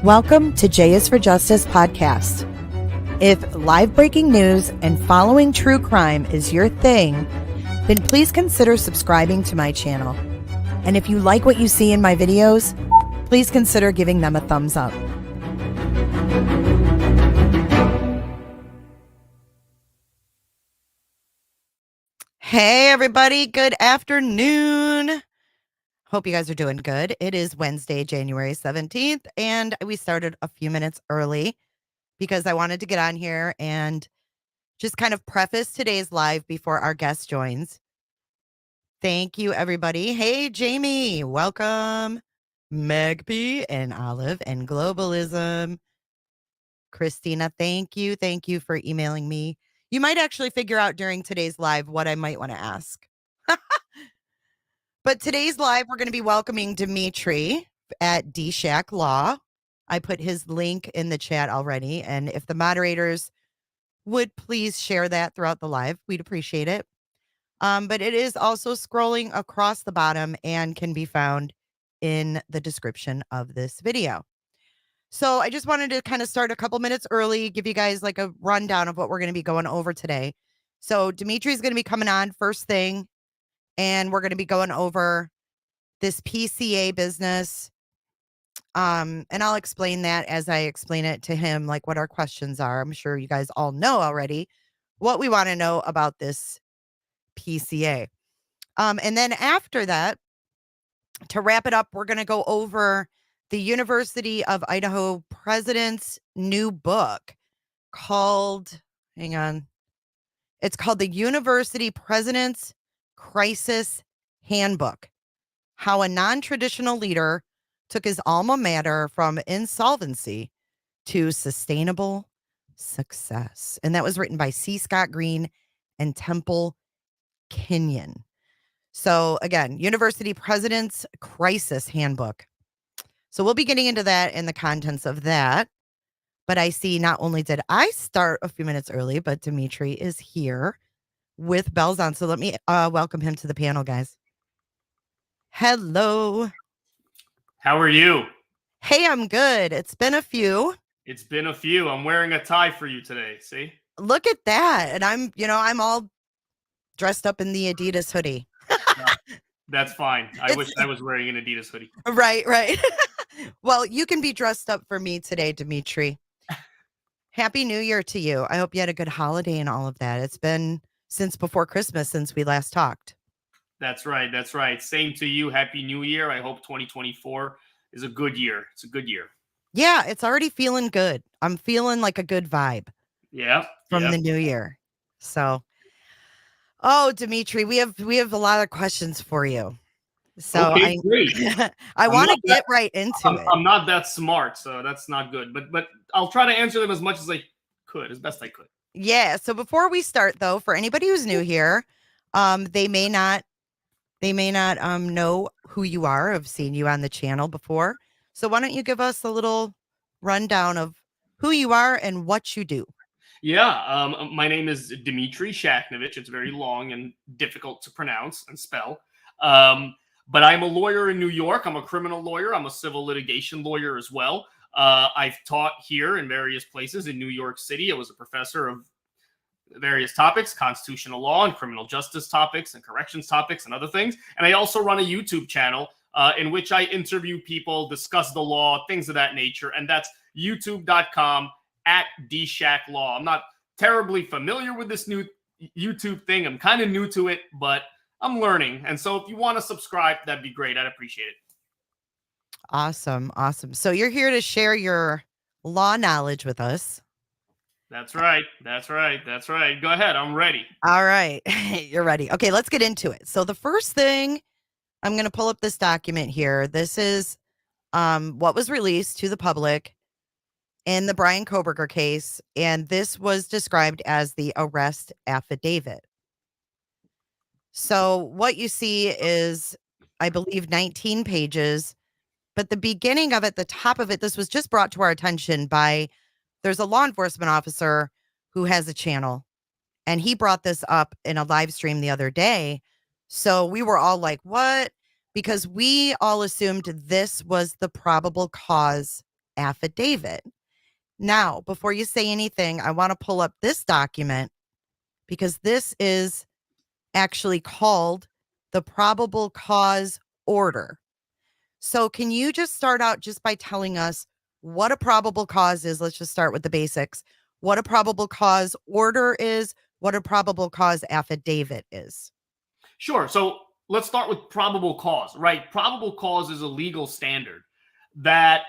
Welcome to J is for Justice podcast. If live breaking news and following true crime is your thing, then please consider subscribing to my channel. And if you like what you see in my videos, please consider giving them a thumbs up. Hey everybody, good afternoon. Hope you guys are doing good. It is Wednesday, January 17th, and we started a few minutes early because I wanted to get on here and just kind of preface today's live before our guest joins. Thank you, everybody. Hey, Jamie, welcome. Meg P and Olive and Globalism. Christina, thank you. Thank you for emailing me. You might actually figure out during today's live what I might want to ask. But today's live, we're going to be welcoming Dmitry at DShack Law. I put his link in the chat already. And if the moderators would please share that throughout the live, we'd appreciate it. But it is also scrolling across the bottom and can be found in the description of this video. So I just wanted to kind of start a couple minutes early, give you guys like a rundown of what we're going to be going over today. So Dmitry is going to be coming on first thing, and we're going to be going over this PCA business. And I'll explain that as I explain it to him, like what our questions are. I'm sure you guys all know already what we want to know about this PCA. And then after that, to wrap it up, we're going to go over the University of Idaho president's new book called, hang on, it's called the University President's Crisis Handbook: How a Non-Traditional Leader Took His Alma Mater from Insolvency to Sustainable Success. And that was written by C. Scott Green and Temple Kenyon. So again, University President's Crisis Handbook. So we'll be getting into that and the contents of that. But I see not only did I start a few minutes early, but Dmitry is here with bells on. So let me welcome him to the panel, guys. Hello. How are you? Hey, I'm good. It's been a few. It's been a few. I'm wearing a tie for you today. See? Look at that. And I'm all dressed up in the Adidas hoodie. That's fine. I wish I was wearing an Adidas hoodie. Right. Well, you can be dressed up for me today, Dmitry. Happy New Year to you. I hope you had a good holiday and all of that. It's been since before Christmas since we last talked. That's right. Same to you. Happy New Year. I hope 2024 is a good year. It's a good year. Yeah, it's already feeling good. I'm feeling like a good vibe. Yeah. From the new year. So, oh, Dmitry, we have a lot of questions for you. So okay, great. I want to get right into it. I'm not that smart, so that's not good. But I'll try to answer them as much as I could, as best I could. Yeah. So before we start, though, for anybody who's new here, they may not know who you are. I've seen you on the channel before. So why don't you give us a little rundown of who you are and what you do? Yeah, my name is Dmitry Shaknovich. It's very long and difficult to pronounce and spell. But I'm a lawyer in New York. I'm a criminal lawyer. I'm a civil litigation lawyer as well. I've taught here in various places in New York City. I was a professor of various topics, constitutional law and criminal justice topics and corrections topics and other things. And I also run a YouTube channel in which I interview people, discuss the law, things of that nature. And that's youtube.com/DShackLaw. I'm not terribly familiar with this new YouTube thing. I'm kind of new to it, but I'm learning. And so if you want to subscribe, that'd be great. I'd appreciate it. Awesome. So you're here to share your law knowledge with us. That's right. Go ahead. I'm ready. All right. You're ready. Okay, let's get into it. So the first thing, I'm going to pull up this document here. This is what was released to the public in the Bryan Kohberger case. And this was described as the arrest affidavit. So what you see is, I believe, 19 pages. But the beginning of it, the top of it, this was just brought to our attention by, there's a law enforcement officer who has a channel, and he brought this up in a live stream the other day. So we were all like, what? Because we all assumed this was the probable cause affidavit. Now, before you say anything, I want to pull up this document because this is actually called the probable cause order. So can you just start out just by telling us what a probable cause is? Let's just start with the basics. What a probable cause order is, what a probable cause affidavit is. Sure. So let's start with probable cause, right? Probable cause is a legal standard that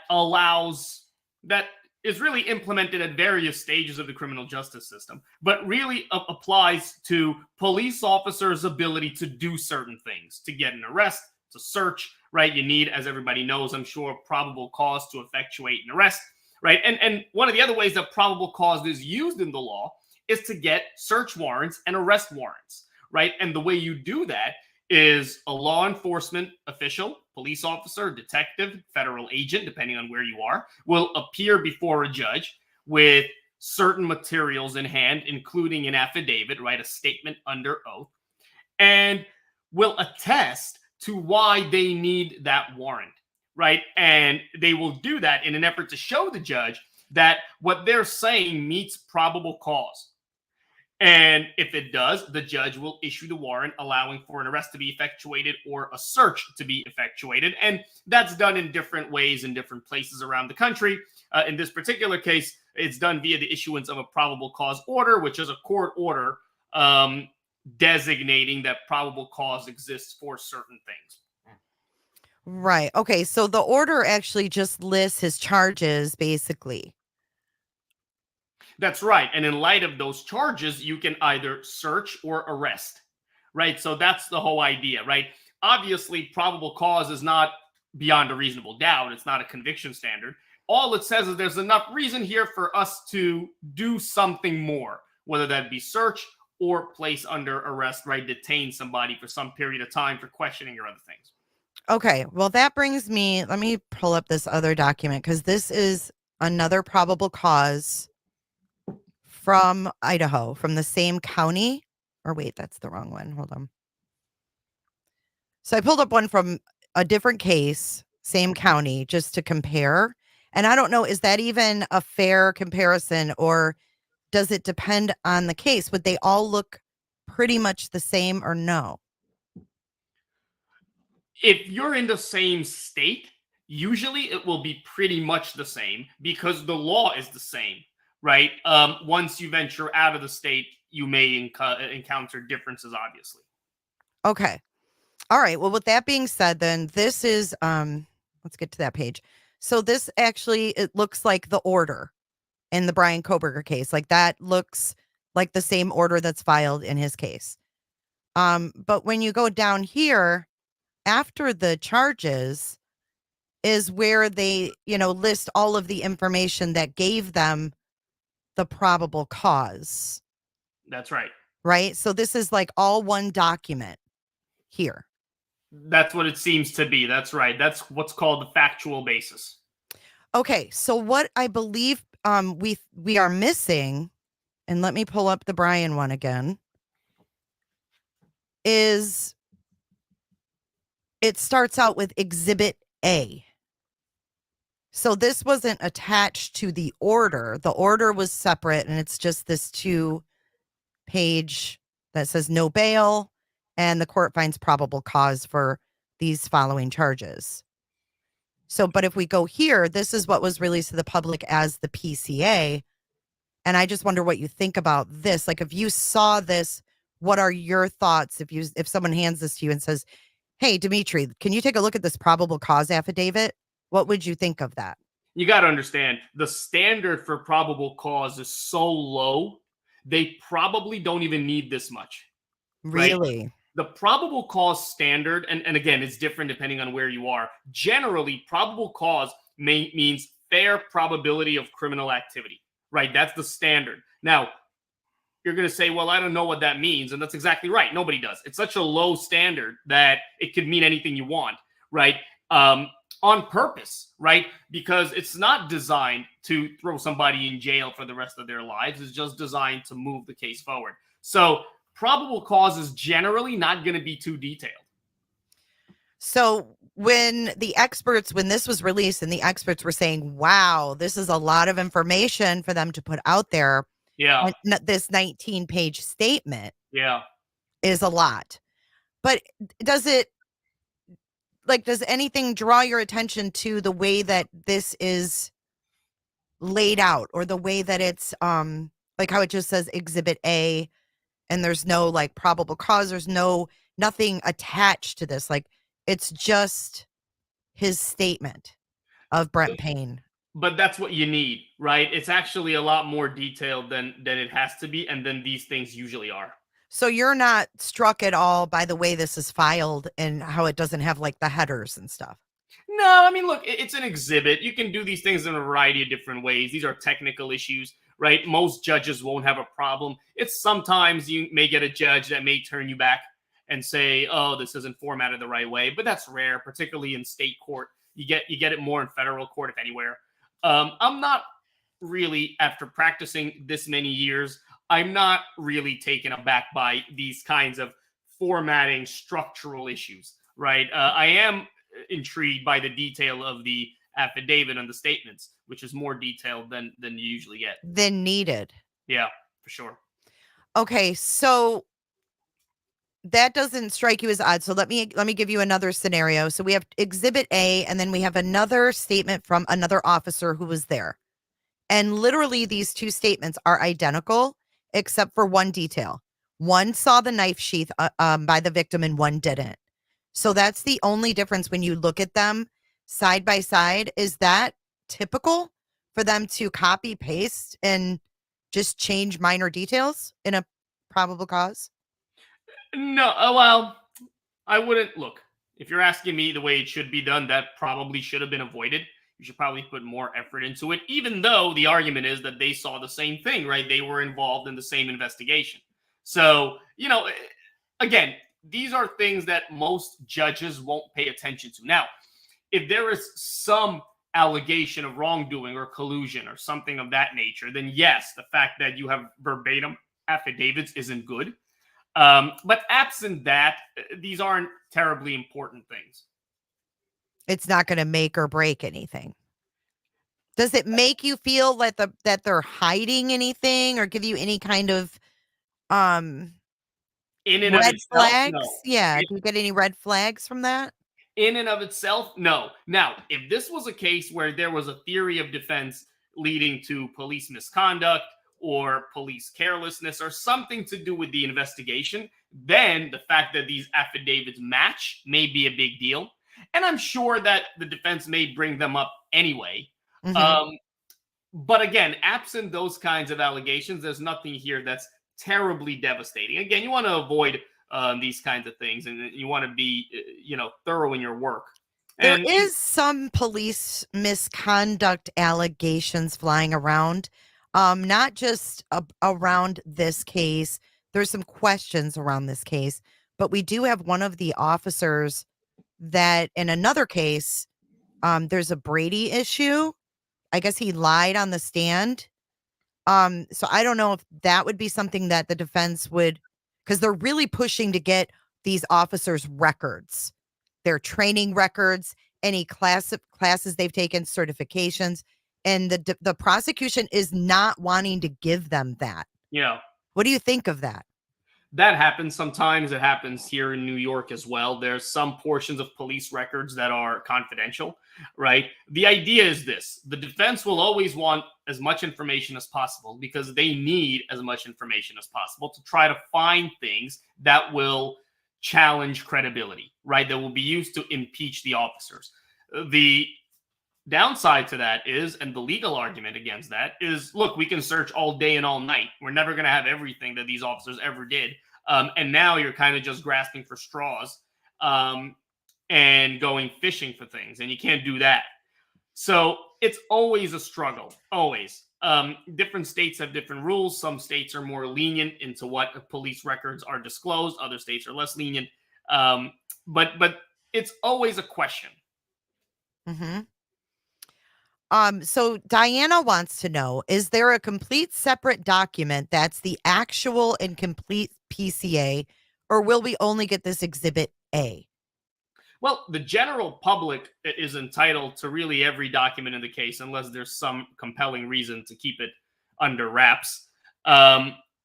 is really implemented at various stages of the criminal justice system, but really applies to police officers' ability to do certain things, to get an arrest, to search, right? You need, as everybody knows, I'm sure, probable cause to effectuate an arrest, right? And one of the other ways that probable cause is used in the law is to get search warrants and arrest warrants, right? And the way you do that is a law enforcement official, police officer, detective, federal agent, depending on where you are, will appear before a judge with certain materials in hand, including an affidavit, right? A statement under oath, and will attest to why they need that warrant, right? And they will do that in an effort to show the judge that what they're saying meets probable cause. And if it does, the judge will issue the warrant allowing for an arrest to be effectuated or a search to be effectuated. And that's done in different ways in different places around the country. In this particular case, it's done via the issuance of a probable cause order, which is a court order designating that probable cause exists for certain things. Right. Okay. So the order actually just lists his charges, basically. That's right. And in light of those charges, you can either search or arrest, right? So that's the whole idea, right? Obviously, probable cause is not beyond a reasonable doubt. It's not a conviction standard. All it says is there's enough reason here for us to do something more, whether that be search or place under arrest, right? Detain somebody for some period of time for questioning or other things. Okay. Well, that brings me, let me pull up this other document because this is another probable cause from Idaho, from the same county. Or wait, that's the wrong one. Hold on. So I pulled up one from a different case, same county, just to compare. And I don't know, is that even a fair comparison or does it depend on the case? Would they all look pretty much the same or no? If you're in the same state, usually it will be pretty much the same because the law is the same, right? Once you venture out of the state, you may encounter differences, obviously. Okay. All right. Well, with that being said, then this is, let's get to that page. So this actually, it looks like the order in the Brian Koberger case. Like that looks like the same order that's filed in his case. But when you go down here, after the charges is where they, list all of the information that gave them the probable cause. That's right. Right? So this is like all one document here. That's what it seems to be. That's right. That's what's called the factual basis. Okay, so what I believe we are missing, and let me pull up the Brian one again, is it starts out with Exhibit A. So this wasn't attached to the order. The order was separate, and it's just this 2-page that says no bail, and the court finds probable cause for these following charges. So, but if we go here, this is what was released to the public as the PCA. And I just wonder what you think about this. Like, if you saw this, what are your thoughts if someone hands this to you and says, hey, Dmitry, can you take a look at this probable cause affidavit? What would you think of that? You got to understand, the standard for probable cause is so low, they probably don't even need this much. Really? Right? The probable cause standard, and again, it's different depending on where you are. Generally, probable cause means fair probability of criminal activity, right? That's the standard. Now, you're going to say, well, I don't know what that means. And that's exactly right. Nobody does. It's such a low standard that it could mean anything you want, right? On purpose, right? Because it's not designed to throw somebody in jail for the rest of their lives. It's just designed to move the case forward. So probable cause is generally not going to be too detailed. So when this was released and the experts were saying, wow, this is a lot of information for them to put out there. Yeah. This 19-page statement Yeah. is a lot. But does anything draw your attention to the way that this is laid out, or the way that it's like how it just says Exhibit A and there's no like probable cause, there's nothing attached to this, like it's just his statement of Brent Payne. But that's what you need, right? It's actually a lot more detailed than it has to be, and then these things usually are. So you're not struck at all by the way this is filed and how it doesn't have like the headers and stuff? No, I mean, look, it's an exhibit. You can do these things in a variety of different ways. These are technical issues, right? Most judges won't have a problem. It's sometimes you may get a judge that may turn you back and say, "Oh, this isn't formatted the right way," but that's rare, particularly in state court. You get it more in federal court, if anywhere. I'm not really, after practicing this many years, I'm not really taken aback by these kinds of formatting structural issues, right? I am intrigued by the detail of the affidavit and the statements, which is more detailed than you usually get. Than needed. Yeah, for sure. Okay, so that doesn't strike you as odd. So let me give you another scenario. So we have Exhibit A, and then we have another statement from another officer who was there. And literally these two statements are identical except for one detail. One saw the knife sheath by the victim and one didn't. So that's the only difference when you look at them side by side. Is that typical for them to copy paste and just change minor details in a probable cause? No, well, I wouldn't look. If you're asking me the way it should be done, that probably should have been avoided. You should probably put more effort into it, even though the argument is that they saw the same thing, right? They were involved in the same investigation. So, again, these are things that most judges won't pay attention to. Now, if there is some allegation of wrongdoing or collusion or something of that nature, then yes, the fact that you have verbatim affidavits isn't good. But absent that, these aren't terribly important things. It's not going to make or break anything. Does it make you feel that they're hiding anything or give you any kind of in and red of itself, flags? no. Yeah. Do you get any red flags from that? In and of itself, no. Now, if this was a case where there was a theory of defense leading to police misconduct or police carelessness or something to do with the investigation, then the fact that these affidavits match may be a big deal. And I'm sure that the defense may bring them up anyway. Mm-hmm. But again, absent those kinds of allegations, there's nothing here that's terribly devastating. Again, you want to avoid these kinds of things, and you want to be, thorough in your work. There is some police misconduct allegations flying around, not just around this case. There's some questions around this case, but we do have one of the officers that in another case, there's a Brady issue. I guess he lied on the stand. So I don't know if that would be something that the defense would, because they're really pushing to get these officers' records, their training records, any classes they've taken, certifications, and the prosecution is not wanting to give them that. Yeah. What do you think of that? That happens sometimes. It happens here in New York as well. There's some portions of police records that are confidential, right? The idea is this: the defense will always want as much information as possible because they need as much information as possible to try to find things that will challenge credibility, right? That will be used to impeach the officers. The downside to that is, and the legal argument against that is, look, we can search all day and all night. We're never going to have everything that these officers ever did. And now you're kind of just grasping for straws and going fishing for things. And you can't do that. So it's always a struggle, always. Different states have different rules. Some states are more lenient into what police records are disclosed. Other states are less lenient. But it's always a question. Mm-hmm. So Diana wants to know, is there a complete separate document that's the actual and complete PCA, or will we only get this Exhibit A? Well, the general public is entitled to really every document in the case unless there's some compelling reason to keep it under wraps.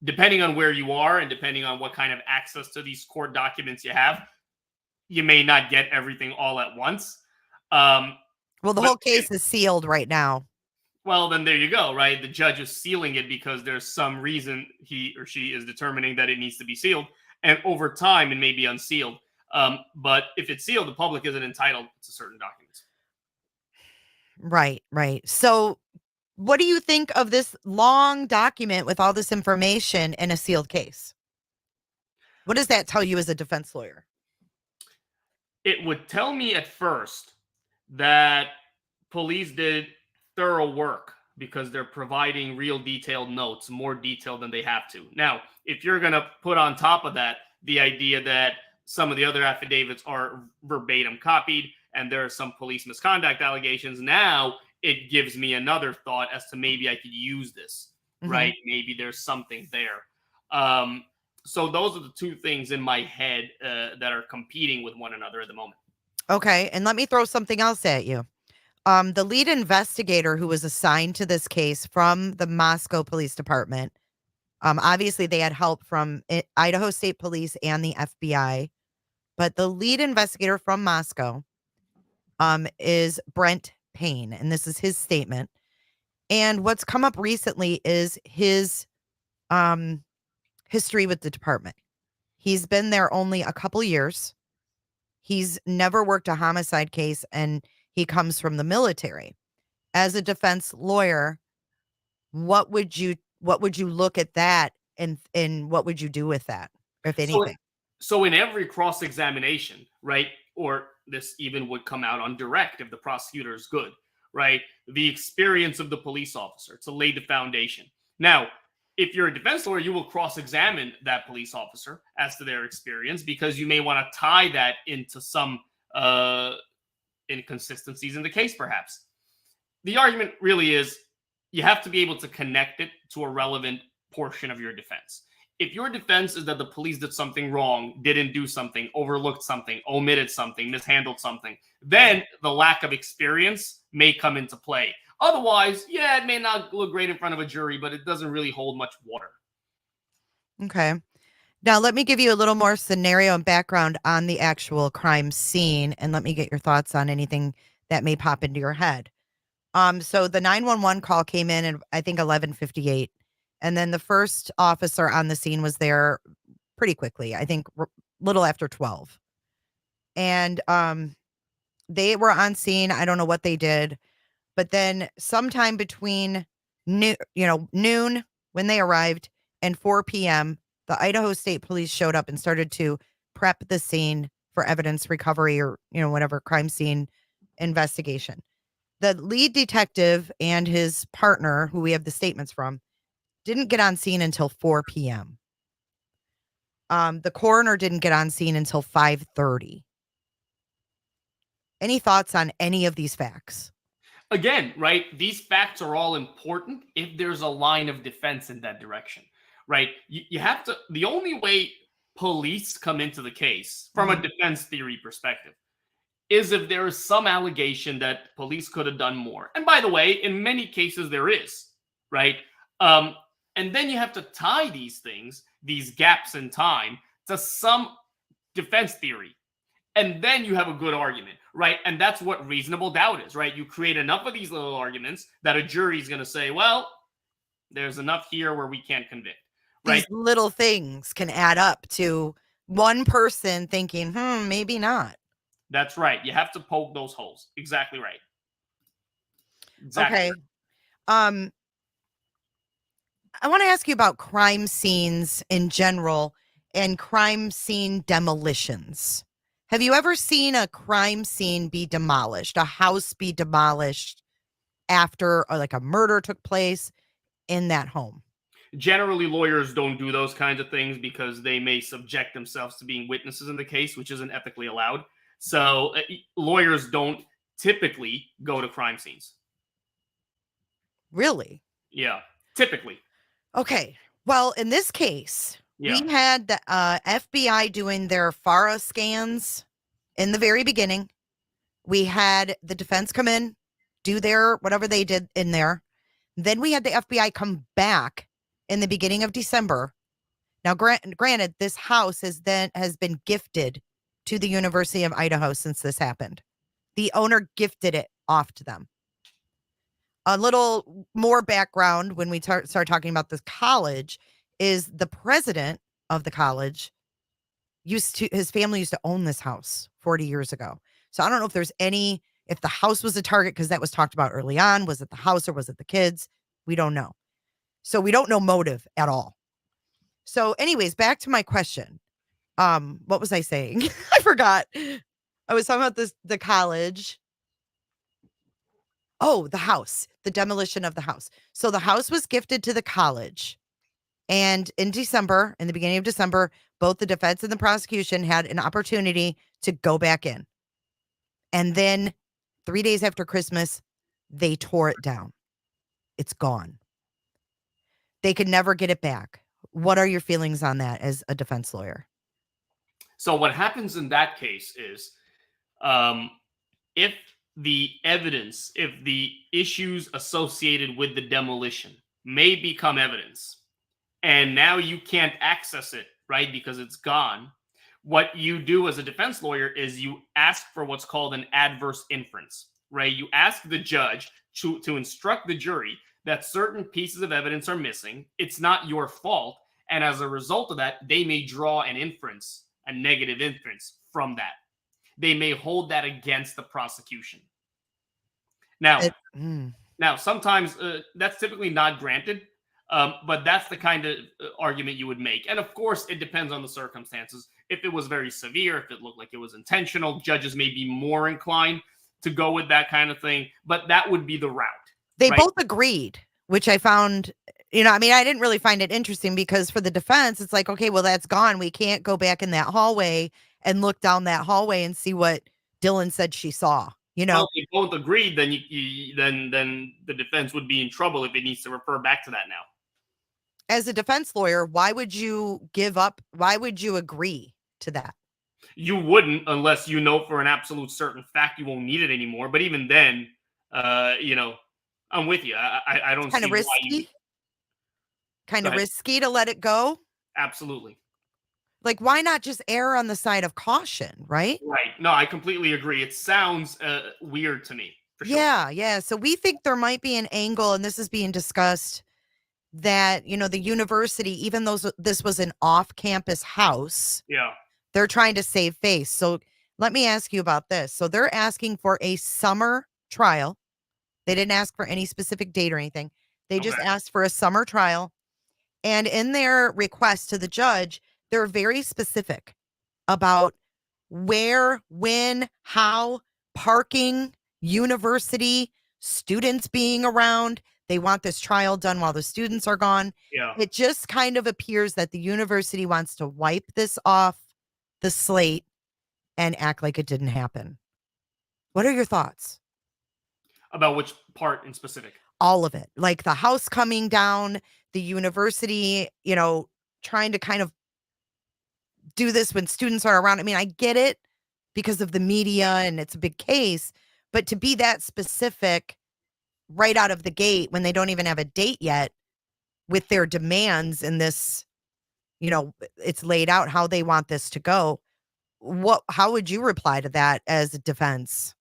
Depending on where you are and depending on what kind of access to these court documents you have, you may not get everything all at once. Well, the whole case is sealed right now. Well, then there you go, right? The judge is sealing it because there's some reason he or she is determining that it needs to be sealed. And over time, it may be unsealed. But if it's sealed, the public isn't entitled to certain documents. Right, right. So what do you think of this long document with all this information in a sealed case? What does that tell you as a defense lawyer? It would tell me at first that police did thorough work because they're providing real detailed notes, more detailed than they have to. Now, if you're going to put on top of that the idea that some of the other affidavits are verbatim copied and there are some police misconduct allegations, now it gives me another thought as to maybe I could use this, right? Maybe there's something there. So those are the two things in my head that are competing with one another at the moment. Okay, and let me throw something else at you. The lead investigator who was assigned to this case from the Moscow Police Department, obviously they had help from Idaho State Police and the FBI, but the lead investigator from Moscow is Brent Payne, and this is his statement. And what's come up recently is his history with the department. He's been there only a couple years. He's never worked a homicide case, and he comes from the military. As a defense lawyer, what would you look at that and what would you do with that, if anything? So in every cross-examination, right, or this even would come out on direct if the prosecutor is good, right, the experience of the police officer to lay the foundation. Now, if you're a defense lawyer, you will cross-examine that police officer as to their experience because you may want to tie that into some inconsistencies in the case, perhaps. The argument really is you have to be able to connect it to a relevant portion of your defense. If your defense is that the police did something wrong, didn't do something, overlooked something, omitted something, mishandled something, then the lack of experience may come into play. Otherwise, yeah, it may not look great in front of a jury, but it doesn't really hold much water. Okay. Now, let me give you a little more scenario and background on the actual crime scene, and let me get your thoughts on anything that may pop into your head. So the 911 call came in at, I think, 11:58, and then the first officer on the scene was there pretty quickly, I think little after 12. And they were on scene. I don't know what they did, but then sometime between noon when they arrived and 4 p.m., the Idaho State Police showed up and started to prep the scene for evidence recovery or, whatever crime scene investigation. The lead detective and his partner, who we have the statements from, didn't get on scene until 4 p.m. The coroner didn't get on scene until 5:30. Any thoughts on any of these facts? Again, right, these facts are all important if there's a line of defense in that direction, right? You have to, the only way police come into the case from a defense theory perspective is if there is some allegation that police could have done more. And by the way, in many cases there is, right? And then you have to tie these things, these gaps in time, to some defense theory. And then you have a good argument, right? And that's what reasonable doubt is, right? You create enough of these little arguments that a jury is going to say, well, there's enough here where we can't convict, right? These little things can add up to one person thinking, maybe not. That's right. You have to poke those holes. Exactly right. Exactly. Okay. I want to ask you about crime scenes in general and crime scene demolitions. Have you ever seen a crime scene be demolished, a house be demolished after like a murder took place in that home? Generally, lawyers don't do those kinds of things because they may subject themselves to being witnesses in the case, which isn't ethically allowed. So lawyers don't typically go to crime scenes. Really? Yeah, typically. Okay. Well, in this case, we had the FBI doing their FARA scans in the very beginning, we had the defense come in, do their whatever they did in there. Then we had the FBI come back in the beginning of December. Now, granted, this house has been gifted to the University of Idaho since this happened. The owner gifted it off to them. A little more background when we start talking about this college is the president of the college his family used to own this house 40 years ago. So I don't know if the house was a target, because that was talked about early on. Was it the house or was it the kids? We don't know. So we don't know motive at all. So anyways, back to my question. What was I saying? I forgot. I was talking about the college. Oh, the house, the demolition of the house. So the house was gifted to the college. And in the beginning of December, both the defense and the prosecution had an opportunity to go back in. And then 3 days after Christmas, they tore it down. It's gone. They could never get it back. What are your feelings on that as a defense lawyer? So what happens in that case is, if the evidence, if the issues associated with the demolition may become evidence, and now you can't access it, right, because it's gone, what you do as a defense lawyer is you ask for what's called an adverse inference, right? You ask the judge to instruct the jury that certain pieces of evidence are missing. It's not your fault. And as a result of that, they may draw an inference, a negative inference from that. They may hold that against the prosecution. Now, sometimes that's typically not granted, but that's the kind of argument you would make. And of course, it depends on the circumstances. If it was very severe, if it looked like it was intentional, judges may be more inclined to go with that kind of thing, but that would be the route. They both agreed, which I found, I didn't really find it interesting, because for the defense, it's like, okay, well, that's gone. We can't go back in that hallway and look down that hallway and see what Dylan said she saw. Well, if they both agreed, then then the defense would be in trouble if it needs to refer back to that now. As a defense lawyer, why would you give up? Why would you agree to that? You wouldn't, unless you know for an absolute certain fact you won't need it anymore. But even then, I'm with you. I don't see kind of risky. Kind of risky to let it go. Absolutely. Like, why not just err on the side of caution, right? Right. No, I completely agree. It sounds weird to me. For sure. Yeah. So we think there might be an angle, and this is being discussed, that, the university, even though this was an off-campus house, they're trying to save face. So let me ask you about this. So they're asking for a summer trial. They didn't ask for any specific date or anything. They just asked for a summer trial. And in their request to the judge, they're very specific about where, when, how, parking, university, students being around. They want this trial done while the students are gone. Yeah. It just kind of appears that the university wants to wipe this off the slate and act like it didn't happen. What are your thoughts? About which part in specific? All of it. Like the house coming down, the university, trying to kind of do this when students are around. I get it because of the media and it's a big case, but to be that specific right out of the gate when they don't even have a date yet with their demands in this, it's laid out how they want this to go. How would you reply to that as a defense?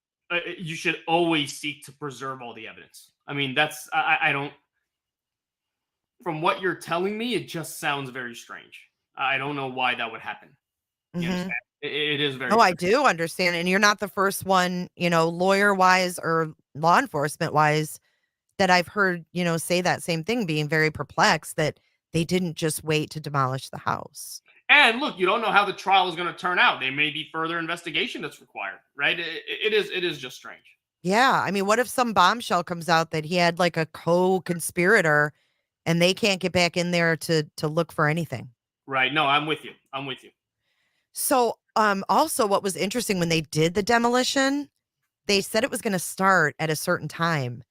You should always seek to preserve all the evidence. I don't, from what you're telling me, it just sounds very strange. I don't know why that would happen. You understand? It is very strange. I do understand. And you're not the first one, lawyer wise or law enforcement wise, that I've heard, say that same thing, being very perplexed that they didn't just wait to demolish the house. And look, you don't know how the trial is going to turn out. There may be further investigation that's required, right? It is just strange. Yeah. What if some bombshell comes out that he had like a co-conspirator and they can't get back in there to look for anything? Right. No, I'm with you. So, also what was interesting when they did the demolition, they said it was going to start at a certain time,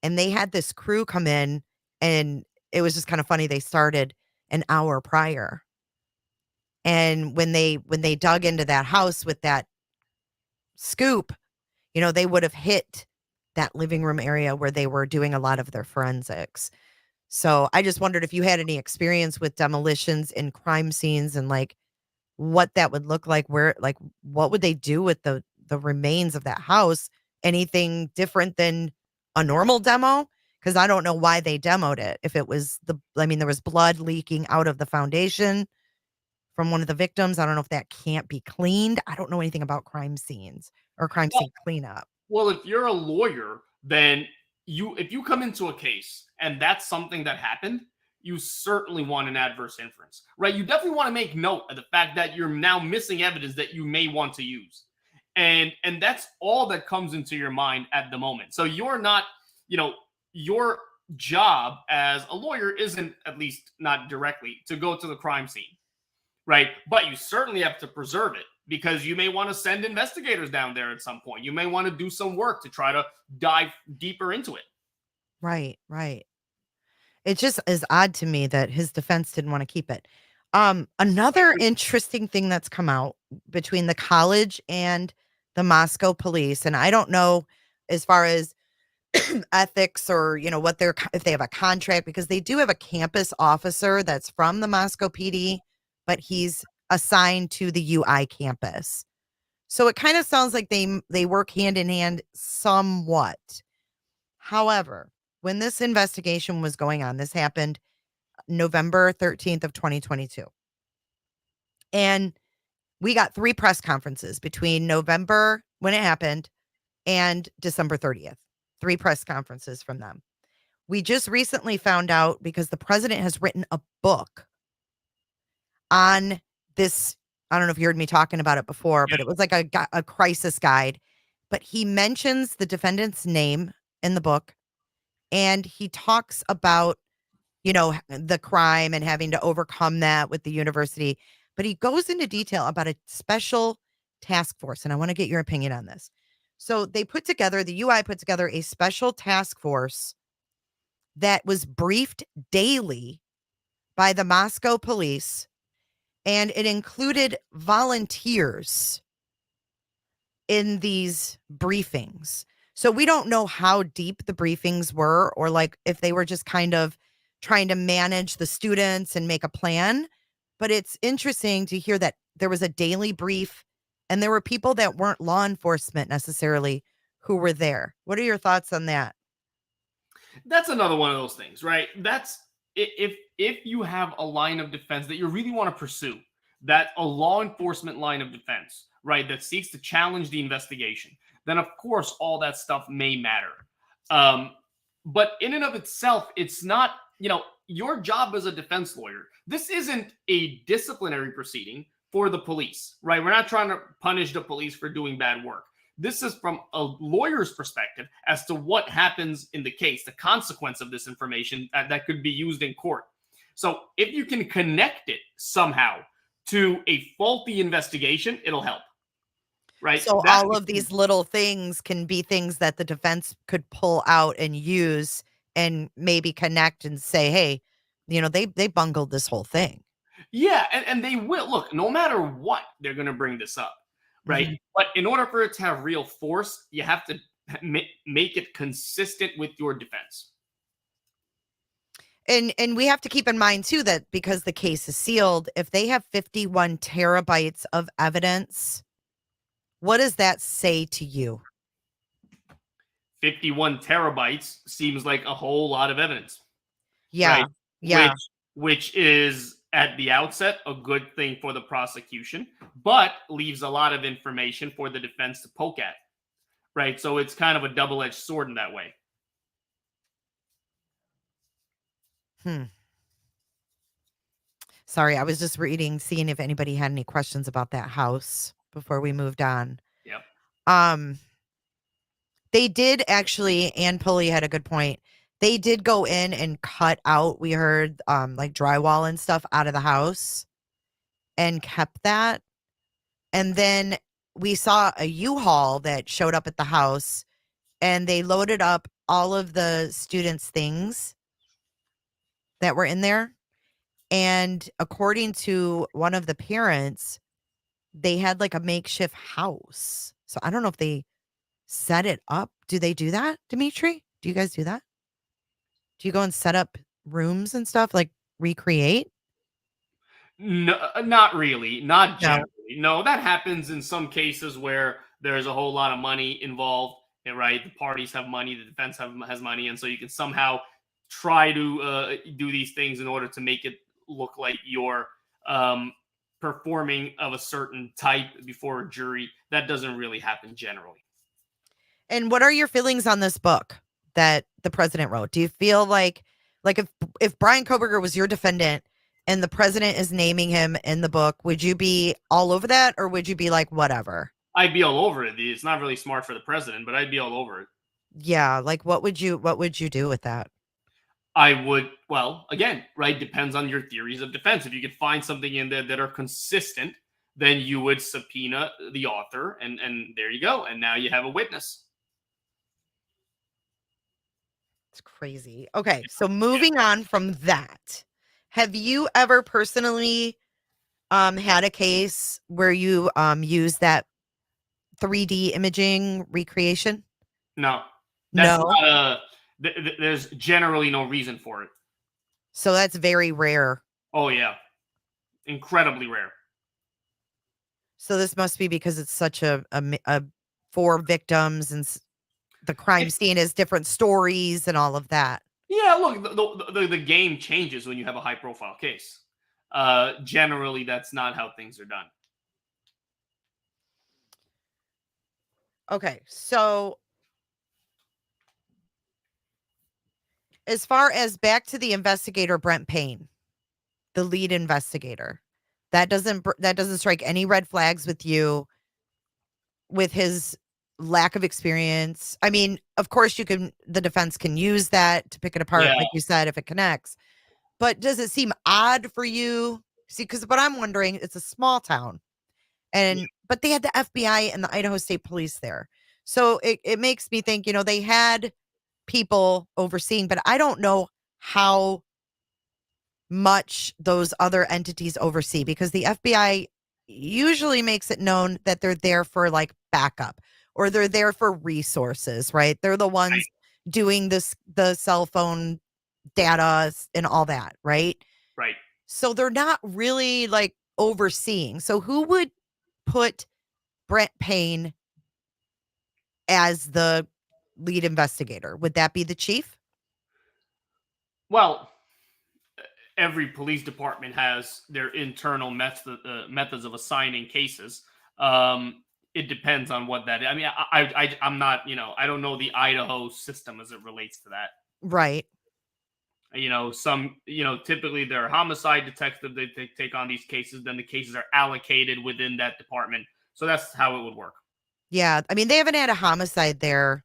and they had this crew come in, and it was just kind of funny. They started an hour prior. And when they dug into that house with that scoop, they would have hit that living room area where they were doing a lot of their forensics. So I just wondered if you had any experience with demolitions in crime scenes and like what that would look like, where like what would they do with the remains of that house? Anything different than a normal demo? Because I don't know why they demoed it. If it was there was blood leaking out of the foundation from one of the victims. I don't know if that can't be cleaned. I don't know anything about crime scenes or crime Well, scene cleanup. well, if you're a lawyer, then if you come into a case and that's something that happened, you certainly want an adverse inference, right? You definitely want to make note of the fact that you're now missing evidence that you may want to use. And that's all that comes into your mind at the moment. So you're not, your job as a lawyer isn't, at least not directly, to go to the crime scene, right? But you certainly have to preserve it because you may want to send investigators down there at some point. You may want to do some work to try to dive deeper into it. Right, right. It just is odd to me that his defense didn't want to keep it. Another interesting thing that's come out between the college and the Moscow police, and I don't know as far as ethics or what if they have a contract, because they do have a campus officer that's from the Moscow PD, but he's assigned to the UI campus. So it kind of sounds like they work hand in hand somewhat. However, when this investigation was going on, this happened November 13th of 2022. And we got 3 press conferences between November when it happened and December 30th. 3 press conferences from them. We just recently found out because the president has written a book on this. I don't know if you heard me talking about it before, but it was like a crisis guide. But he mentions the defendant's name in the book, and he talks about, the crime and having to overcome that with the university. But he goes into detail about a special task force, and I want to get your opinion on this. So the UI put together a special task force that was briefed daily by the Moscow police, and it included volunteers in these briefings. So we don't know how deep the briefings were, or like if they were just kind of trying to manage the students and make a plan. But it's interesting to hear that there was a daily brief and there were people that weren't law enforcement necessarily who were there. What are your thoughts on that? That's another one of those things, right? That's if you have a line of defense that you really want to pursue, that a law enforcement line of defense, right, that seeks to challenge the investigation, then of course all that stuff may matter. But in and of itself, it's not, your job as a defense lawyer. This isn't a disciplinary proceeding for the police, right? We're not trying to punish the police for doing bad work. This is from a lawyer's perspective as to what happens in the case, the consequence of this information that could be used in court. So if you can connect it somehow to a faulty investigation, it'll help. Right. So all of these little things can be things that the defense could pull out and use and maybe connect and say, hey, they bungled this whole thing. Yeah. And they will. Look, no matter what, they're going to bring this up. Right. Mm-hmm. But in order for it to have real force, you have to make it consistent with your defense. And we have to keep in mind, too, that because the case is sealed, if they have 51 terabytes of evidence, what does that say to you? 51 terabytes seems like a whole lot of evidence. Yeah. Right? Yeah. Which is at the outset a good thing for the prosecution, but leaves a lot of information for the defense to poke at. Right? So it's kind of a double-edged sword in that way. Sorry, I was just seeing if anybody had any questions about that house before we moved on. Yep. They did actually, Ann Pulley had a good point. They did go in and cut out, we heard, like drywall and stuff out of the house and kept that. And then we saw a U-Haul that showed up at the house, and they loaded up all of the students' things that were in there. And according to one of the parents, they had like a makeshift house So I don't know if they set it up. Do they do that, Dmitry? Do you guys do that? Do you go and set up rooms and stuff, like recreate? No, not really. Not No. generally. No, that happens in some cases where there's a whole lot of money involved, right? The parties have money, the defense has money, and so you can somehow try to do these things in order to make it look like you're performing of a certain type before a jury. That doesn't really happen generally. And what are your feelings on this book that the president wrote? Do you feel like if Brian Koberger was your defendant and the president is naming him in the book, would you be all over that, or would you be like, whatever? I'd be all over it. It's not really smart for the president, but I'd be all over it. Yeah, like what would you do with that? I would, well, again, right, depends on your theories of defense. If you could find something in there that are consistent, then you would subpoena the author, and there you go. And now you have a witness. It's crazy. Okay, so moving on from that, have you ever personally had a case where you used that 3D imaging recreation? No, that's No. not there's generally no reason for it. So that's very rare. Oh yeah, incredibly rare. So this must be because it's such a for victims, and the crime scene is different stories and all of that. Yeah, look, the game changes when you have a high profile case. Generally, that's not how things are done. Okay, so as far as back to the investigator Brent Payne, the lead investigator, that doesn't strike any red flags with you with his lack of experience. I mean, of course the defense can use that to pick it apart, Yeah. like you said, if it connects. But does it seem odd for you? See, because what I'm wondering, it's a small town. But they had the FBI and the Idaho State Police there. So it makes me think, they had people overseeing, but I don't know how much those other entities oversee, because the FBI usually makes it known that they're there for like backup, or they're there for resources, right? They're the ones doing the cell phone data and all that, right? Right. So they're not really like overseeing. So who would put Brent Payne as the lead investigator? Would that be the chief? Well, every police department has their internal methods of assigning cases. It depends on what that is. I mean, I'm not, I don't know the Idaho system as it relates to that. Right. Typically there are homicide detectives. They take on these cases. Then the cases are allocated within that department. So that's how it would work. Yeah. I mean, they haven't had a homicide there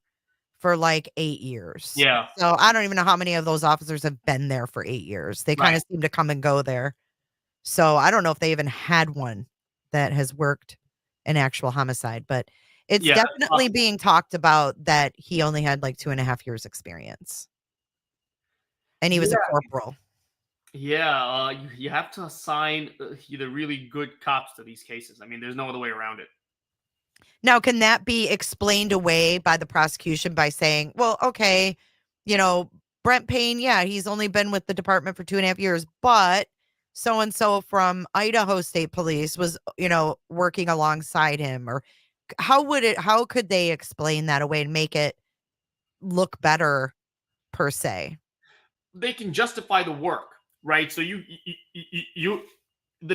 for like 8 years. Yeah. So I don't even know how many of those officers have been there for 8 years. They kind of seem to come and go there. So I don't know if they even had one that has worked an actual homicide, but it's definitely being talked about that he only had like 2.5 years experience. And he was a corporal. Yeah, you have to assign the really good cops to these cases. I mean, there's no other way around it. Now, can that be explained away by the prosecution by saying, well, okay, Brent Payne, yeah, he's only been with the department for 2.5 years, but so-and-so from Idaho State Police was, working alongside him? Or how could they explain that away and make it look better per se? They can justify the work, right? So the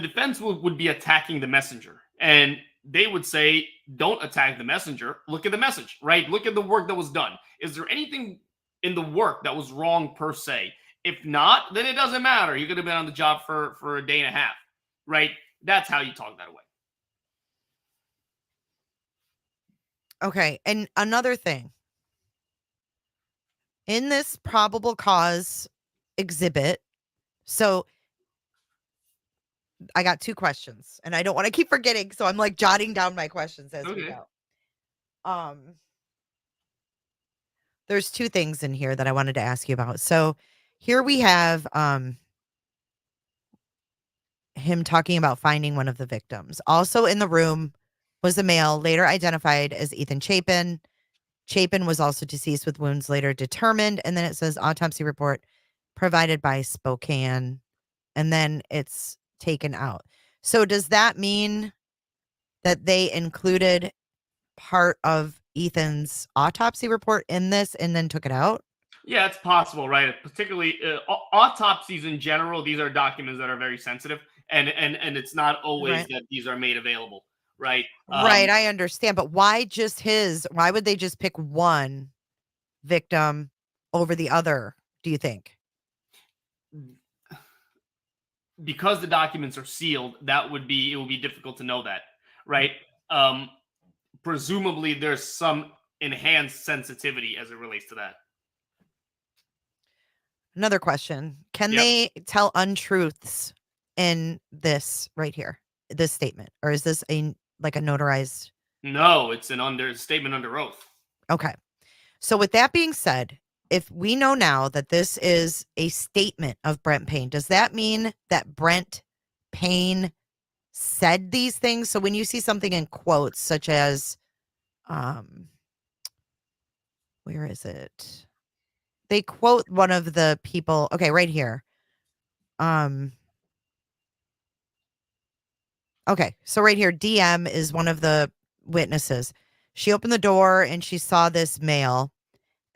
defense would be attacking the messenger, and they would say, don't attack the messenger. Look at the message, right? Look at the work that was done. Is there anything in the work that was wrong per se? If not, then it doesn't matter. You could have been on the job for a day and a half, right? That's how you talk that away. Okay. And another thing, in this probable cause exhibit, so I got 2 questions, and I don't want to keep forgetting, so I'm like jotting down my questions as we go. There's 2 things in here that I wanted to ask you about. So here we have him talking about finding one of the victims. Also in the room was a male, later identified as Ethan Chapin. Chapin was also deceased with wounds later determined. And then it says autopsy report provided by Spokane. And then it's taken out. So does that mean that they included part of Ethan's autopsy report in this and then took it out? Yeah, it's possible, right? Particularly autopsies in general, these are documents that are very sensitive, and it's not always Right. that these are made available, right? Right, I understand, but why just his? Why would they just pick one victim over the other, do you think? Because the documents are sealed, it would be difficult to know that, right? Presumably there's some enhanced sensitivity as it relates to that. Another question. Can Yep. they tell untruths in this right here, this statement? Or is this a notarized? No, it's an statement under oath. Okay. So with that being said, if we know now that this is a statement of Brent Payne, does that mean that Brent Payne said these things? So when you see something in quotes such as, where is it? They quote one of the people. Okay, right here. Okay, so right here, DM is one of the witnesses. She opened the door and she saw this male.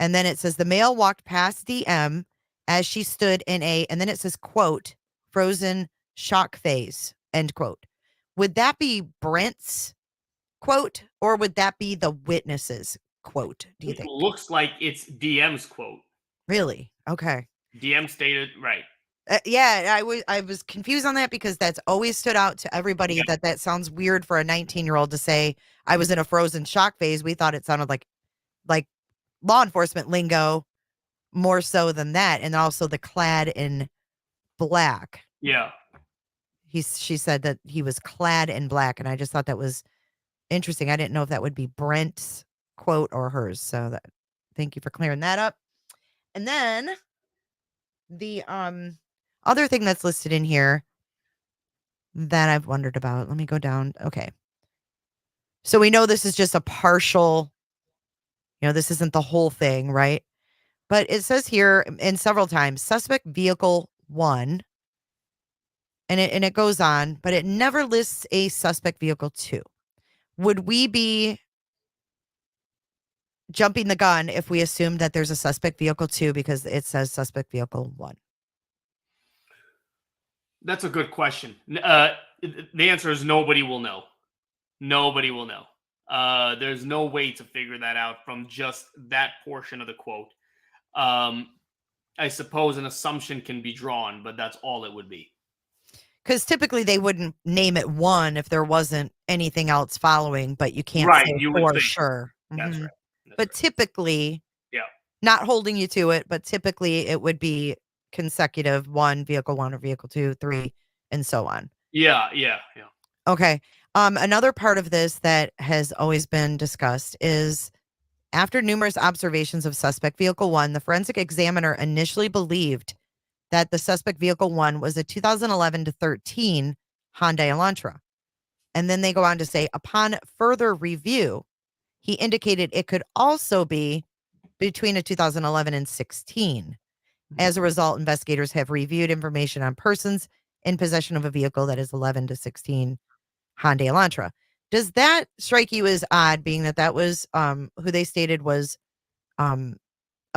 And then it says the male walked past DM as she stood in and then it says, quote, frozen shock phase, end quote. Would that be Brent's quote or would that be the witness's quote, do you It think? looks like it's DM's quote. Really? Okay. DM stated, right. Yeah, I was confused on that because that's always stood out to everybody that sounds weird for a 19-year-old to say I was in a frozen shock phase. We thought it sounded like law enforcement lingo more so than that, and also the clad in black. Yeah. She said that he was clad in black, and I just thought that was interesting. I didn't know if that would be Brent's quote or hers. So thank you for clearing that up. And then the other thing that's listed in here that I've wondered about. Let me go down. Okay. So we know this is just a partial, this isn't the whole thing, right? But it says here in several times, suspect vehicle 1, and it goes on, but it never lists a suspect vehicle 2. Would we be jumping the gun if we assumed that there's a suspect vehicle 2 because it says suspect vehicle 1? That's a good question. The answer is nobody will know. Nobody will know. There's no way to figure that out from just that portion of the quote. I suppose an assumption can be drawn, but that's all it would be. Because typically they wouldn't name it 1 if there wasn't anything else following, but you can't say You would for think. sure. That's Mhm. right. But typically, Yeah. not holding you to it, but typically it would be consecutive 1, vehicle 1 or vehicle 2, 3, and so on. Yeah. Okay. Another part of this that has always been discussed is after numerous observations of suspect vehicle 1, the forensic examiner initially believed that the suspect vehicle 1 was a 2011 to 13 Hyundai Elantra. And then they go on to say, upon further review, he indicated it could also be between a 2011 and 16. As a result, investigators have reviewed information on persons in possession of a vehicle that is 11 to 16 Hyundai Elantra. Does that strike you as odd, being that was who they stated was a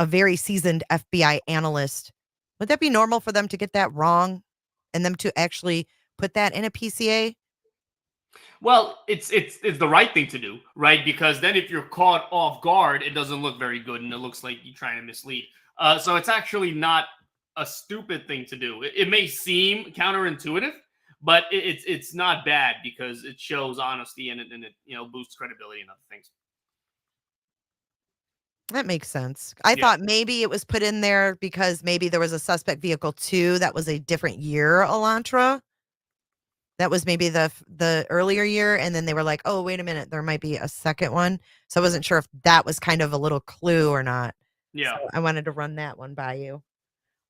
very seasoned FBI analyst? Would that be normal for them to get that wrong and them to actually put that in a PCA? Well, it's the right thing to do, right? Because then if you're caught off guard, it doesn't look very good, and it looks like you're trying to mislead. So it's actually not a stupid thing to do. It may seem counterintuitive, but it's not bad because it shows honesty and it boosts credibility and other things. That makes sense. I thought maybe it was put in there because maybe there was a suspect vehicle 2 that was a different year Elantra. That was maybe the earlier year, and then they were like, "Oh, wait a minute, there might be a second one." So I wasn't sure if that was kind of a little clue or not. Yeah. So I wanted to run that one by you.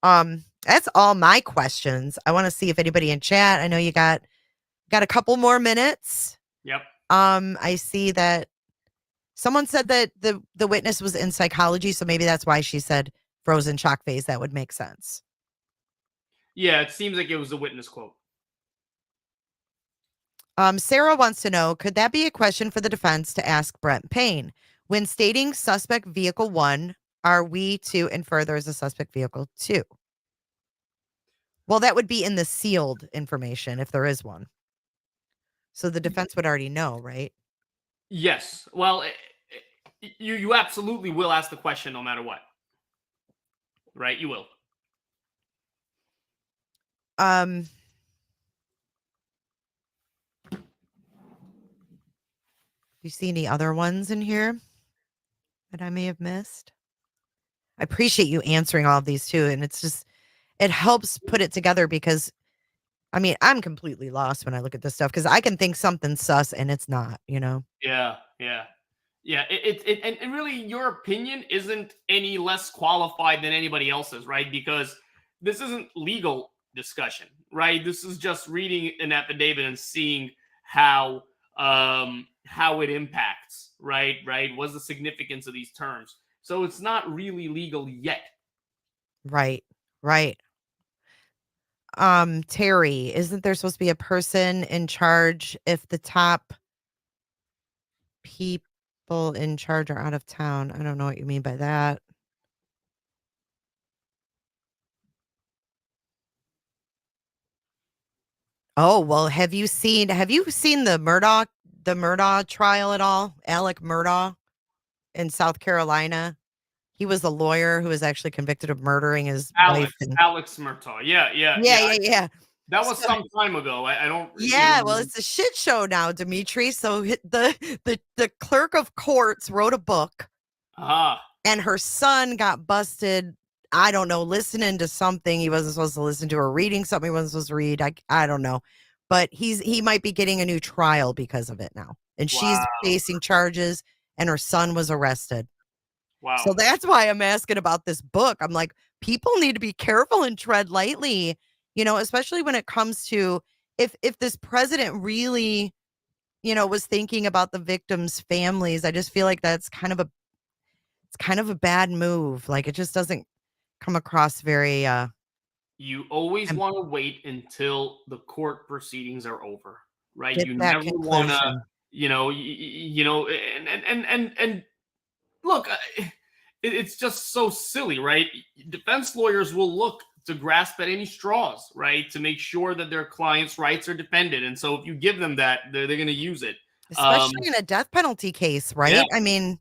That's all my questions. I want to see if anybody in chat. I know you got a couple more minutes. Yep. I see that someone said that the witness was in psychology, so maybe that's why she said frozen shock phase. That would make sense. Yeah, it seems like it was a witness quote. Sarah wants to know, could that be a question for the defense to ask Brent Payne? When stating suspect vehicle 1, are we to infer there is a suspect vehicle 2? Well, that would be in the sealed information if there is one. So the defense would already know, right? Yes. Well, you absolutely will ask the question no matter what. Right? You will. You see any other ones in here that I may have missed? I appreciate you answering all of these too. And it's just, it helps put it together because, I mean, I'm completely lost when I look at this stuff because I can think something's sus and it's not, you know? Yeah. Yeah. Yeah. And really, your opinion isn't any less qualified than anybody else's, right? Because this isn't legal discussion, right? This is just reading an affidavit and seeing how it impacts, right? What's the significance of these terms? So it's not really legal yet. Right. Right. Terry, isn't there supposed to be a person in charge if the top people in charge are out of town? I don't know what you mean by that. Oh, well, have you seen the Murdaugh trial at all? Alec Murdaugh in South Carolina. He was a lawyer who was actually convicted of murdering his wife. Alex Murtaugh. Yeah. Yeah. That was So, some time ago. I don't. yeah, well, it's a shit show now, Dmitry. So the clerk of courts wrote a book, and her son got busted. I don't know, listening to something he wasn't supposed to listen to, or reading something he wasn't supposed to read. I don't know, but he might be getting a new trial because of it now, and she's facing charges, and her son was arrested. Wow. So that's why I'm asking about this book. I'm like, people need to be careful and tread lightly, you know, especially when it comes to if this president really, you know, was thinking about the victims' families. I just feel like it's kind of a bad move. Like it just doesn't come across very You always want to wait until the court proceedings are over, right? get You that never want to, conclusion. and look, it's just so silly, right? Defense lawyers will look to grasp at any straws, right, to make sure that their clients' rights are defended. And so if you give them that, they're going to use it, Especially in a death penalty case, right? Yeah. I mean,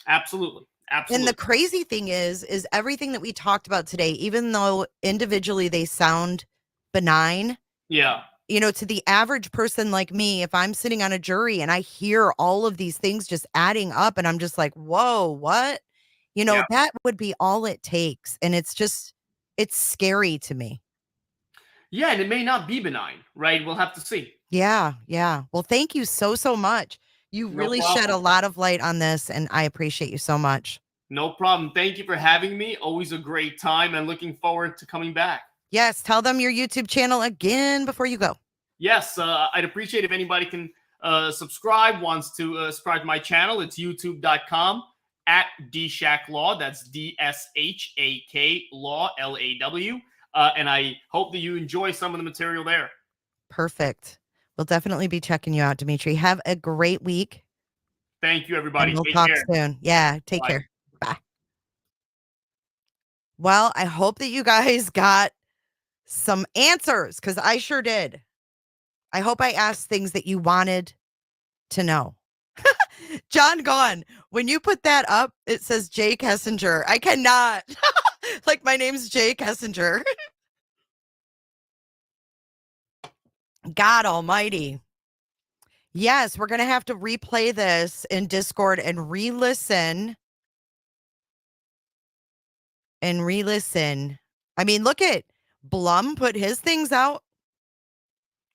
absolutely. and the crazy thing is everything that we talked about today, even though individually they sound benign, Yeah. you know, to the average person like me, if I'm sitting on a jury and I hear all of these things just adding up and I'm just like, whoa, what? You know, that would be all it takes. And it's scary to me. Yeah, and it may not be benign, right? We'll have to see. Yeah. Well, thank you so much. You really shed a lot of light on this, and I appreciate you so much. No problem. Thank you for having me. Always a great time, and looking forward to coming back. Yes, tell them your YouTube channel again before you go. Yes, I'd appreciate if anybody can wants to subscribe to my channel. It's youtube.com @DShack Law. That's DSHAK Law, LAW. And I hope that you enjoy some of the material there. Perfect. We'll definitely be checking you out, Dmitry. Have a great week. Thank you, everybody. And we'll talk soon. Yeah, take care. Bye. Well, I hope that you guys got some answers because I sure did. I hope I asked things that you wanted to know. John Gone, when you put that up, it says Jay Kessinger. I cannot. Like my name's Jay Kessinger. God almighty. Yes, we're going to have to replay this in Discord and re-listen. I mean, look at Blum put his things out.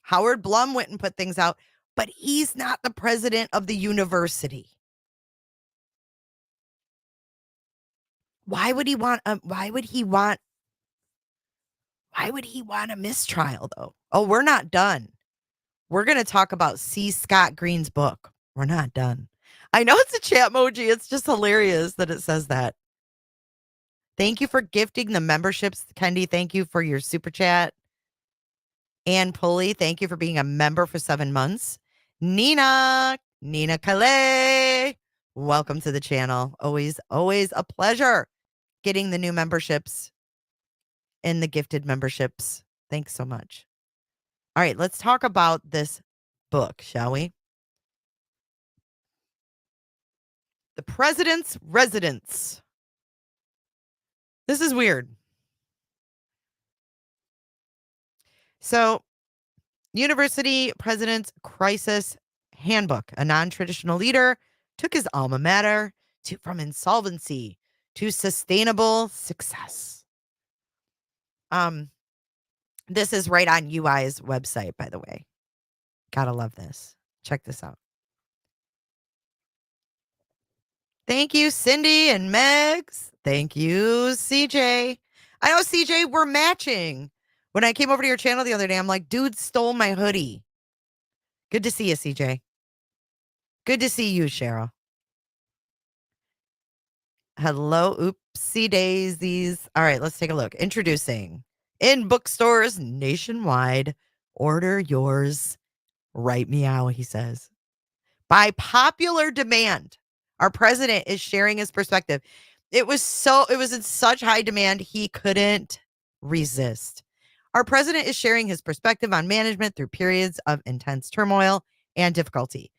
Howard Blum went and put things out, but he's not the president of the university. Why would he want a mistrial though? Oh, we're not done. we're going to talk about C. Scott Green's book. We're not done. I know it's a chat emoji. It's just hilarious that it says that. Thank you for gifting the memberships. Kendi, thank you for your super chat. Ann Pulley, thank you for being a member for 7 months. Nina Calais, welcome to the channel. Always a pleasure getting the new memberships and the gifted memberships. Thanks so much. All right, let's talk about this book, shall we? The President's Residence. This is weird. So, University President's Crisis Handbook. A non-traditional leader took his alma mater from insolvency to sustainable success. This is right on UI's website, by the way. Gotta love this. Check this out. Thank you, Cindy and Megs. Thank you, CJ. I know, CJ, we're matching. When I came over to your channel the other day, I'm like, dude stole my hoodie. Good to see you, CJ. Good to see you, Cheryl. Hello, oopsie daisies. All right, let's take a look. Introducing in bookstores nationwide. Order yours. Right meow, he says. By popular demand, our president is sharing his perspective. It was in such high demand, he couldn't resist. Our president is sharing his perspective on management through periods of intense turmoil and difficulty.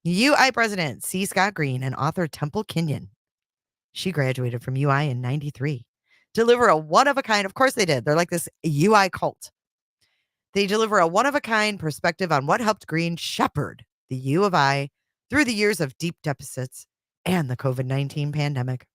UI President C. Scott Green and author Temple Kenyon. She graduated from UI in 93. Deliver a one-of-a-kind, of course they did. They're like this UI cult. They deliver a one-of-a-kind perspective on what helped Green shepherd the U of I through the years of deep deficits and the COVID-19 pandemic.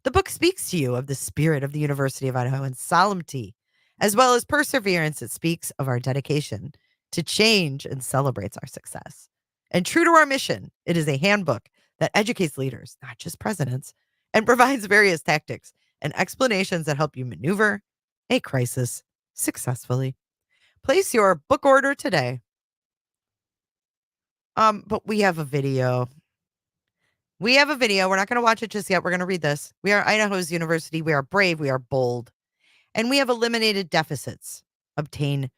The book speaks to you of the spirit of the University of Idaho and solemnity, as well as perseverance. It speaks of our dedication to change and celebrates our success. And true to our mission, it is a handbook that educates leaders, not just presidents, and provides various tactics and explanations that help you maneuver a crisis successfully. Place your book order today. But we have a video. We're not going to watch it just yet. We're going to read this. We are Idaho's university. We are brave. We are bold. And we have eliminated deficits, obtained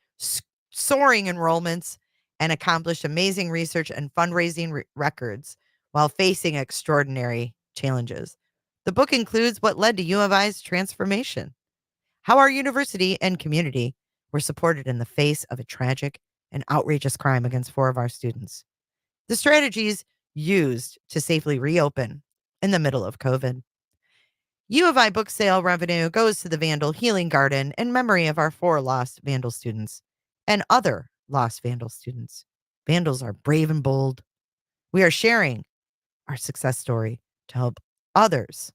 soaring enrollments, and accomplished amazing research and fundraising records while facing extraordinary challenges. The book includes what led to U of I's transformation, how our university and community were supported in the face of a tragic and outrageous crime against 4 of our students, the strategies used to safely reopen in the middle of COVID. U of I book sale revenue goes to the Vandal Healing Garden in memory of our 4 lost Vandal students and other lost Vandal students. Vandals are brave and bold. We are sharing our success story to help others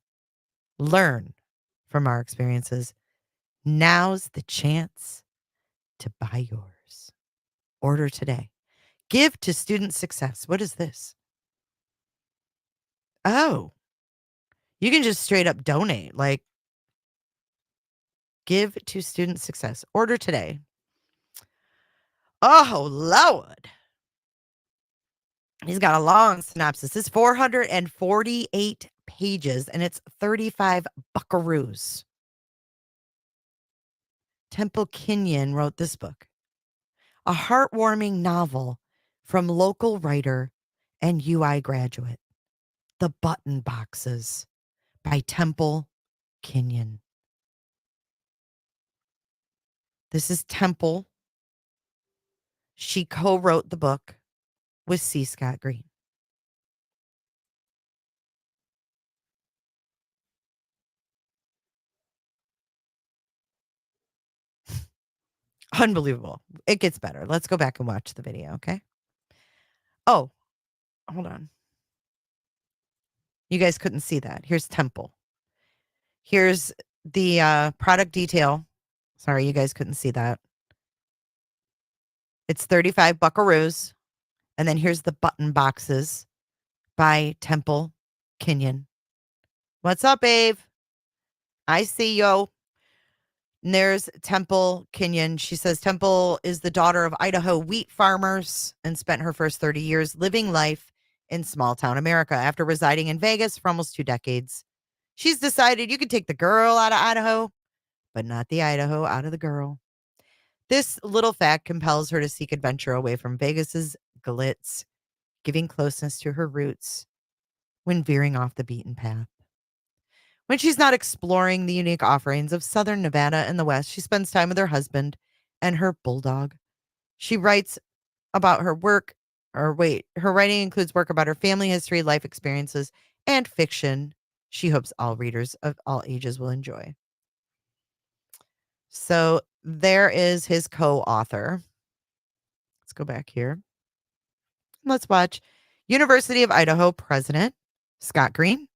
learn from our experiences. Now's the chance to buy yours. Order today. Give to student success. What is this? Oh, you can just straight up donate. Like, give to student success. Order today. Oh, Lord. He's got a long synopsis. It's 448 pages and it's 35 buckaroos. Temple Kenyon wrote this book, a heartwarming novel from local writer and UI graduate, The Button Boxes by Temple Kenyon. This is Temple. She co-wrote the book with C. Scott Green. Unbelievable. It gets better. Let's go back and watch the video, okay? Oh, hold on. You guys couldn't see that. Here's Temple. Here's the product detail. Sorry, you guys couldn't see that. It's 35 buckaroos. And then here's the button boxes by Temple Kenyon. What's up, Abe? I see you. And there's Temple Kenyon. She says Temple is the daughter of Idaho wheat farmers and spent her first 30 years living life in small town America after residing in Vegas for almost 2 decades. She's decided you can take the girl out of Idaho, but not the Idaho out of the girl. This little fact compels her to seek adventure away from Vegas's glitz, giving closeness to her roots when veering off the beaten path. When she's not exploring the unique offerings of southern Nevada and the West, she spends time with her husband and her bulldog. She writes about her work, her writing includes work about her family history, life experiences, and fiction she hopes all readers of all ages will enjoy. So there is his co-author. Let's go back here. Let's watch University of Idaho President Scott Green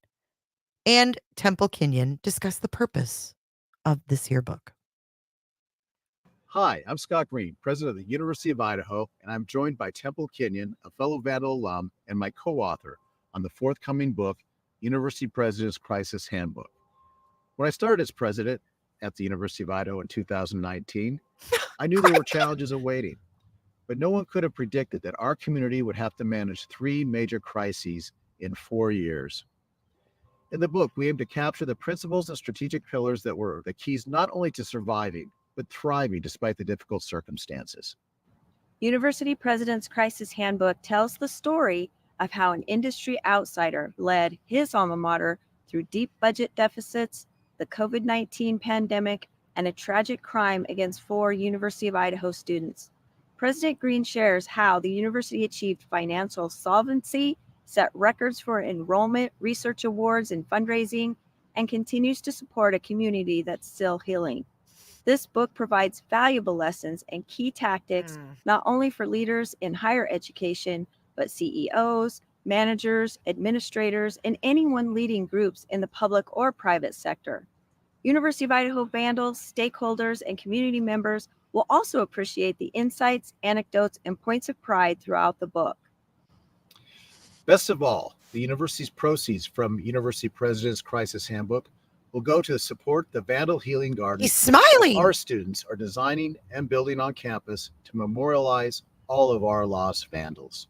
and Temple Kenyon discuss the purpose of this here book. Hi, I'm Scott Green, president of the University of Idaho, and I'm joined by Temple Kenyon, a fellow Vandal alum and my co-author on the forthcoming book, University President's Crisis Handbook. When I started as president at the University of Idaho in 2019, I knew there were challenges awaiting, but no one could have predicted that our community would have to manage 3 major crises in 4 years. In the book, we aim to capture the principles and strategic pillars that were the keys not only to surviving, but thriving despite the difficult circumstances. University President's Crisis Handbook tells the story of how an industry outsider led his alma mater through deep budget deficits, the COVID-19 pandemic, and a tragic crime against 4 University of Idaho students. President Green shares how the university achieved financial solvency, set records for enrollment, research awards, and fundraising, and continues to support a community that's still healing. This book provides valuable lessons and key tactics, not only for leaders in higher education, but CEOs, managers, administrators, and anyone leading groups in the public or private sector. University of Idaho Vandals, stakeholders, and community members will also appreciate the insights, anecdotes, and points of pride throughout the book. Best of all, the university's proceeds from University President's Crisis Handbook will go to support the Vandal Healing Garden. He's smiling. Our students are designing and building on campus to memorialize all of our lost Vandals.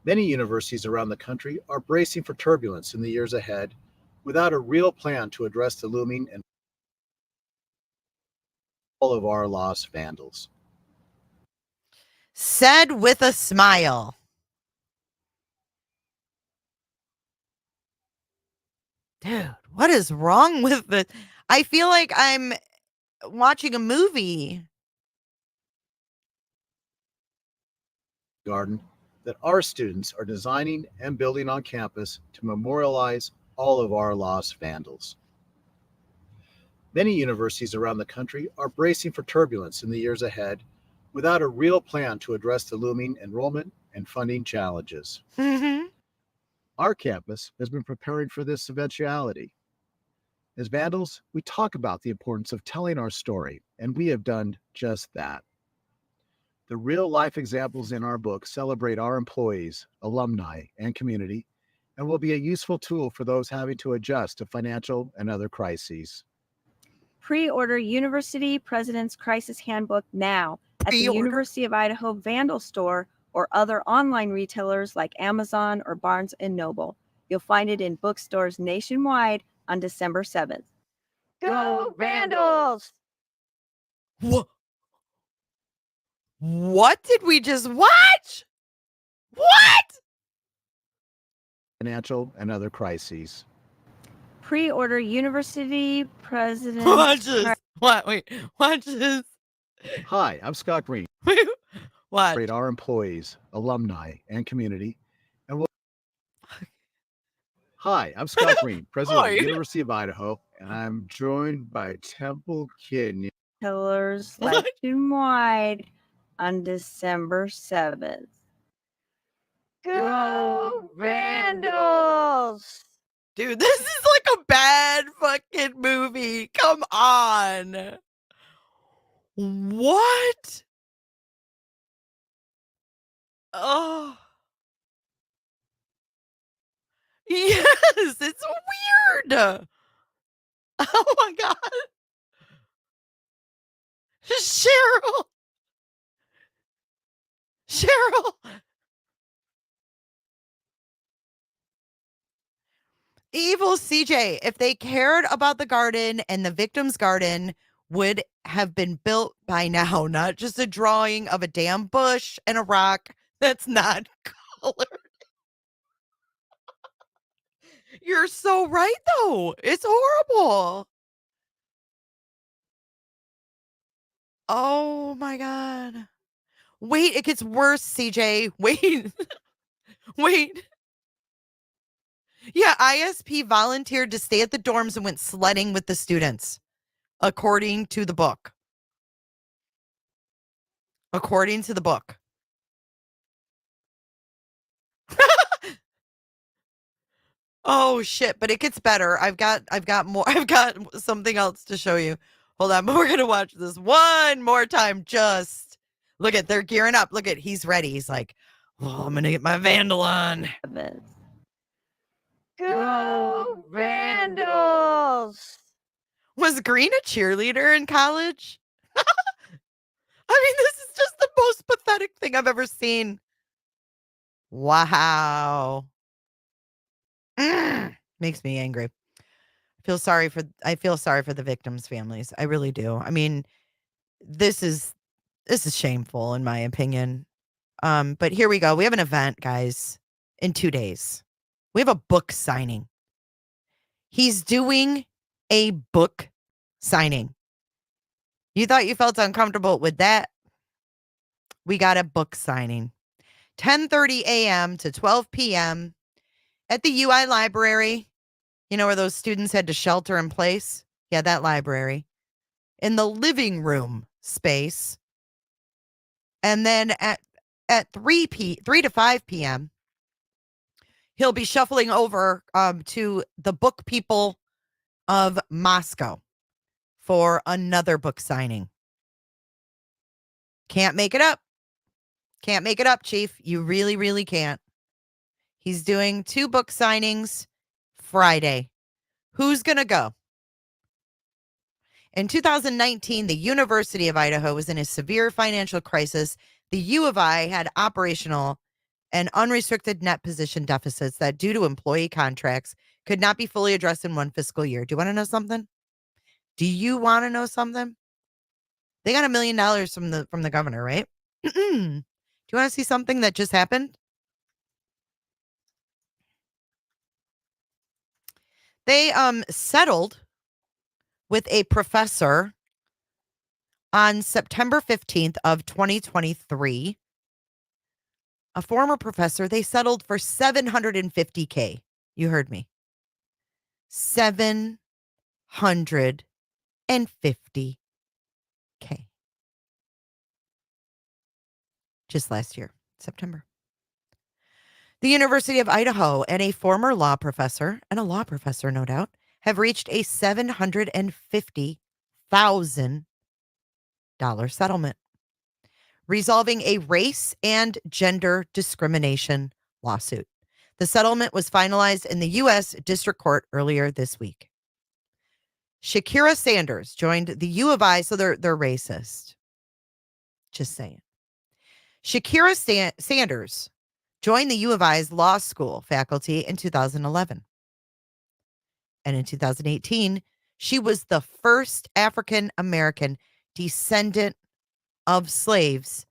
Many universities around the country are bracing for turbulence in the years ahead without a real plan to address the looming and all of our lost Vandals. Said with a smile. Dude, what is wrong with this? I feel like I'm watching a movie. Garden that our students are designing and building on campus to memorialize all of our lost Vandals. Many universities around the country are bracing for turbulence in the years ahead without a real plan to address the looming enrollment and funding challenges. Mm-hmm. Our campus has been preparing for this eventuality. As Vandals, we talk about the importance of telling our story, and we have done just that. The real-life examples in our book celebrate our employees, alumni, and community, and will be a useful tool for those having to adjust to financial and other crises. Pre-order University President's Crisis Handbook now at the University of Idaho Vandal store or other online retailers like Amazon or Barnes & Noble. You'll find it in bookstores nationwide on December 7th. Go Vandals! What did we just watch? What? Financial and other crises. Pre-order University President's... Watch this. What? Wait. Watch this. Hi, I'm Scott Green. What? Celebrate our employees, alumni, and community. And we'll... Hi, I'm Scott Green, president of the University of Idaho, and I'm joined by Temple Kenyon. Pillars nationwide on December 7th. Go Vandals! Dude, this is like a bad fucking movie. Come on. What? Oh. Yes, it's weird. Oh my God. Cheryl. Evil CJ. If they cared about the garden and the victim's garden would have been built by now, not just a drawing of a damn bush and a rock that's not colored. You're so right, though. It's horrible. Oh my God. Wait, it gets worse, CJ. Wait. Wait. Yeah, ISP volunteered to stay at the dorms and went sledding with the students, according to the book. According to the book. Oh shit, but it gets better. I've got more. I've got something else to show you. Hold on, but we're gonna watch this one more time. Just look at, they're gearing up. Look at, he's ready. He's like, oh, I'm gonna get my Vandal on. Go Vandals! Was Green a cheerleader in college? I mean, this is just the most pathetic thing I've ever seen. Wow. Makes me angry. I feel sorry for the victims' families. I really do. I mean, this is shameful in my opinion. But here we go. We have an event, guys, in 2 days. We have a book signing. He's doing a book signing. You thought you felt uncomfortable with that? We got a book signing. 10:30 a.m. to 12 p.m. at the UI library. You know where those students had to shelter in place? Yeah, that library. In the living room space. And then at 3 to 5 p.m., he'll be shuffling over to the Book People of Moscow for another book signing. Can't make it up. Can't make it up, Chief. You really, really can't. He's doing 2 book signings Friday. Who's going to go? In 2019, the University of Idaho was in a severe financial crisis. The U of I had operational and unrestricted net position deficits that, due to employee contracts, could not be fully addressed in one fiscal year. Do you want to know something? Do you want to know something? They got $1 million from the governor, right? Do you want to see something that just happened? They settled with a professor on September 15th of 2023. A former professor, they settled for $750K. You heard me. $750K. Just last year, September. The University of Idaho and a former law professor, and a law professor, no doubt, have reached a $750,000 settlement, resolving a race and gender discrimination lawsuit. The settlement was finalized in the U.S. District Court earlier this week. Shakira Sanders joined the U of I, so they're racist. Just saying. Shakira Sanders joined the U of I's law school faculty in 2011. And in 2018, she was the first African American descendant of slaves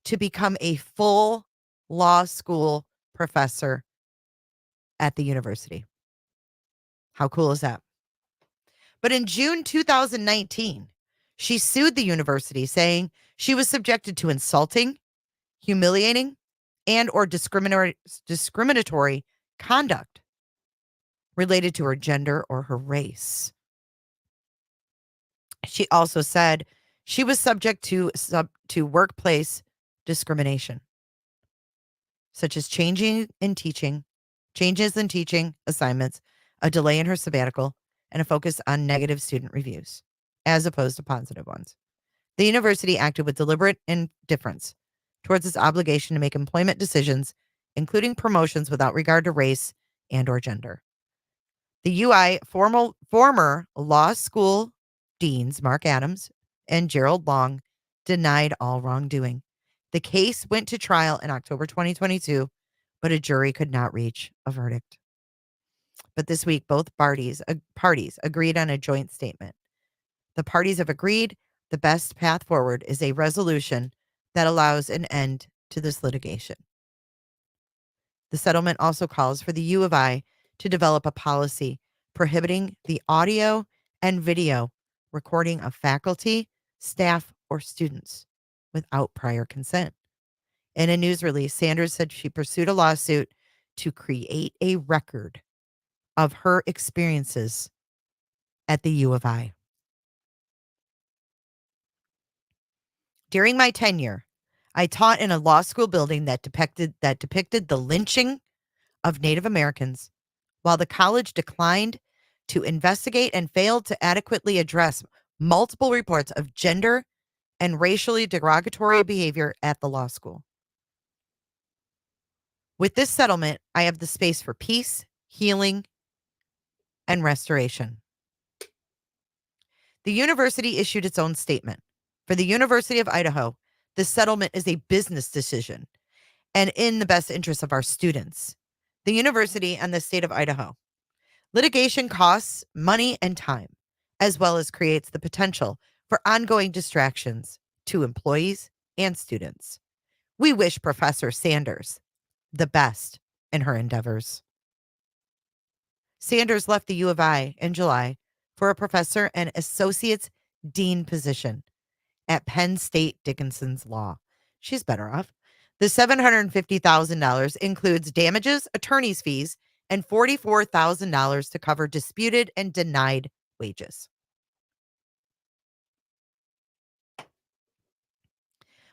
to become a full law school professor at the university. How cool is that? But in June 2019, she sued the university, saying she was subjected to insulting, humiliating, and or discriminatory conduct related to her gender or her race. She also said she was subject to workplace discrimination, such as changes in teaching assignments, a delay in her sabbatical, and a focus on negative student reviews, as opposed to positive ones. The university acted with deliberate indifference towards its obligation to make employment decisions, including promotions, without regard to race and or gender. The UI former law school deans, Mark Adams and Gerald Long denied all wrongdoing. The case went to trial in October 2022, but a jury could not reach a verdict. But this week, both parties agreed on a joint statement. The parties have agreed the best path forward is a resolution that allows an end to this litigation. The settlement also calls for the U of I to develop a policy prohibiting the audio and video recording of faculty, staff, or students without prior consent. In a news release, Sanders said she pursued a lawsuit to create a record of her experiences at the U of I. During my tenure, I taught in a law school building that depicted the lynching of Native Americans, while the college declined to investigate and failed to adequately address multiple reports of gender and racially derogatory behavior at the law school. With this settlement, I have the space for peace, healing, and restoration. The university issued its own statement. For the University of Idaho, this settlement is a business decision and in the best interest of our students, the university, and the state of Idaho. Litigation costs money and time, as well as creates the potential for ongoing distractions to employees and students. We wish Professor Sanders the best in her endeavors. Sanders left the U of I in July for a professor and associate's dean position at Penn State Dickinson's Law. She's better off. The $750,000 includes damages, attorney's fees, and $44,000 to cover disputed and denied wages.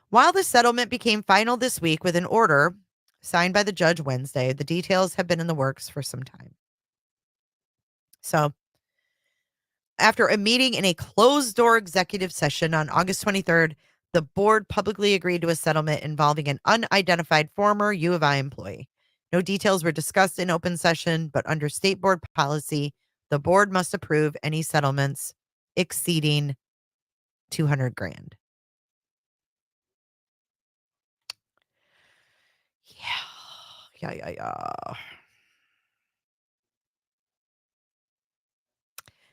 While the settlement became final this week with an order signed by the judge Wednesday, the details have been in the works for some time. So, after a meeting in a closed-door executive session on August 23rd, the board publicly agreed to a settlement involving an unidentified former U of I employee. No details were discussed in open session, but under state board policy, the board must approve any settlements exceeding $200,000. Yeah.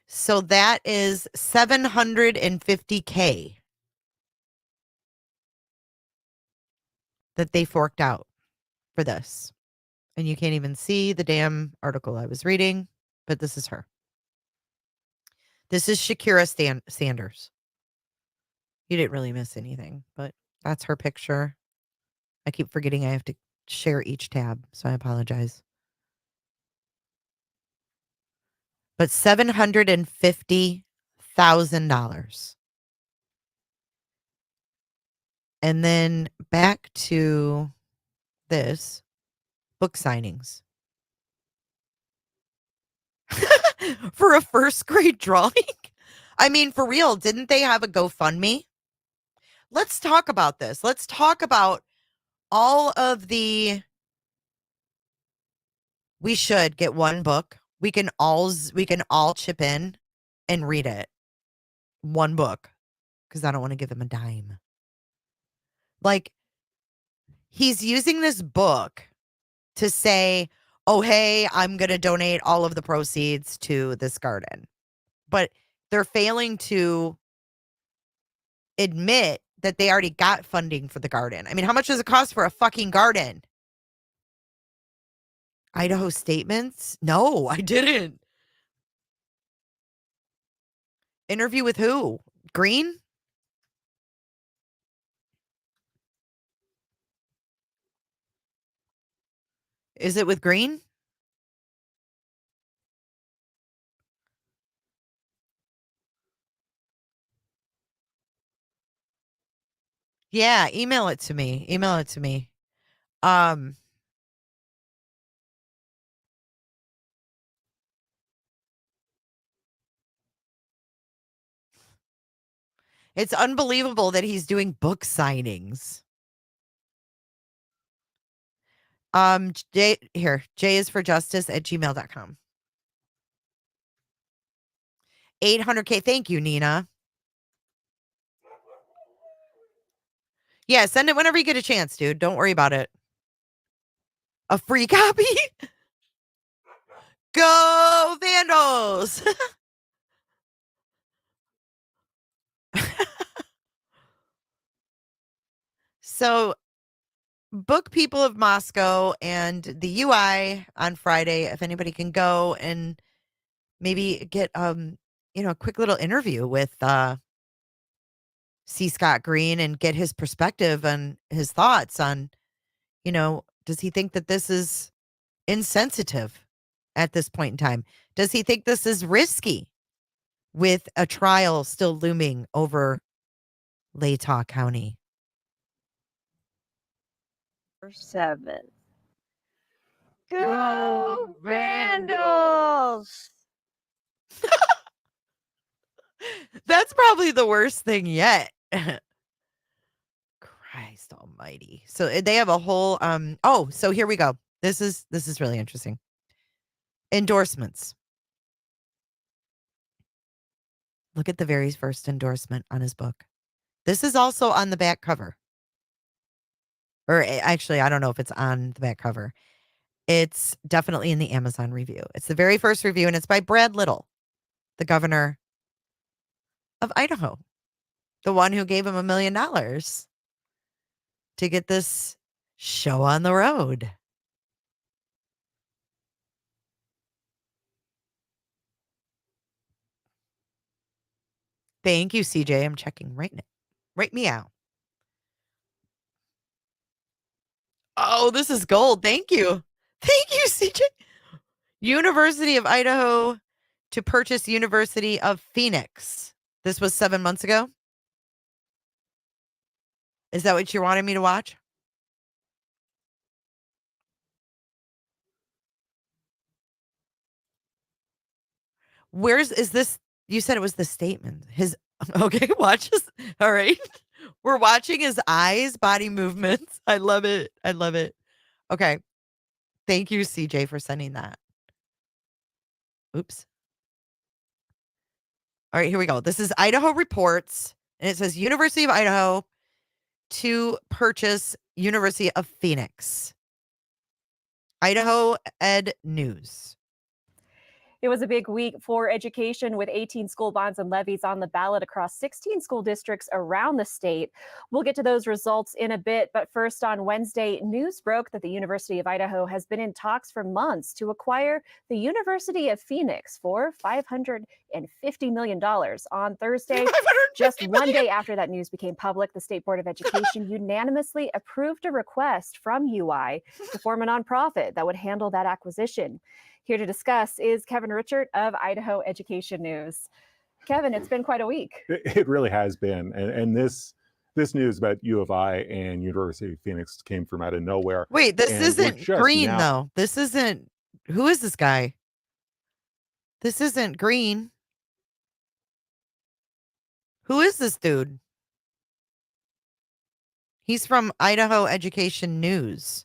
So that is $750,000 that they forked out for this. And you can't even see the damn article I was reading, but this is her. This is Shakira Sanders. You didn't really miss anything, but that's her picture. I keep forgetting I have to share each tab, so I apologize. But $750,000. And then back to this book signings. For a first grade drawing? I mean, for real, didn't they have a GoFundMe? Let's talk about this. Let's talk about all of the. We should get one book. We can all chip in and read it. One book, because I don't want to give him a dime. Like, he's using this book to say, oh, hey, I'm going to donate all of the proceeds to this garden. But they're failing to admit that they already got funding for the garden. I mean, how much does it cost for a fucking garden? Idaho statements? No, I didn't. Interview with who? Green? Is it with Green? Yeah, email it to me. It's unbelievable that he's doing book signings. J is for justice at gmail.com. 800K. Thank you, Nina. Yeah, send it whenever you get a chance, dude. Don't worry about it. A free copy? Go Vandals! So, book People of Moscow and the UI on Friday. If anybody can go and maybe get a quick little interview with C. Scott Green and get his perspective and his thoughts on, does he think that this is insensitive at this point in time? Does he think this is risky with a trial still looming over Latah County? 7. Go Vandals! That's probably the worst thing yet. Christ almighty. So they have a whole so here we go. This is really interesting. Endorsements. Look at the very first endorsement on his book. This is also on the back cover. Or actually, I don't know if it's on the back cover. It's definitely in the Amazon review. It's the very first review, and it's by Brad Little, the governor of Idaho, the one who gave him $1 million to get this show on the road. Thank you, CJ. I'm checking right now. Right meow. Oh, this is gold. Thank you. Thank you, CJ. University of Idaho to purchase University of Phoenix. This was 7 months ago. Is that what you wanted me to watch? Is this? You said it was the statement. Okay, watch this. All right. We're watching his eyes, body movements. I love it. I love it. Okay. Thank you, CJ, for sending that. Oops. All right, here we go. This is Idaho Reports, and it says University of Idaho to purchase University of Phoenix. Idaho Ed News. It was a big week for education with 18 school bonds and levies on the ballot across 16 school districts around the state. We'll get to those results in a bit, but first on Wednesday, news broke that the University of Idaho has been in talks for months to acquire the University of Phoenix for $550 million. On Thursday, just one day after that news became public, the State Board of Education unanimously approved a request from UI to form a nonprofit that would handle that acquisition. Here to discuss is Kevin Richert of Idaho Education News. Kevin, it's been quite a week. It really has been. And this news about U of I and University of Phoenix came from out of nowhere. Wait, this isn't Green, though. This isn't... Who is this guy? This isn't Green. Who is this dude? He's from Idaho Education News.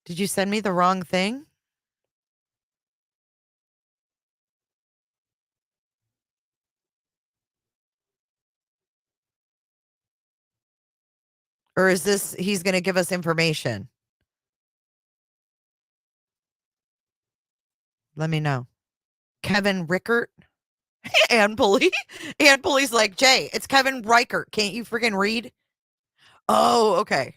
Did you send me the wrong thing? Or is this, he's going to give us information? Let me know. Kevin Rickert? Ann Pulley? Ann Pulley's like, Jay, it's Kevin Reichert. Can't you freaking read? Oh, okay.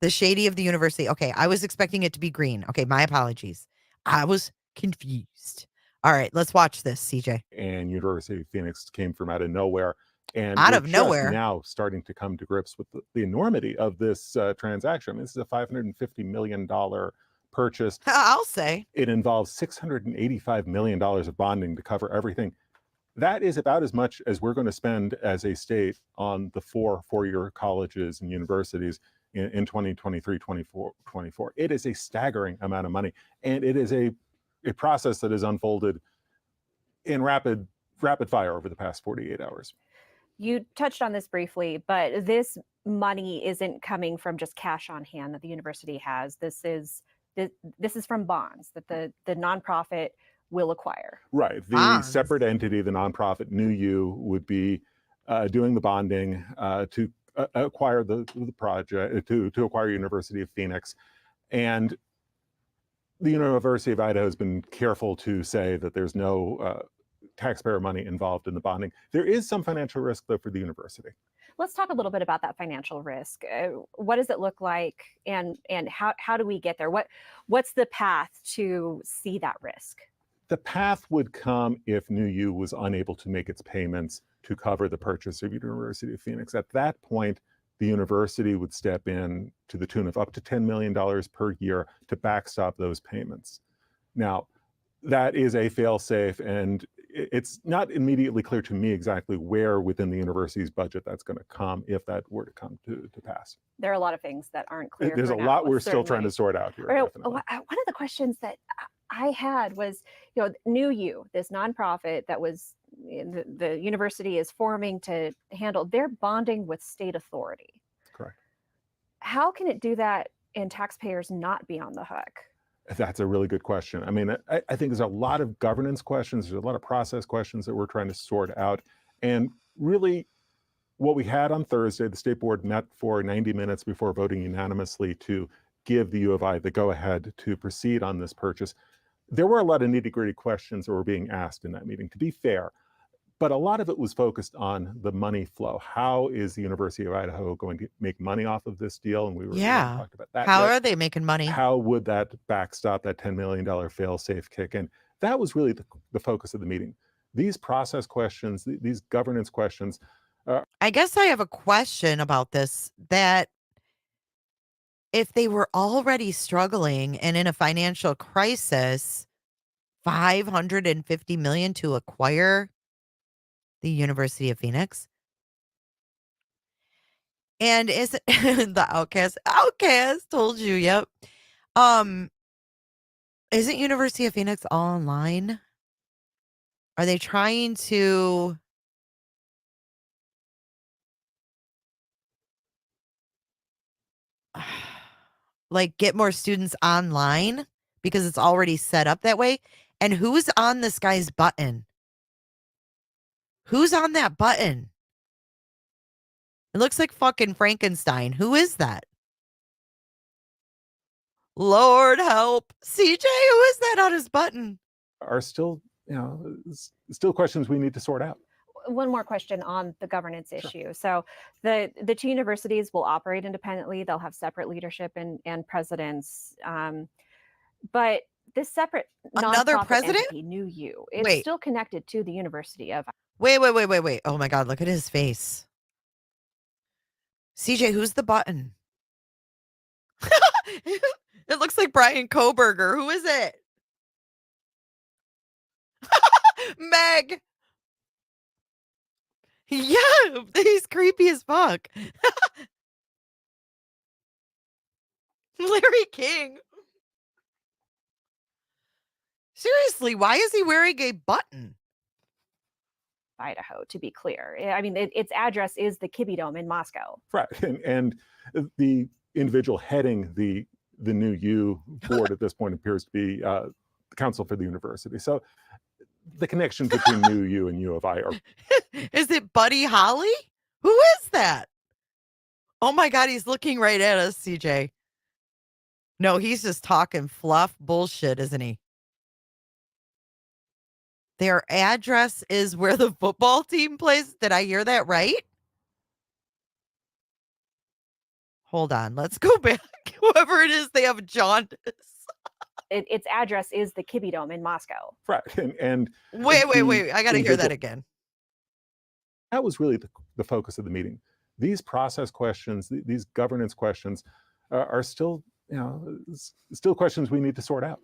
The Shady of the University. Okay, I was expecting it to be Green. Okay, my apologies. I was confused. All right, let's watch this, CJ. And University of Phoenix came from out of nowhere. And out of nowhere, now starting to come to grips with the enormity of this transaction. I mean, this is a $550 million purchase. I'll say. It involves $685 million of bonding to cover everything. That is about as much as we're going to spend as a state on the four-year colleges and universities in 2023, 24. It is a staggering amount of money. And it is a process that has unfolded in rapid fire over the past 48 hours. You touched on this briefly, but this money isn't coming from just cash on hand that the university has. This is from bonds that the nonprofit will acquire. Right. The separate entity, the nonprofit New U, would be doing the bonding to acquire the project, to acquire University of Phoenix. And the University of Idaho has been careful to say that there's no taxpayer money involved in the bonding. There is some financial risk, though, for the university. Let's talk a little bit about that financial risk. What does it look like, and how do we get there? What's the path to see that risk? The path would come if New U was unable to make its payments to cover the purchase of University of Phoenix. At that point, the university would step in to the tune of up to $10 million per year to backstop those payments. Now, that is a fail-safe, and it's not immediately clear to me exactly where within the university's budget that's going to come if that were to come to pass. There are a lot of things that aren't clear. There's a lot we're still trying to sort out here. One of the questions that I had was, New U, this nonprofit that was the university is forming to handle, they're bonding with state authority. Correct. How can it do that and taxpayers not be on the hook? That's a really good question. I mean, I think there's a lot of governance questions, there's a lot of process questions that we're trying to sort out. And really, what we had on Thursday, the state board met for 90 minutes before voting unanimously to give the U of I the go-ahead to proceed on this purchase. There were a lot of nitty-gritty questions that were being asked in that meeting, to be fair, but a lot of it was focused on the money flow. How is the University of Idaho going to make money off of this deal? And we were talked about that. How are they making money? How would that backstop that $10 million fail-safe kick? And that was really the focus of the meeting. These process questions, these governance questions. I guess I have a question about this, that if they were already struggling and in a financial crisis, $550 million to acquire the University of Phoenix. And is it the outcast told you, yep. Isn't University of Phoenix all online? Are they trying to like get more students online because it's already set up that way? And who's on this guy's button? Who's on that button? It looks like fucking Frankenstein. Who is that? Lord help. CJ, who is that on his button? Are still, still questions we need to sort out. One more question on the governance issue. So the two universities will operate independently. They'll have separate leadership and presidents. But this separate another president, entity, New U, it's still connected to the University of. Wait. Oh my God, look at his face. CJ, who's the button? It looks like Brian Koberger. Who is it? Meg. Yeah, he's creepy as fuck. Larry King. Seriously, why is he wearing a button? Idaho, to be clear. I mean, its address is the Kibbe Dome in Moscow. Right, and the individual heading the New U board at this point appears to be the counsel for the university. So the connection between New U and U of I are. Is it Buddy Holly? Who is that? Oh my God, he's looking right at us, CJ. No, he's just talking fluff bullshit, isn't he? Their address is where the football team plays. Did I hear that right? Hold on. Let's go back. Whoever it is, they have jaundice. Its address is the Kibbe Dome in Moscow. Right. And wait. I got to hear that again. That was really the focus of the meeting. These process questions, these governance questions are still, still questions we need to sort out.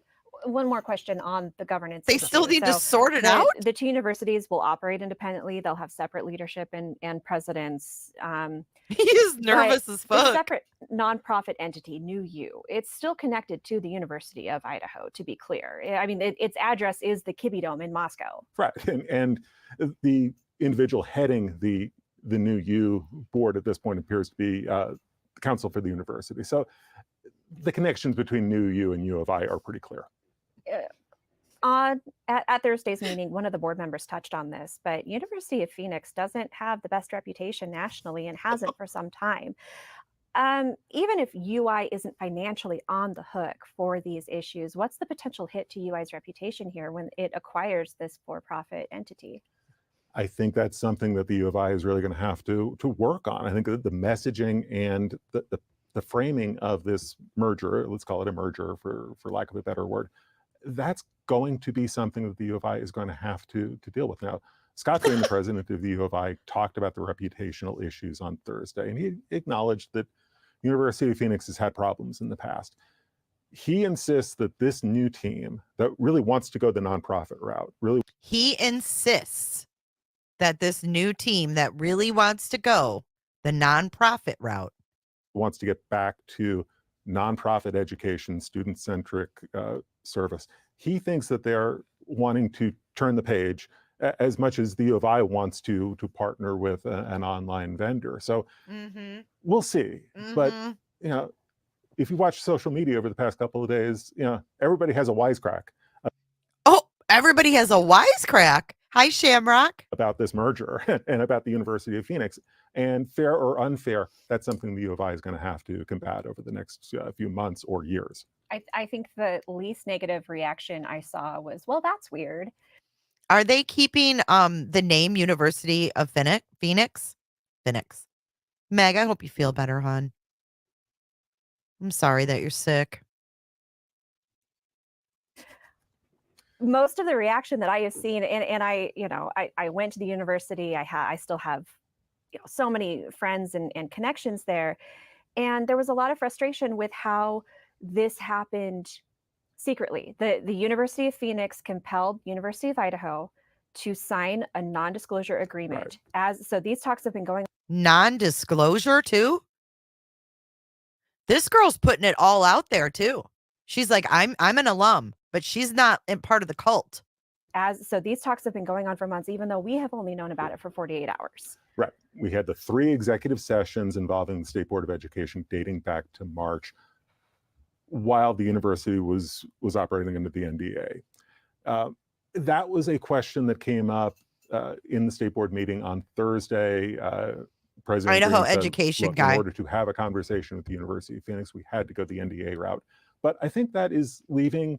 One more question on the governance. They still need to sort it out? The two universities will operate independently. They'll have separate leadership and presidents. He is nervous as fuck. A separate nonprofit entity, New U, it's still connected to the University of Idaho, to be clear. I mean, its address is the Kibbe Dome in Moscow. Right, and the individual heading the New U board at this point appears to be the counsel for the university. So the connections between New U and U of I are pretty clear. At Thursday's meeting, one of the board members touched on this, but University of Phoenix doesn't have the best reputation nationally and hasn't for some time. Even if UI isn't financially on the hook for these issues, what's the potential hit to UI's reputation here when it acquires this for-profit entity? I think that's something that the U of I is really going to have to work on. I think that the messaging and the framing of this merger, let's call it a merger for lack of a better word, that's going to be something that the U of I is going to have to deal with. Now, Scott Green, the president of the U of I, talked about the reputational issues on Thursday, and he acknowledged that University of Phoenix has had problems in the past. He insists that this new team that really wants to go the nonprofit route, He insists that this new team that really wants to go the nonprofit route wants to get back to nonprofit education, student-centric service. He thinks that they're wanting to turn the page as much as the U of I wants to partner with an online vendor. So we'll see. But you know, if you watch social media over the past couple of days, you know, everybody has a wisecrack. Oh, everybody has a wisecrack. Hi, Shamrock. About this merger and about the University of Phoenix. And fair or unfair, that's something the U of I is going to have to combat over the next few months or years. I think the least negative reaction I saw was, well, that's weird. Are they keeping the name University of Phoenix? Meg, I hope you feel better, hon. I'm sorry that you're sick. Most of the reaction that I have seen, and I, you know, I went to the university. I still have, you know, so many friends and connections there, and there was a lot of frustration with how this happened secretly. The University of Phoenix compelled University of Idaho to sign a non-disclosure agreement. Right. So these talks have been going. Non-disclosure too? This girl's putting it all out there too. She's like, I'm an alum, but she's not part of the cult. So these talks have been going on for months, even though we have only known about it for 48 hours. Right. We had the 3 executive sessions involving the State Board of Education dating back to March, while the university was operating under the NDA. That was a question that came up in the State Board meeting on Thursday. President Idaho Green said, education guy. In order to have a conversation with the University of Phoenix, we had to go the NDA route. But I think that is leaving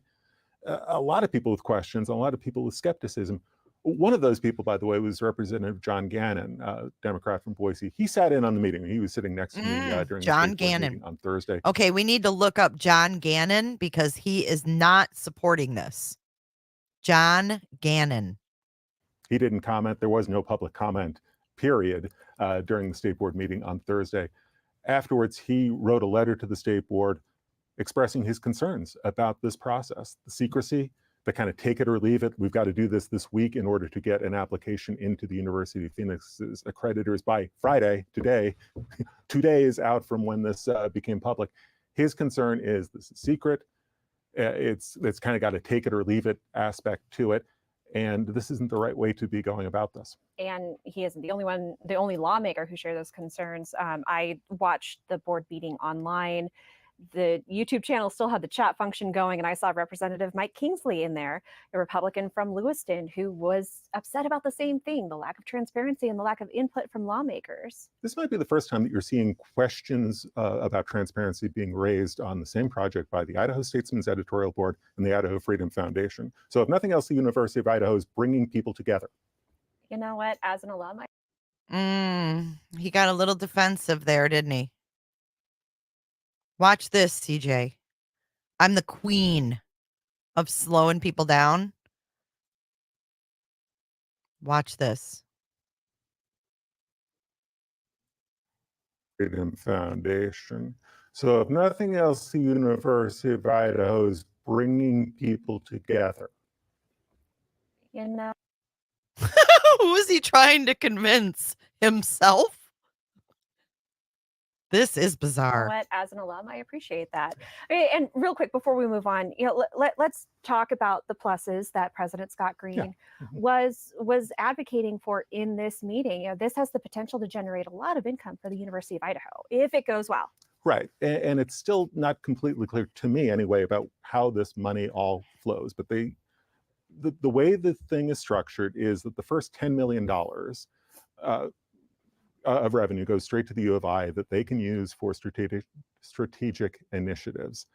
a lot of people with questions, a lot of people with skepticism. One of those people, by the way, was Representative John Gannon, Democrat from Boise. He sat in on the meeting. He was sitting next to me during John the Gannon meeting on Thursday. Okay, we need to look up John Gannon because he is not supporting this. John Gannon. He didn't comment. There was no public comment, period, during the State Board meeting on Thursday. Afterwards, he wrote a letter to the State Board expressing his concerns about this process, the secrecy, the kind of take it or leave it. We've got to do this week in order to get an application into the University of Phoenix's accreditors by Friday, today, 2 days out from when this became public. His concern is this is secret. It's kind of got a take it or leave it aspect to it. And this isn't the right way to be going about this. And he isn't the only lawmaker who shared those concerns. I watched the board meeting online. The YouTube channel still had the chat function going, and I saw Representative Mike Kingsley in there, a Republican from Lewiston, who was upset about the same thing, the lack of transparency and the lack of input from lawmakers. This might be the first time that you're seeing questions about transparency being raised on the same project by the Idaho Statesman's Editorial Board and the Idaho Freedom Foundation. So if nothing else, the University of Idaho is bringing people together. You know what? As an alum, he got a little defensive there, didn't he? Watch this, CJ. I'm the queen of slowing people down. Watch this. Freedom Foundation. So if nothing else, the University of Idaho is bringing people together. You know. Who is he trying to convince? Himself? This is bizarre. You know what? As an alum, I appreciate that. And real quick, before we move on, you know, let's talk about the pluses that President Scott Green was advocating for in this meeting. You know, this has the potential to generate a lot of income for the University of Idaho if it goes well. Right. And it's still not completely clear to me anyway about how this money all flows. But the way the thing is structured is that the first $10 million of revenue goes straight to the U of I that they can use for strategic initiatives.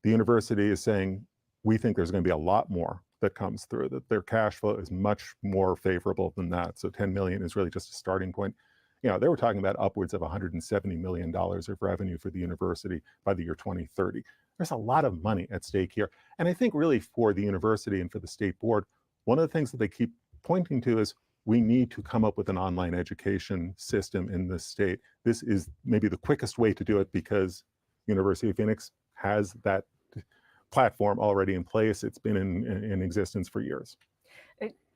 The university is saying, we think there's going to be a lot more that comes through, that their cash flow is much more favorable than that. So 10 million is really just a starting point. You know, they were talking about upwards of $170 million of revenue for the university by the year 2030. There's a lot of money at stake here. And I think really for the university and for the state board, one of the things that they keep pointing to is we need to come up with an online education system in this state. This is maybe the quickest way to do it because University of Phoenix has that platform already in place. It's been in existence for years.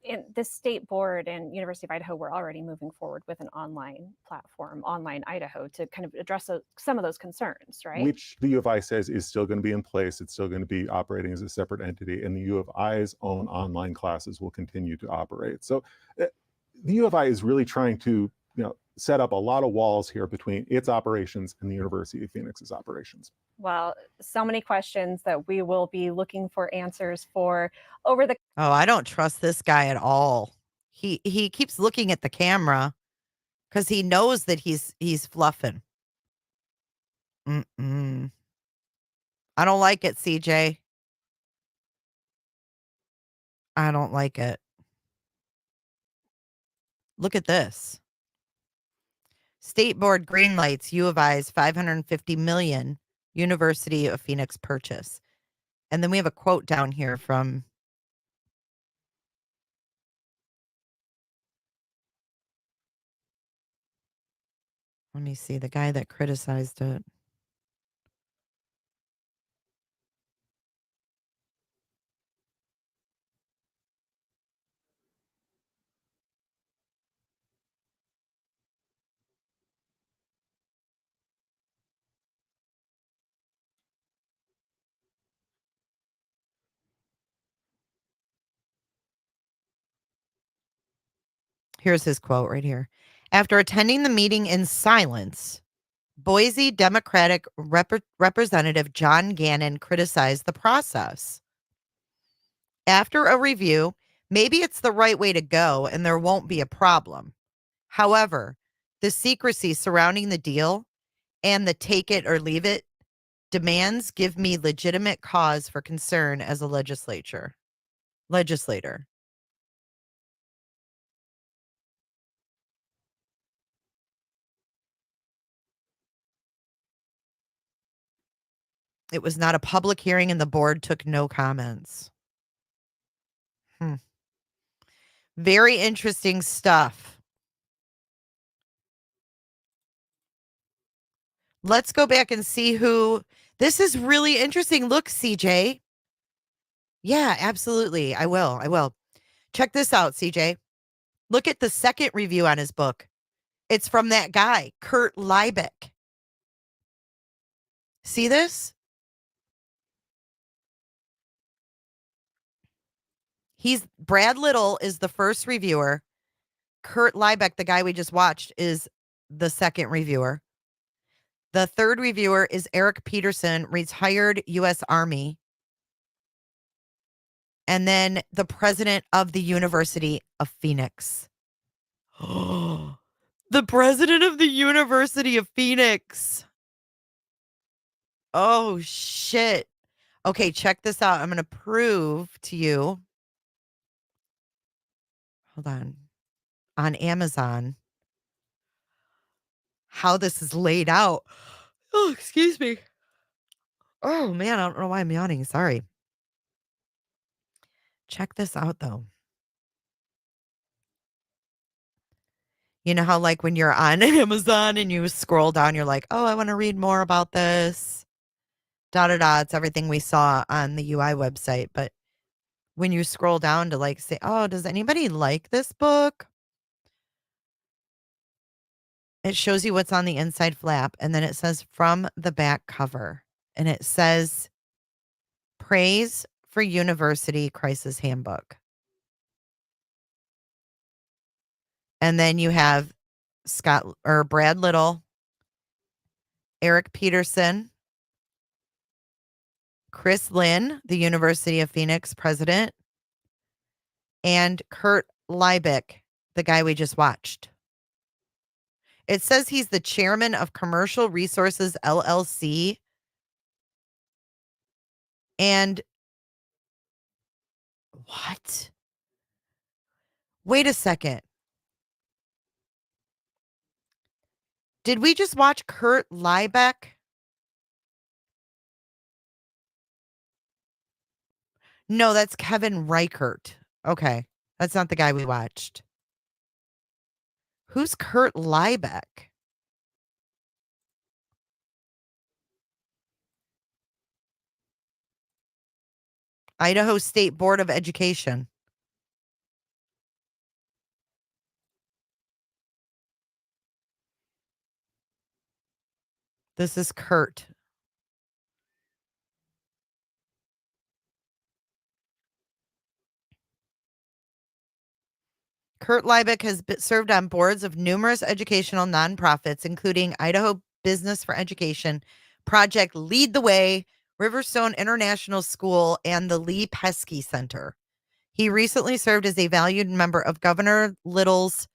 In the state board and University of Idaho were already moving forward with an online platform, Online Idaho, to kind of address some of those concerns, right? Which the U of I says is still going to be in place. It's still going to be operating as a separate entity, and the U of I's own online classes will continue to operate. So the U of I is really trying to, set up a lot of walls here between its operations and the University of Phoenix's operations. Well, so many questions that we will be looking for answers for over the. Oh, I don't trust this guy at all. He keeps looking at the camera because he knows that he's fluffing. I don't like it, CJ. I don't like it. Look at this. State board greenlights U of I's $550 million University of Phoenix purchase. And then we have a quote down here from let me see, the guy that criticized it. Here's his quote right here. After attending the meeting in silence, Boise Democratic Representative John Gannon criticized the process. After a review, maybe it's the right way to go and there won't be a problem. However, the secrecy surrounding the deal and the take it or leave it demands give me legitimate cause for concern as a legislator. It was not a public hearing and the board took no comments. Very interesting stuff. Let's go back and see who. This is really interesting. Look, CJ. Yeah, absolutely. I will. Check this out, CJ. Look at the second review on his book. It's from that guy, Kurt Liebeck. See this? Brad Little is the first reviewer. Kurt Liebeck, the guy we just watched, is the second reviewer. The third reviewer is Eric Peterson, retired U.S. Army. And then the president of the University of Phoenix. The president of the University of Phoenix. Oh, shit. Okay, check this out. I'm going to prove to you. Hold on Amazon how this is laid out. Oh, excuse me. Oh, man, I don't know why I'm yawning. Sorry. Check this out, though. You know how, like, when you're on Amazon and you scroll down, you're like, oh, I want to read more about this. It's everything we saw on the UI website. But when you scroll down to, like, say, oh, does anybody like this book? It shows you what's on the inside flap. And then it says from the back cover. And it says, Praise for University Crisis Handbook. And then you have Brad Little, Eric Peterson, Chris Lynn, the University of Phoenix president, and Kurt Liebeck, the guy we just watched. It says he's the chairman of Commercial Resources LLC. And what? Wait a second. Did we just watch Kurt Liebeck? No, that's Kevin Reichert. Okay. That's not the guy we watched. Who's Kurt Liebeck? Idaho State Board of Education. This is Kurt. Kurt Liebeck has served on boards of numerous educational nonprofits, including Idaho Business for Education, Project Lead the Way, Riverstone International School, and the Lee Pesky Center. He recently served as a valued member of Governor Little's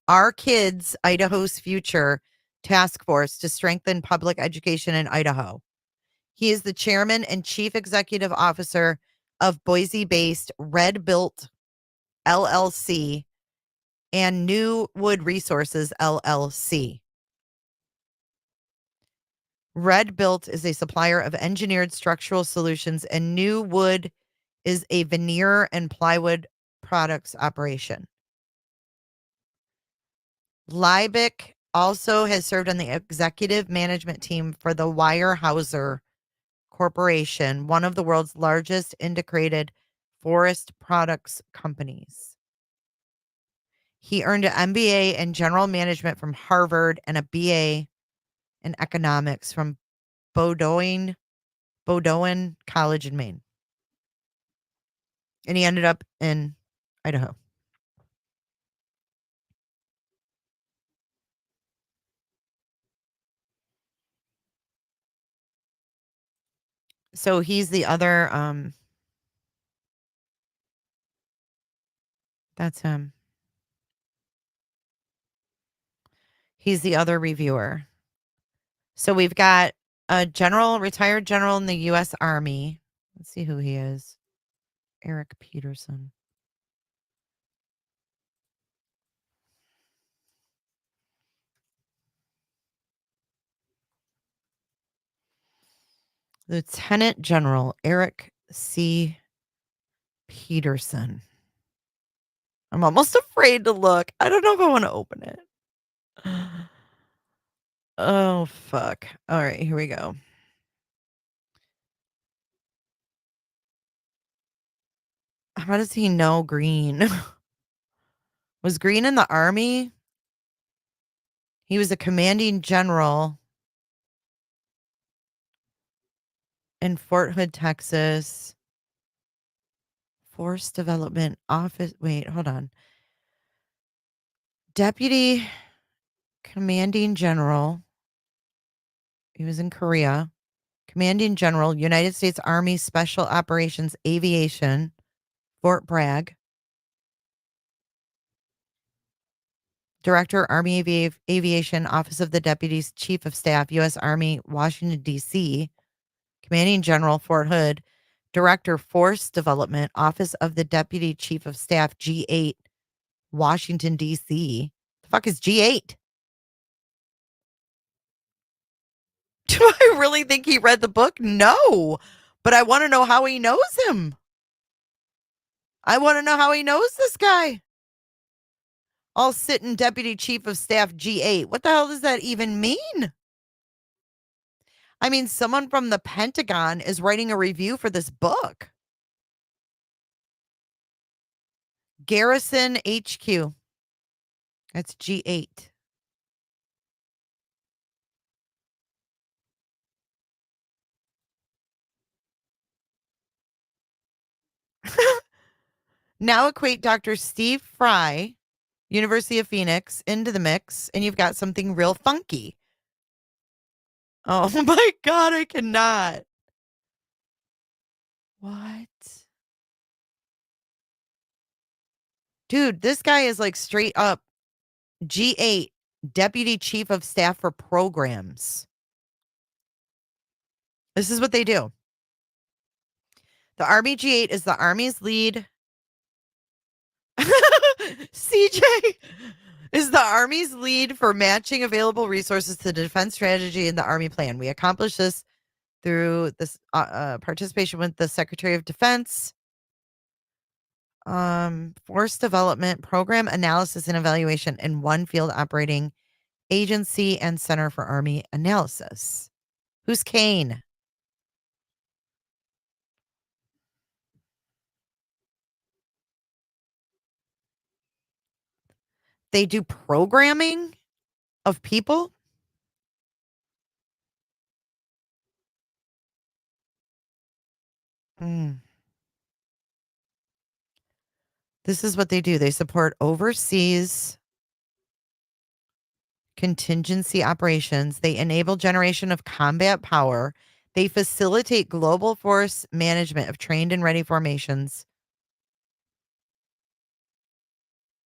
Our Kids, Idaho's Future task force to strengthen public education in Idaho. He is the chairman and chief executive officer of Boise-based Red Built LLC and New Wood Resources LLC. Red Built is a supplier of engineered structural solutions, and New Wood is a veneer and plywood products operation. Liebeck also has served on the executive management team for the Weyerhaeuser Corporation, one of the world's largest integrated forest products companies. He earned an MBA in general management from Harvard and a BA in economics from Bowdoin College in Maine. And he ended up in Idaho. So he's the other, that's him. He's the other reviewer. So we've got a retired general in the U.S. Army. Let's see who he is. Eric Peterson. Lieutenant General Eric C. Peterson. I'm almost afraid to look. I don't know if I want to open it. Oh, fuck. All right, here we go. How does he know Green? Was Green in the Army? He was a commanding general in Fort Hood, Texas. Force Development Office. Wait, hold on. Deputy Commanding General. He was in Korea. Commanding General, United States Army Special Operations Aviation, Fort Bragg. Director, Army Aviation, Office of the Deputy Chief of Staff, U.S. Army, Washington, D.C. Commanding General, Fort Hood. Director, Force Development, Office of the Deputy Chief of Staff, G8, Washington, D.C. The fuck is G8? Do I really think he read the book? No. But I want to know how he knows him. I want to know how he knows this guy. I'll sit in Deputy Chief of Staff G8. What the hell does that even mean? I mean, someone from the Pentagon is writing a review for this book. Garrison HQ. That's G8. Now equate Dr. Steve Fry, University of Phoenix, into the mix, and you've got something real funky. Oh my God, I cannot. What? Dude, this guy is like straight up G8, Deputy Chief of Staff for Programs. This is what they do. The Army G8 is the Army's lead. CJ is the Army's lead for matching available resources to the defense strategy in the Army plan. We accomplish this through this participation with the Secretary of Defense, force development, program analysis and evaluation, and one field operating agency and Center for Army Analysis. Who's Kane? They do programming of people? This is what they do. They support overseas contingency operations. They enable generation of combat power. They facilitate global force management of trained and ready formations.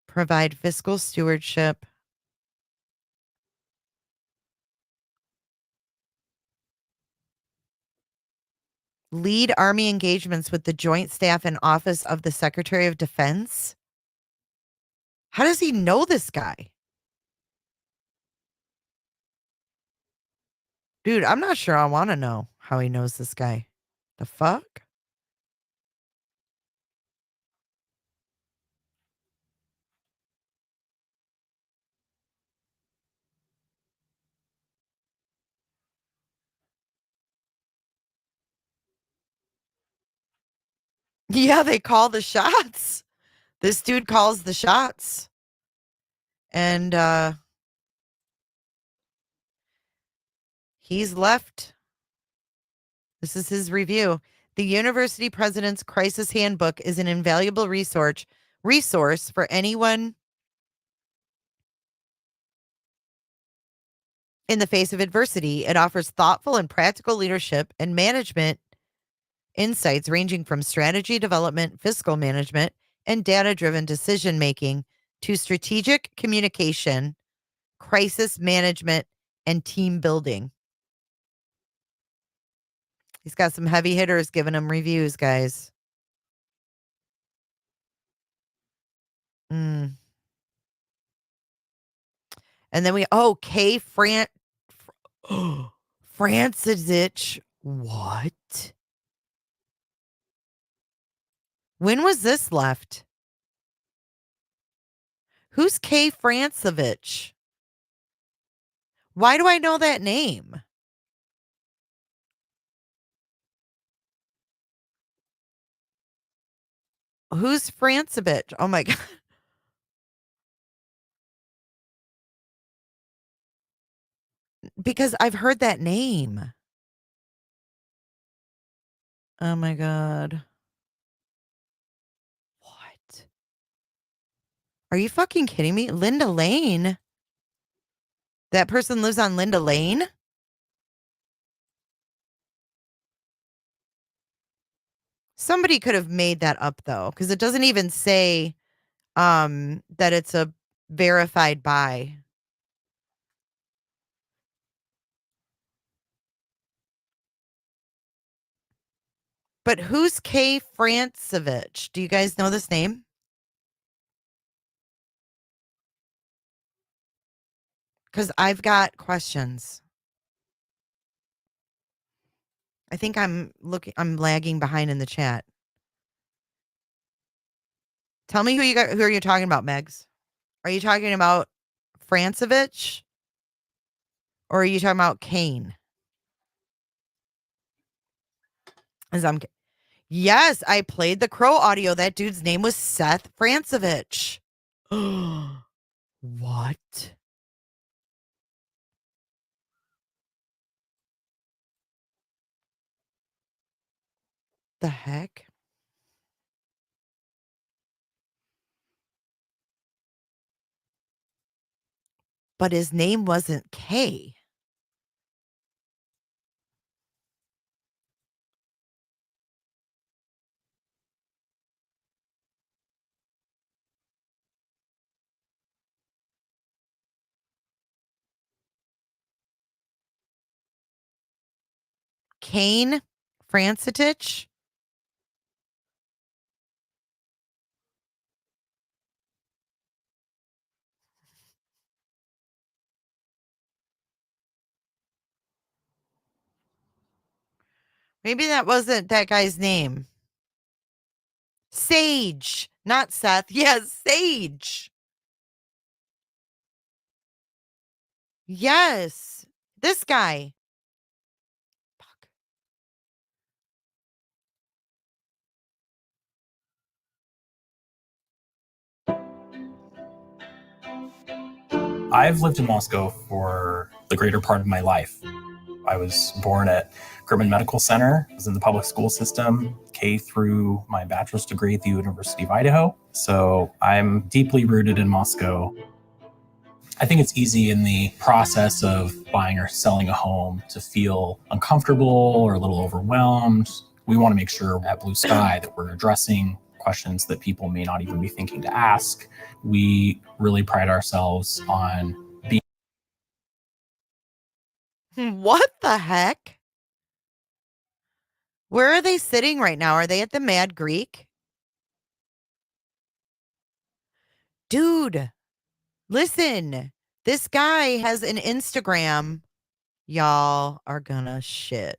Provide fiscal stewardship. Lead Army engagements with the Joint Staff and Office of the Secretary of Defense. How does he know this guy? Dude, I'm not sure I want to know how he knows this guy. The fuck? Yeah, they call the shots. This dude calls the shots. And he's left. This is his review. The University President's Crisis Handbook is an invaluable resource for anyone in the face of adversity. It offers thoughtful and practical leadership and management insights ranging from strategy development, fiscal management, and data-driven decision-making to strategic communication, crisis management, and team building. He's got some heavy hitters giving him reviews, guys. And then K. Francetich. What? When was this left? Who's K. Francevich? Why do I know that name? Who's Francevich? Oh my God. Because I've heard that name. Oh my God. What? Are you fucking kidding me? Linda Lane? That person lives on Linda Lane? Somebody could have made that up though, because it doesn't even say that it's a verified by. But who's K. Francevich? Do you guys know this name? Because I've got questions. I think I'm lagging behind in the chat. Tell me who are you talking about, Megs? Are you talking about Francevich? Or are you talking about Kane? Yes, I played the Crow audio. That dude's name was Seth Francevich. What? The heck? But his name wasn't K. Kane Francetich. Maybe that wasn't that guy's name. Sage, not Seth. Yes, Sage. Yes, this guy. Fuck. I've lived in Moscow for the greater part of my life. I was born at German Medical Center. I was in the public school system, K through my bachelor's degree at the University of Idaho. So I'm deeply rooted in Moscow. I think it's easy in the process of buying or selling a home to feel uncomfortable or a little overwhelmed. We want to make sure at Blue Sky that we're addressing questions that people may not even be thinking to ask. We really pride ourselves on being. What the heck? Where are they sitting right now? Are they at the Mad Greek? Dude, listen. This guy has an Instagram. Y'all are gonna shit.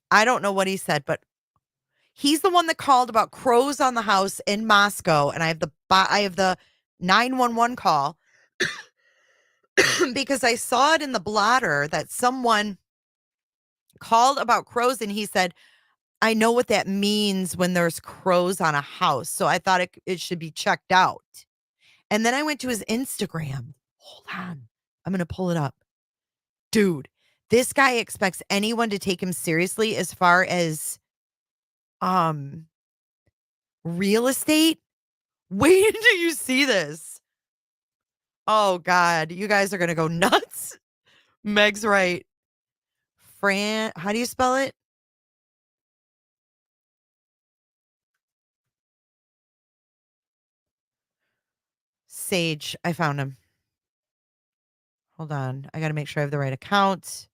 I don't know what he said, but he's the one that called about crows on the house in Moscow, and I have the 911 call because I saw it in the blotter that someone called about crows, and he said, I know what that means when there's crows on a house, so I thought it should be checked out. And then I went to his Instagram. Hold on. I'm going to pull it up. Dude, this guy expects anyone to take him seriously as far as real estate. Wait until you see this. Oh God, you guys are going to go nuts. Meg's right. How do you spell it? Sage. I found him. Hold on. I got to make sure I have the right account.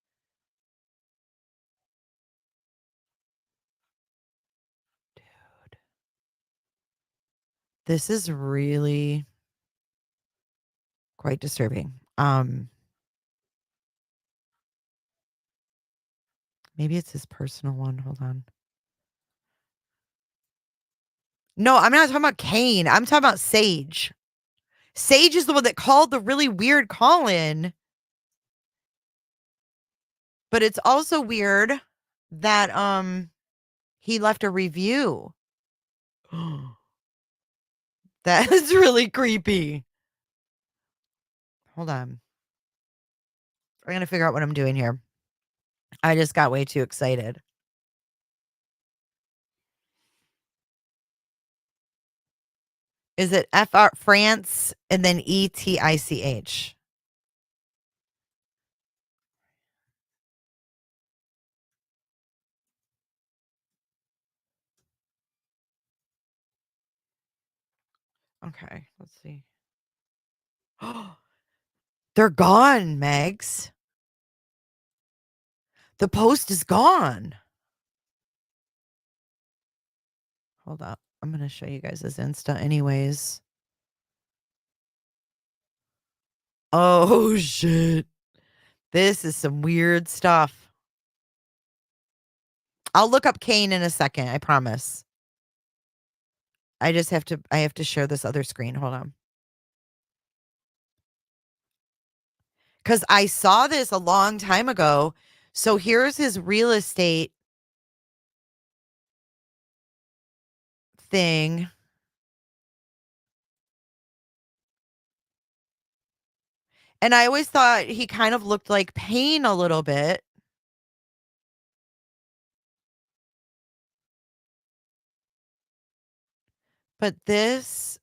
Dude. This is really quite disturbing. Maybe it's his personal one. Hold on. No, I'm not talking about Kane. I'm talking about Sage. Sage is the one that called the really weird call in. But it's also weird that he left a review. That is really creepy. Hold on. I'm going to figure out what I'm doing here. I just got way too excited. Is it FR France and then ETICH? Okay, let's see. They're gone, Megs. The post is gone. Hold up. I'm going to show you guys this Insta anyways. Oh, shit. This is some weird stuff. I'll look up Kane in a second. I promise. I have to share this other screen. Hold on. Because I saw this a long time ago. So here's his real estate thing. And I always thought he kind of looked like Payne a little bit. But this.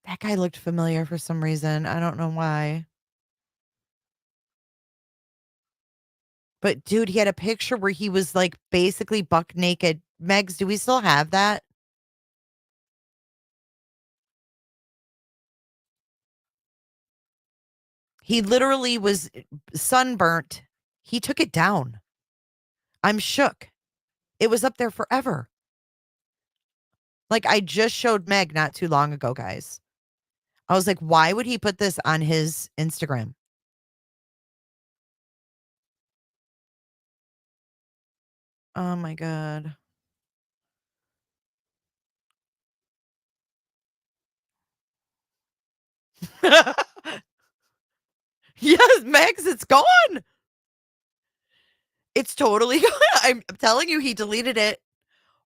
That guy looked familiar for some reason. I don't know why. But dude, he had a picture where he was like basically buck naked. Megs, do we still have that? He literally was sunburnt. He took it down. I'm shook. It was up there forever. Like, I just showed Meg not too long ago, guys. I was like, why would he put this on his Instagram? Oh my God. Yes, Max, it's gone. It's totally gone. I'm telling you, he deleted it.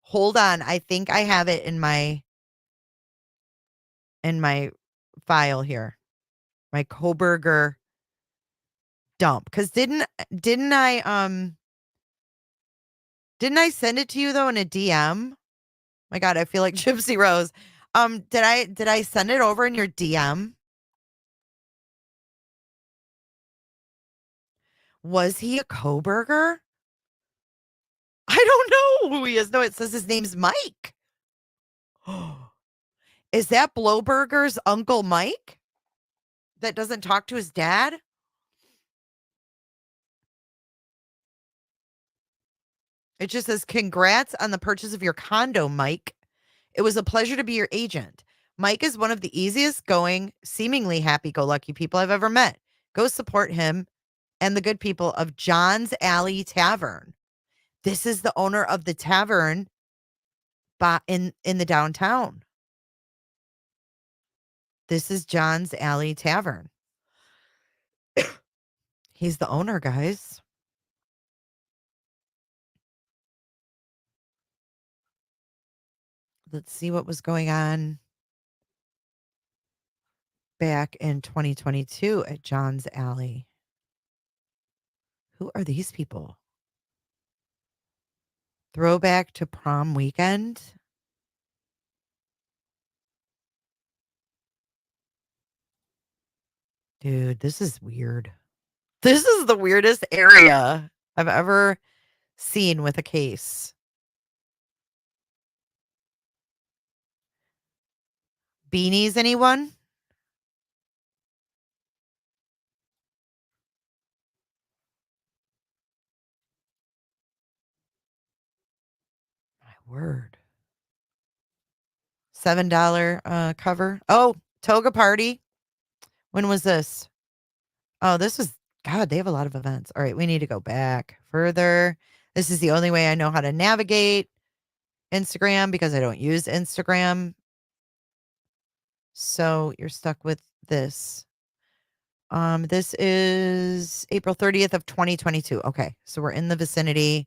Hold on. I think I have it in my file here. My Koberger dump. Because didn't I send it to you though in a DM? My God, I feel like Gypsy Rose. Did I send it over in your DM? Was he a Koberger? I don't know who he is. No, it says his name's Mike. Is that Blowburger's Uncle Mike that doesn't talk to his dad? It just says, congrats on the purchase of your condo, Mike. It was a pleasure to be your agent. Mike is one of the easiest going, seemingly happy-go-lucky people I've ever met. Go support him and the good people of John's Alley Tavern. This is the owner of the tavern in the downtown. This is John's Alley Tavern. He's the owner, guys. Let's see what was going on back in 2022 at John's Alley. Who are these people? Throwback to prom weekend. Dude, this is weird. This is the weirdest area I've ever seen with a case. Beanies, anyone? My word. $7 cover. Oh, toga party. When was this? Oh, this was, God, they have a lot of events. All right, we need to go back further. This is the only way I know how to navigate Instagram because I don't use Instagram. So you're stuck with this. This is April 30th of 2022. Okay, so we're in the vicinity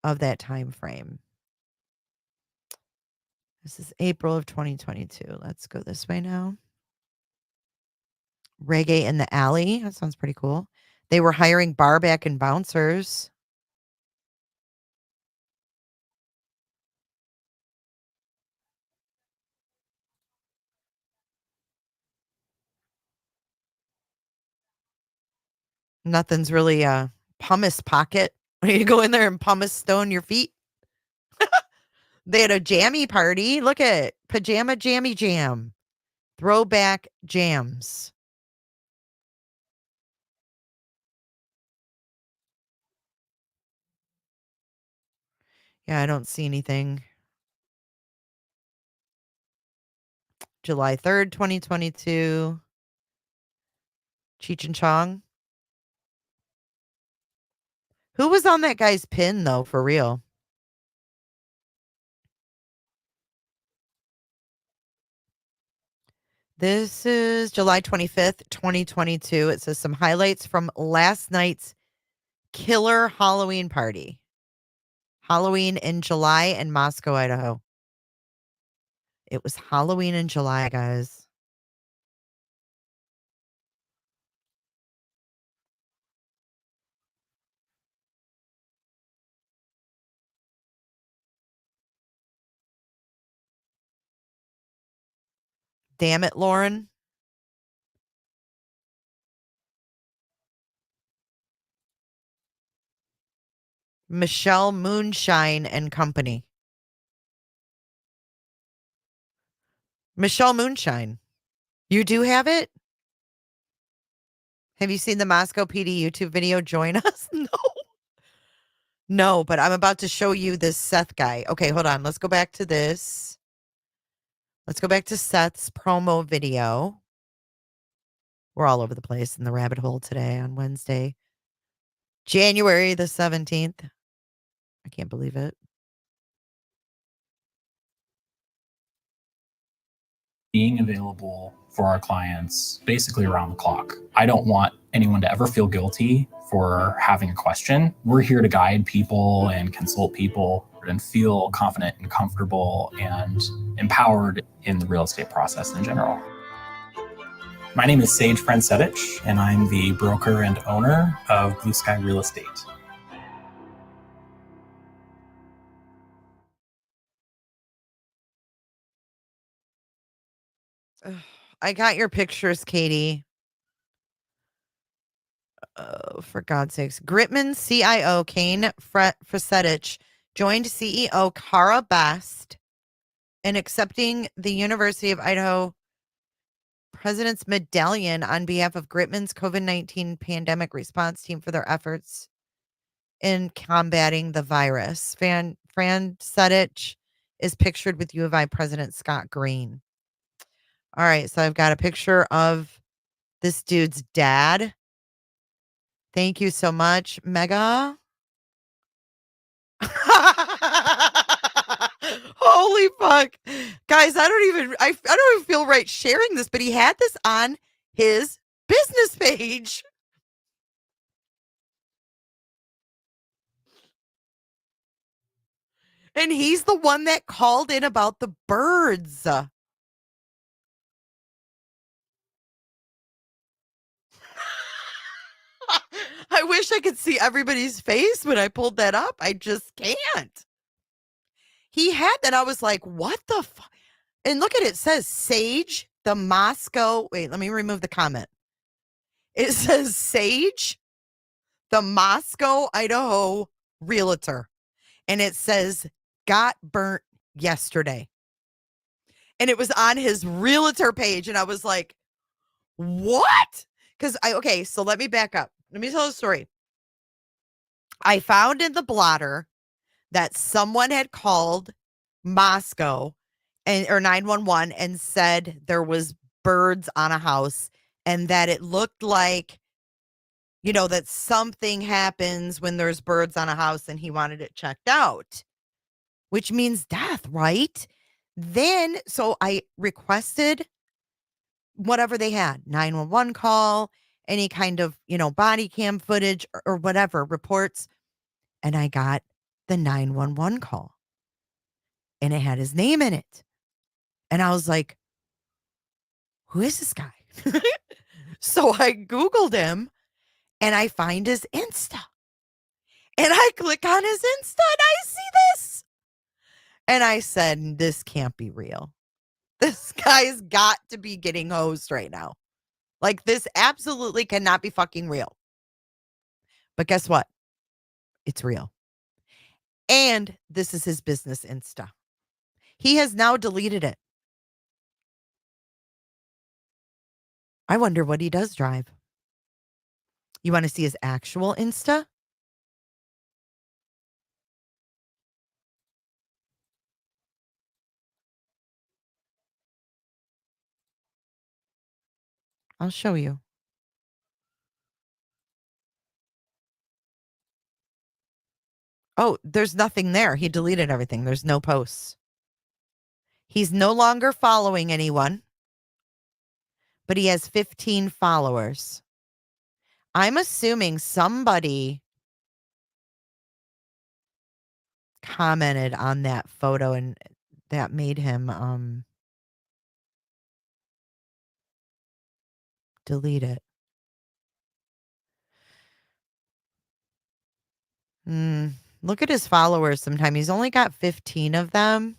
of that time frame. This is April of 2022. Let's go this way now. Reggae in the Alley. That sounds pretty cool. They were hiring barback and bouncers. Nothing's really a pumice pocket when you go in there and pumice stone your feet. They had a jammy party. Look at pajama jammy jam. Throwback jams. Yeah, I don't see anything. July 3rd, 2022. Cheech and Chong. Who was on that guy's pin, though, for real? This is July 25th, 2022. It says some highlights from last night's killer Halloween party. Halloween in July in Moscow, Idaho. It was Halloween in July, guys. Damn it, Lauren. Michelle Moonshine and Company. Michelle Moonshine. You do have it? Have you seen the Moscow PD YouTube video? Join us? No. No, but I'm about to show you this Seth guy. Okay, hold on. Let's go back to this. Let's go back to Seth's promo video. We're all over the place in the rabbit hole today on Wednesday, January the 17th. I can't believe it. Being available for our clients basically around the clock. I don't want anyone to ever feel guilty for having a question. We're here to guide people and consult people and feel confident and comfortable and empowered in the real estate process in general. My name is Sage Francetich, and I'm the broker and owner of Blue Sky Real Estate. I got your pictures, Katie. Oh, for God's sakes. Gritman CIO Kane Francetich joined CEO Cara Best in accepting the University of Idaho President's Medallion on behalf of Gritman's COVID-19 pandemic response team for their efforts in combating the virus. Francetich is pictured with U of I President Scott Green. All right, so I've got a picture of this dude's dad. Thank you so much, Mega. Holy fuck. Guys, I don't even feel right sharing this, but he had this on his business page. And he's the one that called in about the birds. I wish I could see everybody's face when I pulled that up. I just can't. He had that. I was like, what the fuck? And look at it. It says Sage, the Moscow. Wait, let me remove the comment. It says Sage, the Moscow, Idaho realtor. And it says got burnt yesterday. And it was on his realtor page. And I was like, what? Okay, so let me back up. Let me tell the story. I found in the blotter that someone had called Moscow or 911 and said there was birds on a house and that it looked like, that something happens when there's birds on a house and he wanted it checked out, which means death, right? Then, so I requested whatever they had, 911 call, any kind of, body cam footage or whatever reports. And I got the 911 call and it had his name in it. And I was like, who is this guy? So I Googled him and I find his Insta and I click on his Insta and I see this. And I said, this can't be real. This guy's got to be getting hosed right now. Like, this absolutely cannot be fucking real. But guess what? It's real. And this is his business Insta. He has now deleted it. I wonder what he does drive. You want to see his actual Insta? I'll show you. Oh, there's nothing there. He deleted everything. There's no posts. He's no longer following anyone, but he has 15 followers. I'm assuming somebody commented on that photo and that made him delete it. Look at his followers sometime. He's only got 15 of them.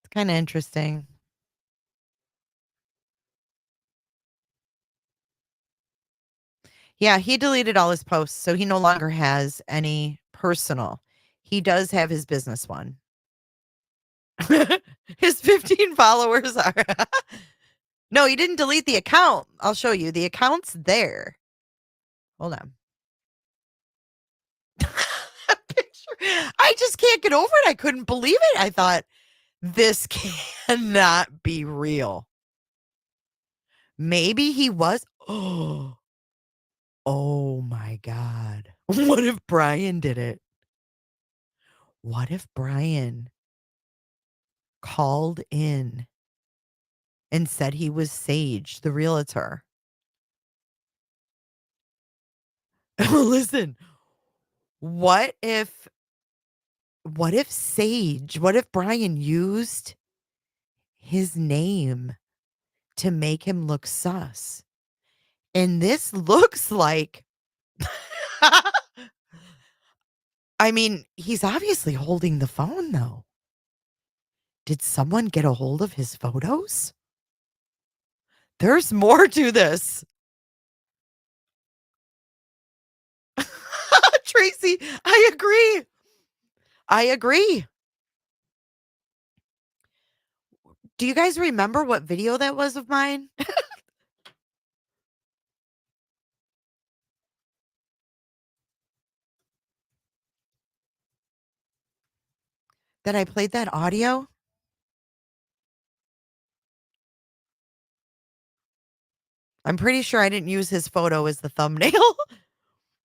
It's kind of interesting. Yeah, he deleted all his posts, so he no longer has any personal. He does have his business one. His 15 followers are No, he didn't delete the account. I'll show you. The account's there. Hold on. Picture. I just can't get over it. I couldn't believe it. I thought, this cannot be real. Maybe he was. Oh my God. What if Brian did it? What if Brian called in and said he was Sage, the realtor? Listen, what if Sage, what if Brian used his name to make him look sus? And this looks like, I mean, he's obviously holding the phone though. Did someone get a hold of his photos? There's more to this. Tracy, I agree. I agree. Do you guys remember what video that was of mine? That I played that audio? I'm pretty sure I didn't use his photo as the thumbnail,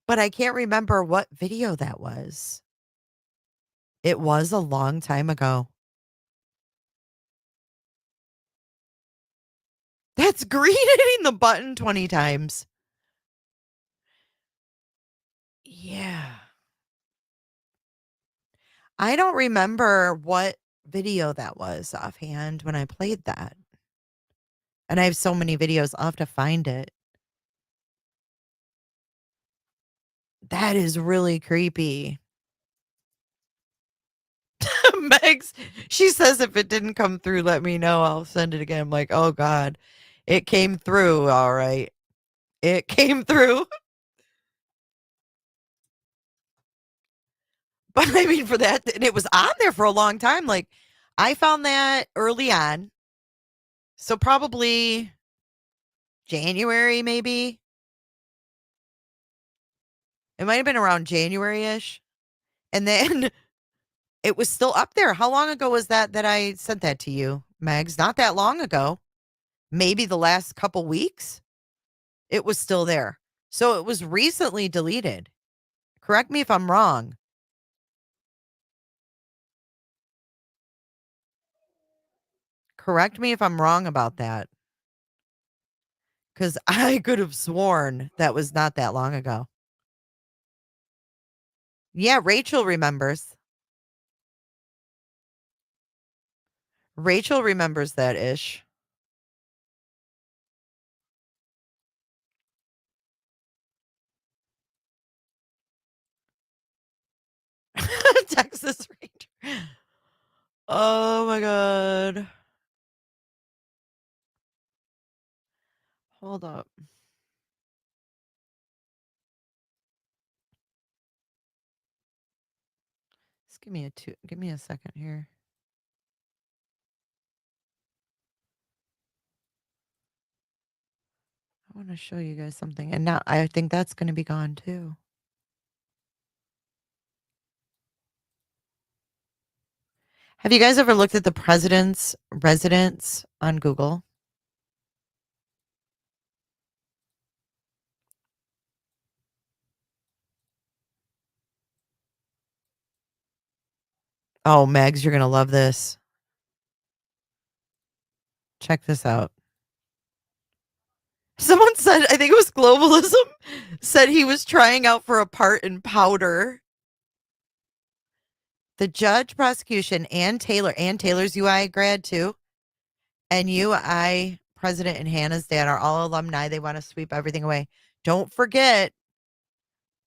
but I can't remember what video that was. It was a long time ago. That's green hitting the button 20 times. Yeah. I don't remember what video that was offhand when I played that. And I have so many videos, I'll have to find it. That is really creepy. Megs, she says if it didn't come through, let me know. I'll send it again. I'm like, oh God, it came through. All right. It came through. But I mean, for that, and it was on there for a long time. Like, I found that early on. So probably January, maybe. It might have been around January-ish. And then it was still up there. How long ago was that I sent that to you, Megs? Not that long ago. Maybe the last couple weeks. It was still there. So it was recently deleted. Correct me if I'm wrong. Correct me if I'm wrong about that. Because I could have sworn that was not that long ago. Yeah, Rachel remembers. Rachel remembers that ish. Texas Ranger. Oh my God. Hold up. Just give me a second here. I want to show you guys something. And now I think that's going to be gone too. Have you guys ever looked at the president's residence on Google? Oh, Megs, you're going to love this. Check this out. Someone said, I think it was Globalism, said he was trying out for a part in Powder. The judge, prosecution, and Taylor's UI grad too, and UI president and Hannah's dad are all alumni. They want to sweep everything away. Don't forget,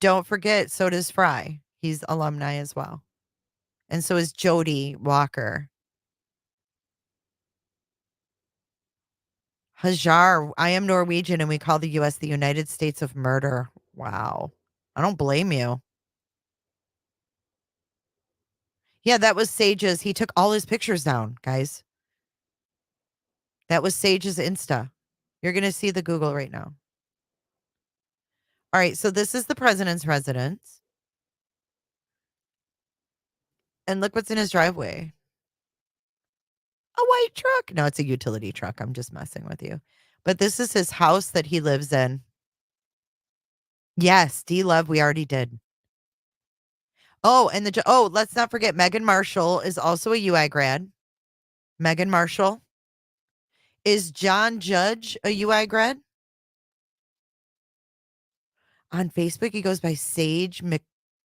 so does Fry. He's alumni as well. And so is Jody Walker. Hajar, I am Norwegian and we call the U.S. the United States of Murder. Wow. I don't blame you. Yeah, that was Sage's. He took all his pictures down, guys. That was Sage's Insta. You're going to see the Google right now. All right, so this is the president's residence. And look what's in his driveway. A white truck. No, it's a utility truck. I'm just messing with you. But this is his house that he lives in. Yes, D-Love, we already did. Oh, and let's not forget Megan Marshall is also a UI grad. Megan Marshall. Is John Judge a UI grad? On Facebook, he goes by Sage Mc.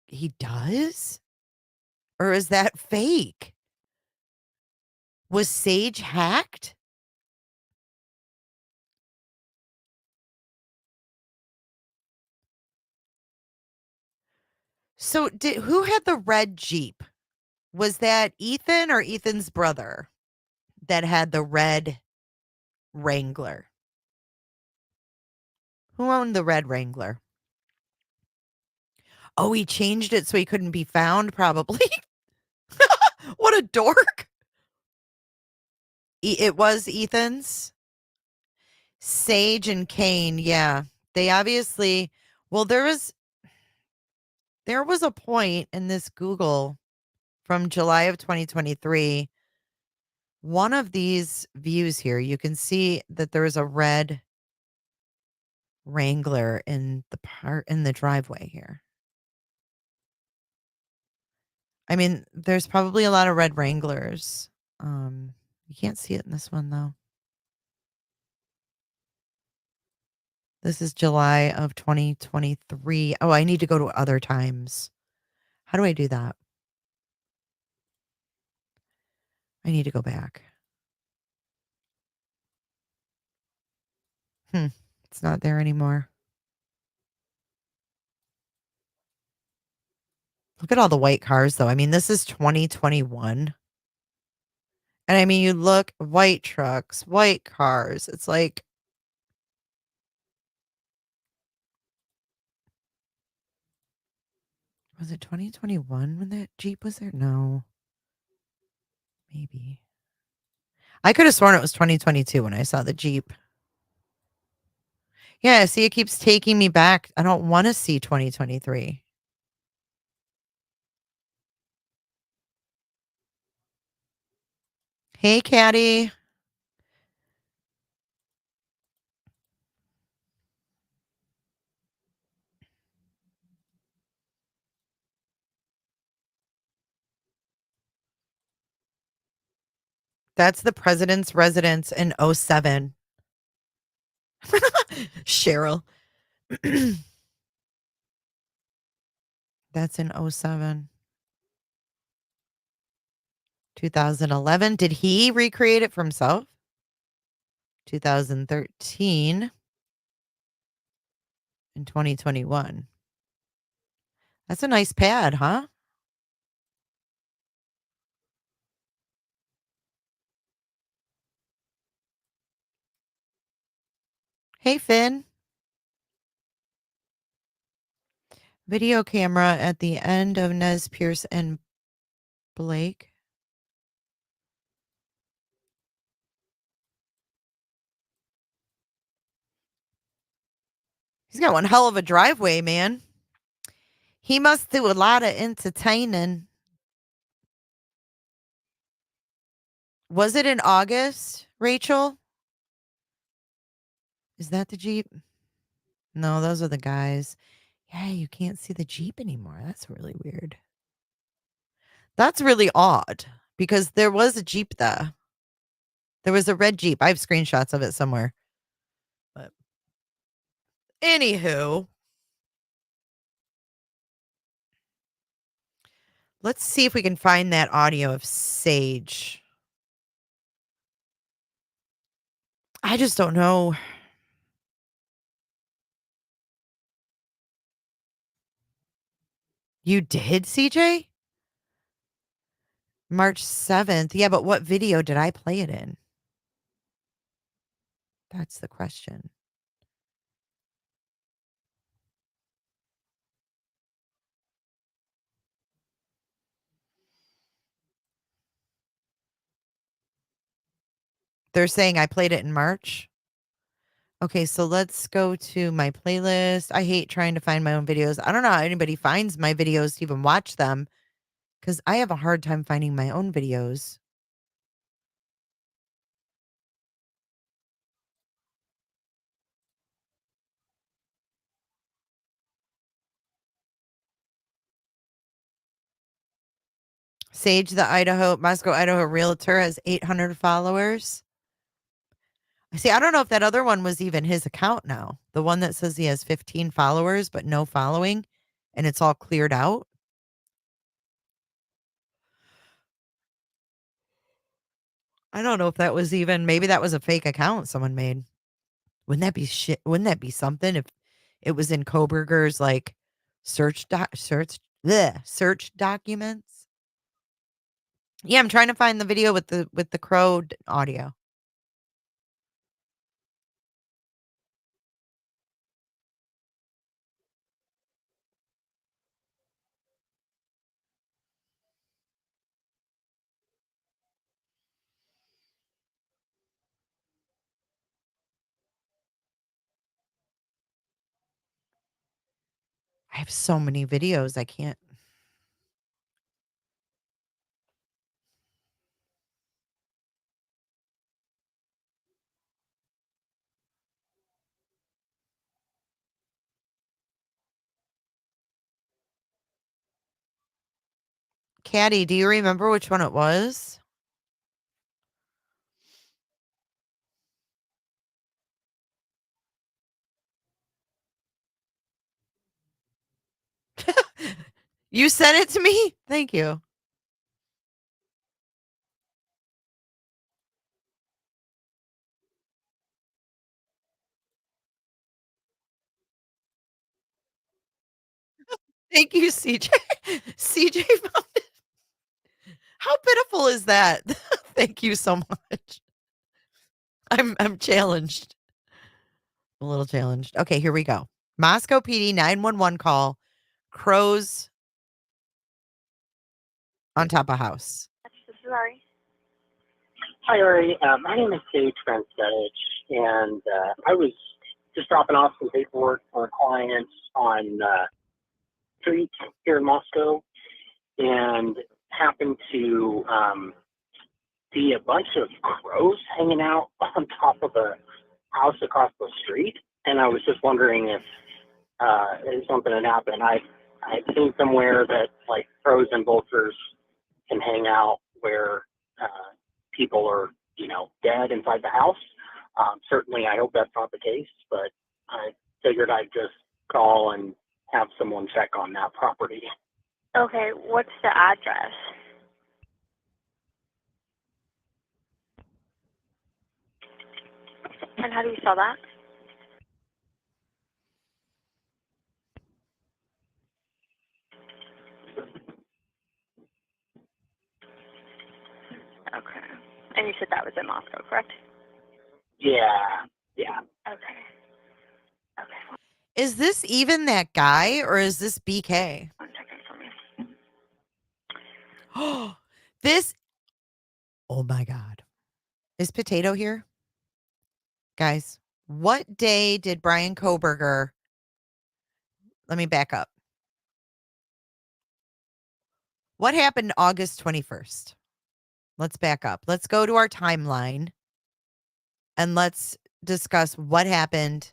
He does? Or is that fake? Was Sage hacked? So who had the red Jeep? Was that Ethan or Ethan's brother that had the red Wrangler? Who owned the red Wrangler? Oh, he changed it so he couldn't be found, probably. What a dork. It was Ethan's. Sage and Kane, yeah. They obviously, well, there was a point in this Google from July of 2023. One of these views here, you can see that there is a red Wrangler in the driveway here. I mean, there's probably a lot of red Wranglers. You can't see it in this one though. This is July of 2023. Oh, I need to go to other times. How do I do that? I need to go back. It's not there anymore. Look at all the white cars, though. I mean, this is 2021. And I mean, you look, white trucks, white cars. It's like, was it 2021 when that Jeep was there? No. Maybe. I could have sworn it was 2022 when I saw the Jeep. Yeah, see, it keeps taking me back. I don't want to see 2023. Hey, Caddy. That's the president's residence in 07. Cheryl. That's in 07. 2011. Did he recreate it for himself? 2013 and 2021. That's a nice pad, huh? Hey, Finn. Video camera at the end of Nez Pierce and Blake. He's got one hell of a driveway, man. He must do a lot of entertaining. Was it in August, Rachel? Is that the Jeep? No, those are the guys. Yeah, you can't see the Jeep anymore. That's really weird. That's really odd because there was a Jeep there. There was a red Jeep. I have screenshots of it somewhere. But anywho, let's see if we can find that audio of Sage. I just don't know. You did, CJ? March 7th. Yeah, but what video did I play it in? That's the question. They're saying I played it in March. Okay, so let's go to my playlist. I hate trying to find my own videos. I don't know how anybody finds my videos to even watch them because I have a hard time finding my own videos. Sage, the Moscow, Idaho realtor, has 800 followers. See, I don't know if that other one was even his account now. The one that says he has 15 followers but no following and it's all cleared out. I don't know if that was even, maybe that was a fake account someone made. Wouldn't that be shit? Wouldn't that be something if it was in Koberger's like search documents? Yeah, I'm trying to find the video with the crow audio. I have so many videos I can't. Caddy, do you remember which one it was? You sent it to me? Thank you. Thank you, CJ. CJ found it. How pitiful is that? Thank you so much. I'm challenged. A little challenged. Okay, here we go. Moscow PD 911 call. Crows on top of house. This is Ari. Hi, Ari. My name is Sage Francetich, and I was just dropping off some paperwork for a client on street here in Moscow, and happened to see a bunch of crows hanging out on top of a house across the street, and I was just wondering if something had happened. I'd seen somewhere that like crows and vultures can hang out where people are, dead inside the house. Certainly, I hope that's not the case, but I figured I'd just call and have someone check on that property. Okay, what's the address? And how do you spell that? Okay. And you said that was in Moscow, correct? Yeah. Okay. Is this even that guy or is this BK? One second for me. Oh, this. Oh my God. Is Potato here? Guys, what day did Brian Koberger? Let me back up. What happened August 21st? Let's back up. Let's go to our timeline and let's discuss what happened.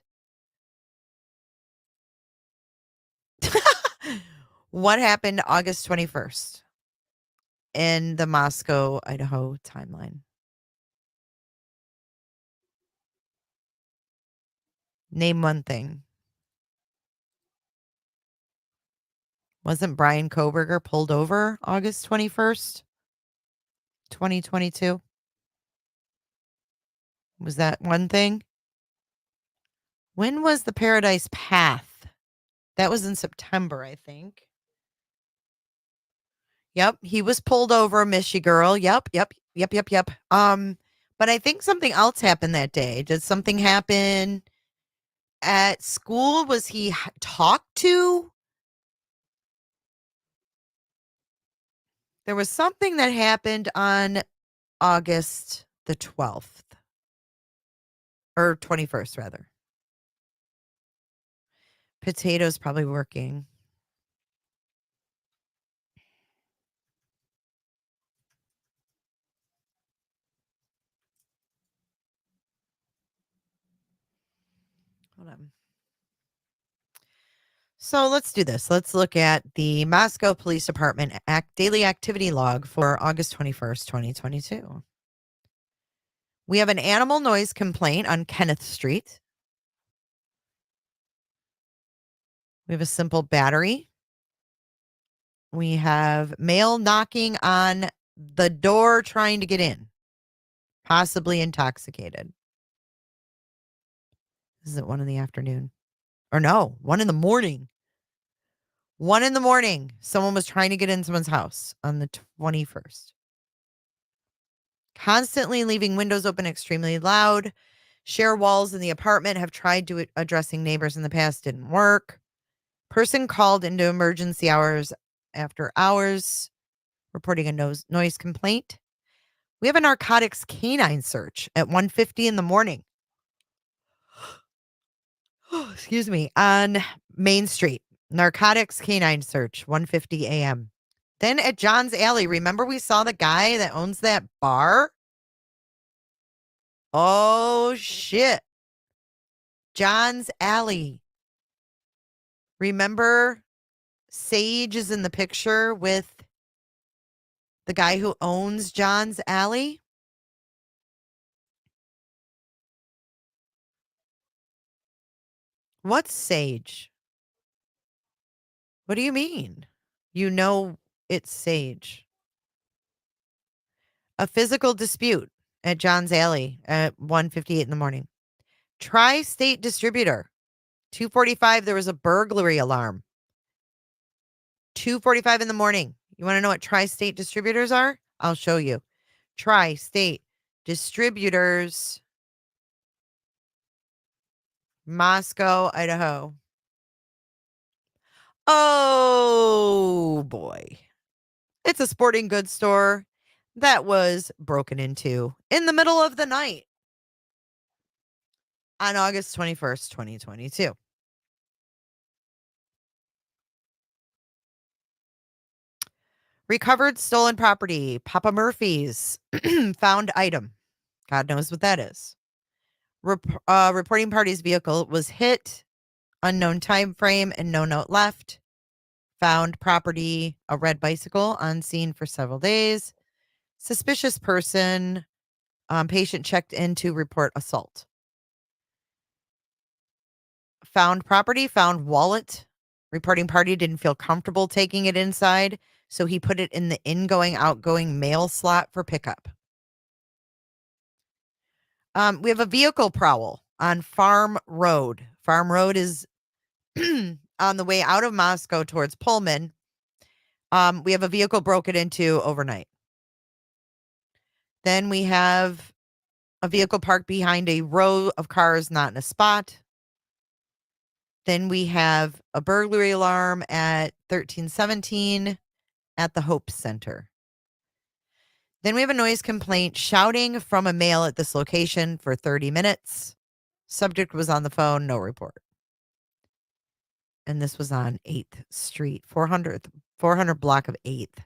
What happened August 21st in the Moscow, Idaho timeline? Name one thing. Wasn't Brian Koberger pulled over August 21st, 2022? Was that one thing? When was the Paradise Path? That was in September, I think. Yep, he was pulled over, Michi girl. Yep. But I think something else happened that day. Did something happen at school? Was he talked to? There was something that happened on August the 12th. Or 21st, rather. Potato's probably working. Hold on. So let's do this. Let's look at the Moscow Police Department daily activity log for August 21st, 2022. We have an animal noise complaint on Kenneth Street. We have a simple battery. We have male knocking on the door trying to get in, possibly intoxicated. This is at 1 in the afternoon. Or no, 1 in the morning. 1 in the morning. Someone was trying to get in someone's house on the 21st. Constantly leaving windows open, extremely loud. Share walls in the apartment. Have tried to addressing neighbors in the past, didn't work. Person called into emergency hours after hours, reporting a noise complaint. We have a narcotics canine search at 1:50 in the morning. Excuse me, on Main Street. Narcotics canine search, 1:50 a.m. Then at John's Alley, remember we saw the guy that owns that bar? Oh, shit. John's Alley. Remember Sage is in the picture with the guy who owns John's Alley? What's Sage? What do you mean? You know it's Sage. A physical dispute at John's Alley at 1:58 in the morning. Tri-State Distributor. 2:45, there was a burglary alarm. 2:45 in the morning. You want to know what Tri-State Distributors are? I'll show you. Tri-State Distributors, Moscow, Idaho. Oh, boy. It's a sporting goods store that was broken into in the middle of the night on August 21st, 2022. Recovered stolen property. Papa Murphy's found item. God knows what that is. Reporting party's vehicle was hit. Unknown time frame and no note left. Found property, a red bicycle on scene for several days. Suspicious person. Patient checked in to report assault. Found property, found wallet. Reporting party didn't feel comfortable taking it inside, so he put it in the ingoing, outgoing mail slot for pickup. We have a vehicle prowl on Farm Road. Farm Road is on the way out of Moscow towards Pullman. We have a vehicle broken into overnight. Then we have a vehicle parked behind a row of cars not in a spot. Then we have a burglary alarm at 1317 at the Hope Center. Then we have a noise complaint, shouting from a male at this location for 30 minutes. Subject was on the phone, no report. And this was on 8th Street, 400 block of 8th.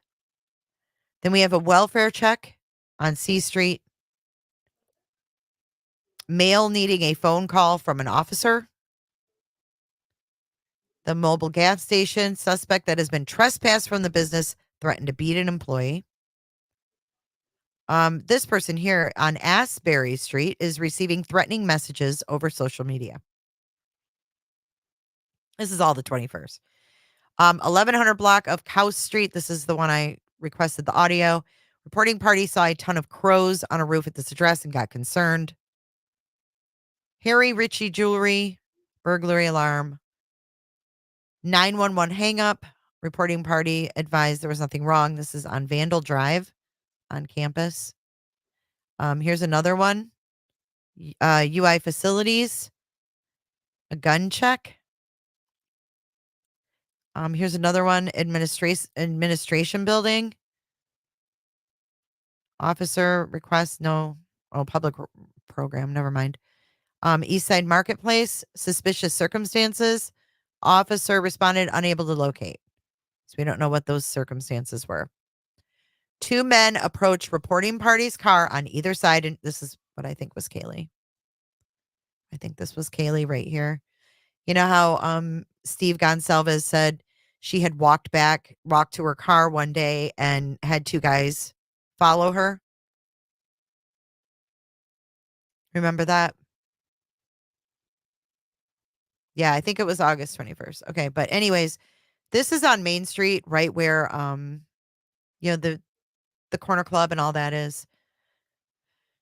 Then we have a welfare check on C Street. Male needing a phone call from an officer. The mobile gas station, suspect that has been trespassed from the business, threatened to beat an employee. This person here on Asbury Street is receiving threatening messages over social media. This is all the 21st. 1100 block of Cow Street. This is the one I requested the audio. Reporting party saw a ton of crows on a roof at this address and got concerned. Harry Ritchie Jewelry, burglary alarm. 911 hang up. Reporting party advised there was nothing wrong. This is on Vandal Drive on campus. Here's another one. UI facilities. A gun check. Here's another one. Administration building. Officer request. No. Oh, public program. Never mind. East Side Marketplace, suspicious circumstances. Officer responded unable to locate. So we don't know what those circumstances were. 2 men approached reporting party's car on either side. And this is what I think was Kaylee. I think this was Kaylee right here. You know how Steve Gonsalves said she had walked to her car one day and had 2 guys follow her? Remember that? Yeah, I think it was August 21st. Okay, but anyways, this is on Main Street, right where the corner club and all that is.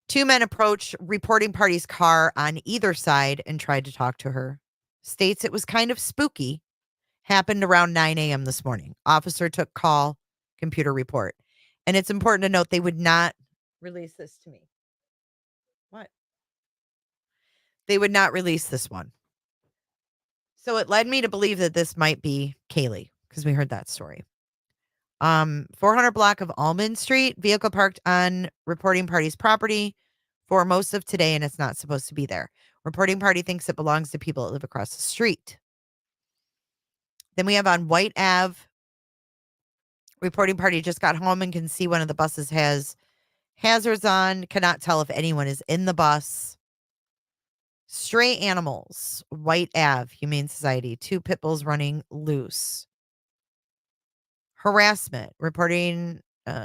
2 men approached reporting party's car on either side and tried to talk to her. States it was kind of spooky. Happened around 9 a.m. this morning. Officer took call, computer report. And it's important to note they would not release this to me. What? They would not release this one. So it led me to believe that this might be Kaylee because we heard that story. 400 block of Almond Street, vehicle parked on reporting party's property for most of today, and it's not supposed to be there. Reporting party thinks it belongs to people that live across the street. Then we have on White Ave, reporting party just got home and can see one of the buses has hazards on, cannot tell if anyone is in the bus. Stray animals, White Ave, Humane Society, 2 pit bulls running loose. Harassment, reporting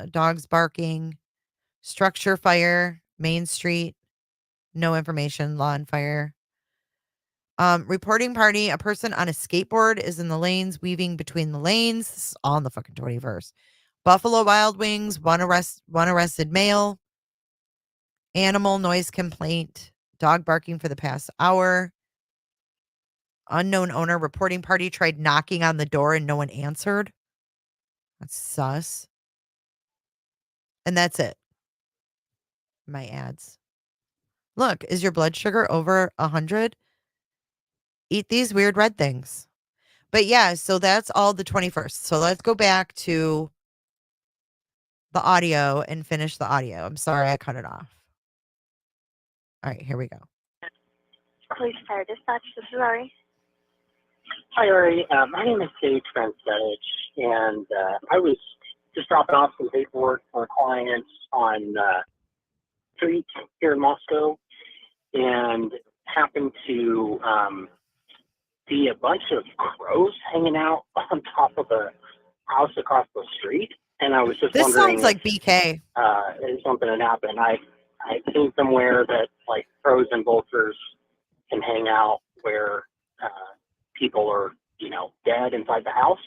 dogs barking. Structure fire, Main Street, no information, law and fire. Reporting party, a person on a skateboard is in the lanes, weaving between the lanes. This is all in the fucking 21st. Buffalo Wild Wings, one arrested male. Animal noise complaint, dog barking for the past hour. Unknown owner, reporting party tried knocking on the door and no one answered. That's sus. And that's it. My ads. Look, is your blood sugar over 100? Eat these weird red things. But yeah, so that's all the 21st. So let's go back to the audio and finish the audio. I'm sorry I cut it off. All right, here we go. Police Fire Dispatch, this is Ari. Hi, Ari. My name is Dave Francetich, and I was just dropping off some paperwork for clients on street here in Moscow, and happened to see a bunch of crows hanging out on top of a house across the street. And I was just This wondering, sounds like BK. if something had happened. I seen somewhere that like crows and vultures can hang out where people are, dead inside the house.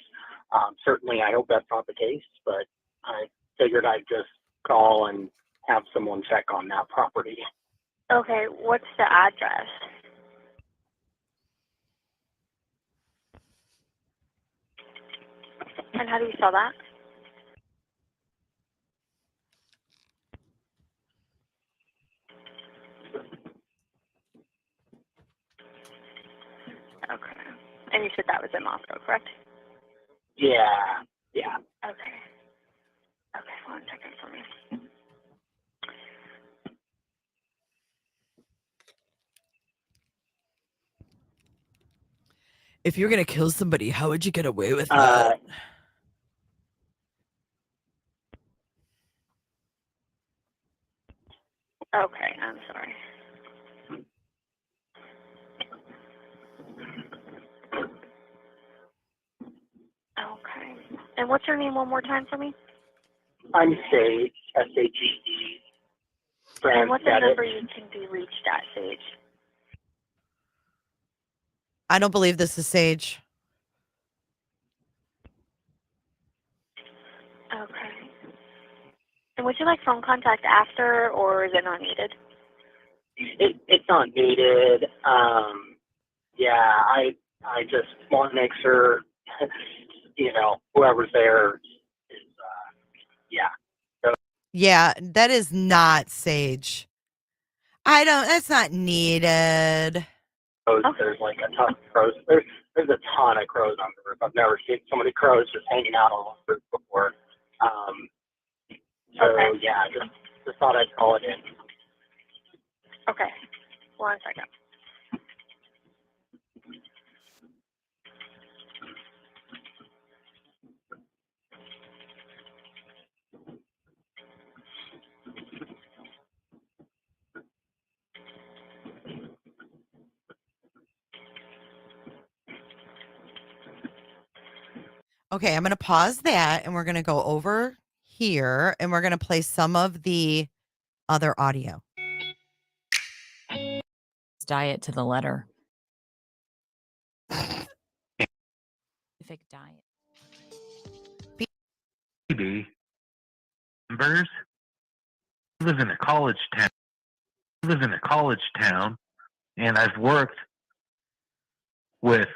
Certainly, I hope that's not the case, but I figured I'd just call and have someone check on that property. Okay, what's the address? And how do you spell that? Okay. And you said that was in Moscow, correct? Yeah. Okay. Okay, 1 second for me. If you're going to kill somebody, how would you get away with that? Okay, I'm sorry. Okay. And what's your name one more time for me? I'm Sage, S-H-E-D. And what's the number you can be reached at, Sage? I don't believe this is Sage. Okay. And would you like phone contact after, or is it not needed? It's not needed. I just want to make sure, whoever's there is, So, Yeah, that is not Sage. That's not needed. There's like a ton of crows. There's a ton of crows on the roof. I've never seen so many crows just hanging out on the roof before. Okay. Just thought I'd call it in. Okay. 1 second. Okay, I'm going to pause that and we're going to go over here and we're going to play some of the other audio. Diet to the letter. Diet. Maybe members live in a college town, and I've worked with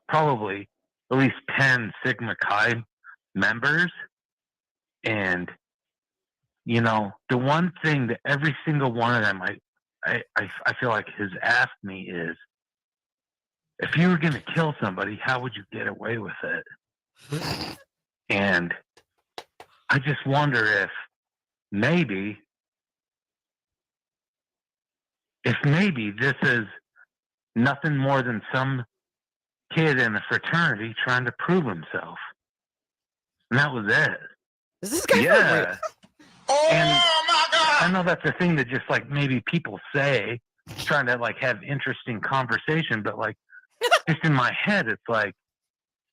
probably at least 10 Sigma Chi members, and you know, the one thing that every single one of them I feel like has asked me is, if you were going to kill somebody, how would you get away with it? And I just wonder if maybe this is nothing more than some kid in a fraternity trying to prove himself. And that was it. Is this guy yeah. And I know that's a thing that just like maybe people say, trying to like have interesting conversation, but like just in my head, it's like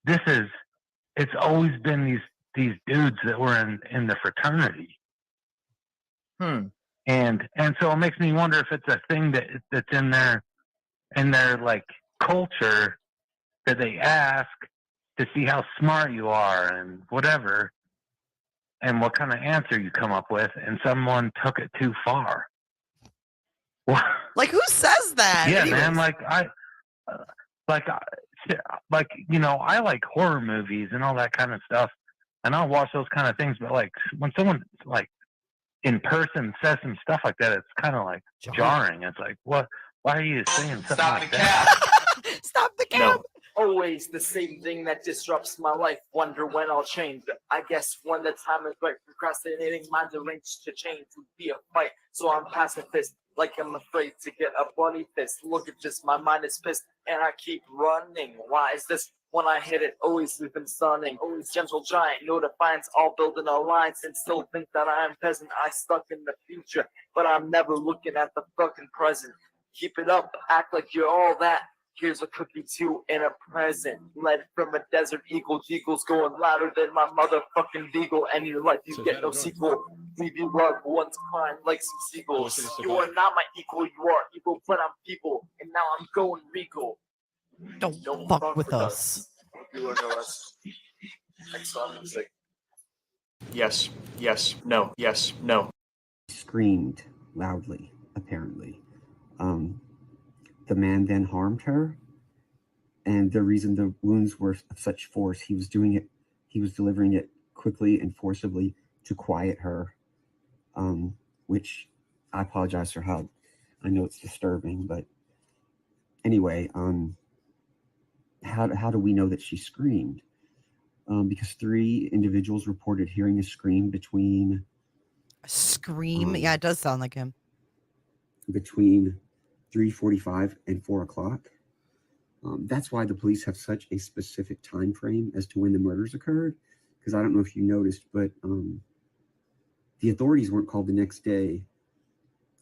it's always been these dudes that were in the fraternity. And so it makes me wonder if it's a thing that's in their like culture, that they ask to see how smart you are and whatever, and what kind of answer you come up with, and someone took it too far. Like, who says that? Yeah, Anyways. man. Like you know, I like horror movies and all that kind of stuff, and I'll watch those kind of things. But like when someone like in person says some stuff like that, it's kind of like jarring. It's like, what? Why are you saying something like that? Stop the cap. No, always the same thing that disrupts my life. Wonder when I'll change. I guess when the time is right, procrastinating, mind arranged to change would be a fight. So I'm pacifist, like I'm afraid to get a bloody fist. Look at just my mind is pissed, and I keep running. Why is this? When I hit it, always we've been stunning. Always gentle giant, no defiance, all building alliance, and still think that I am peasant. I stuck in the future, but I'm never looking at the fucking present. Keep it up, act like you're all that. Here's a cookie too and a present. Led from a desert eagle, eagles going louder than my motherfucking beagle. And your life, you get no sequel. Leave you loved ones crying like some seagulls. You are not my equal, you are equal, but I'm people. And now I'm going regal. Don't fuck with us. You know us. Next song music. Yes, yes, no, yes, no. Screamed loudly, apparently. The man then harmed her, and the reason the wounds were of such force, he was delivering it quickly and forcibly to quiet her, which I apologize for how, I know it's disturbing, but anyway, how do we know that she screamed? Because 3 individuals reported hearing a scream between... A scream? Yeah, it does sound like him. Between 3:45 and 4 o'clock. That's why the police have such a specific time frame as to when the murders occurred, because I don't know if you noticed, but the authorities weren't called the next day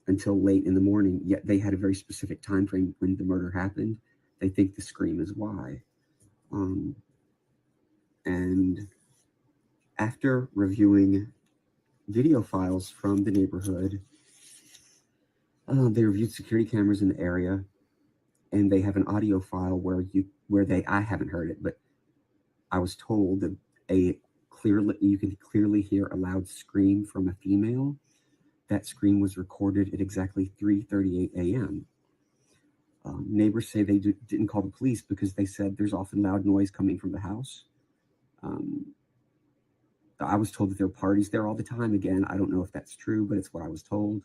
until late in the morning, yet they had a very specific time frame when the murder happened. They think the scream is why. And after reviewing video files from the neighborhood, they reviewed security cameras in the area, and they have an audio file I haven't heard it, but I was told that you can clearly hear a loud scream from a female. That scream was recorded at exactly 3:38 a.m. Neighbors say they didn't call the police because they said there's often loud noise coming from the house. I was told that there are parties there all the time. Again, I don't know if that's true, but it's what I was told.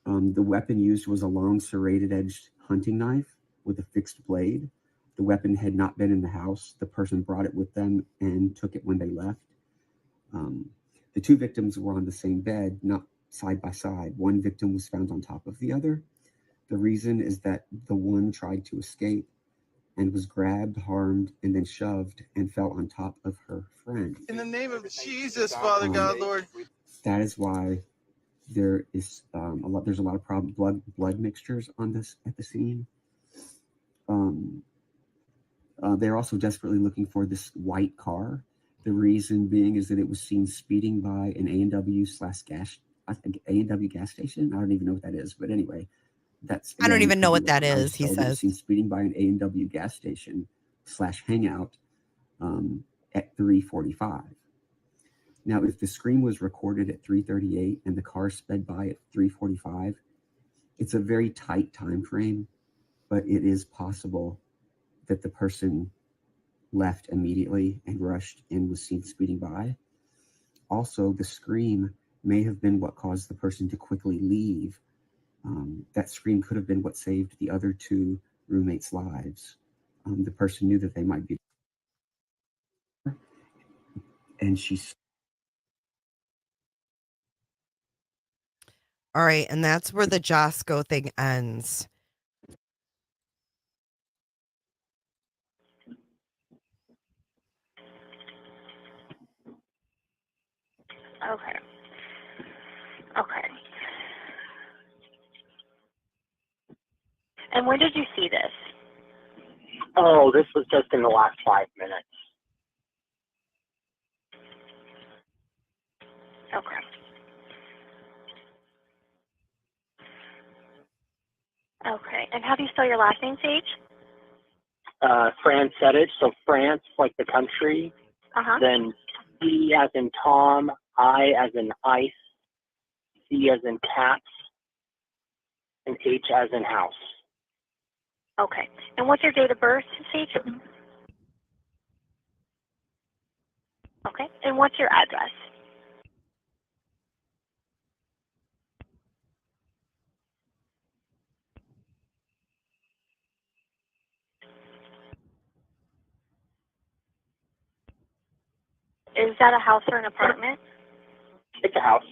The weapon used was a long serrated-edged hunting knife with a fixed blade. The weapon had not been in the house. The person brought it with them and took it when they left. The 2 victims were on the same bed, not side by side. One victim was found on top of the other. The reason is that the one tried to escape and was grabbed, harmed, and then shoved and fell on top of her friend. In the name of Jesus, Father God, Lord. That is why there is there's a lot of blood mixtures at the scene. They're also desperately looking for this white car. The reason being is that it was seen speeding by an A&W gas station. I don't even know what that is, but anyway, I don't even know what that I was is, he told it was says. seen speeding by an A&W gas station / hangout at 3:45. Now, if the screen was recorded at 3:38 and the car sped by at 3:45, it's a very tight time frame, but it is possible that the person left immediately and rushed and was seen speeding by. Also, the scream may have been what caused the person to quickly leave. That scream could have been what saved the other two roommates' lives. The person knew that they might be, and All right, and that's where the Josco thing ends. Okay. Okay. And when did you see this? Oh, this was just in the last 5 minutes. Okay. Okay. And how do you spell your last name, Sage? Francetich, so France, like the country. Uh-huh. Then C as in Tom, I as in ice, C as in cats, and H as in house. Okay. And what's your date of birth, Sage? Okay. And what's your address? Is that a house or an apartment? It's a house.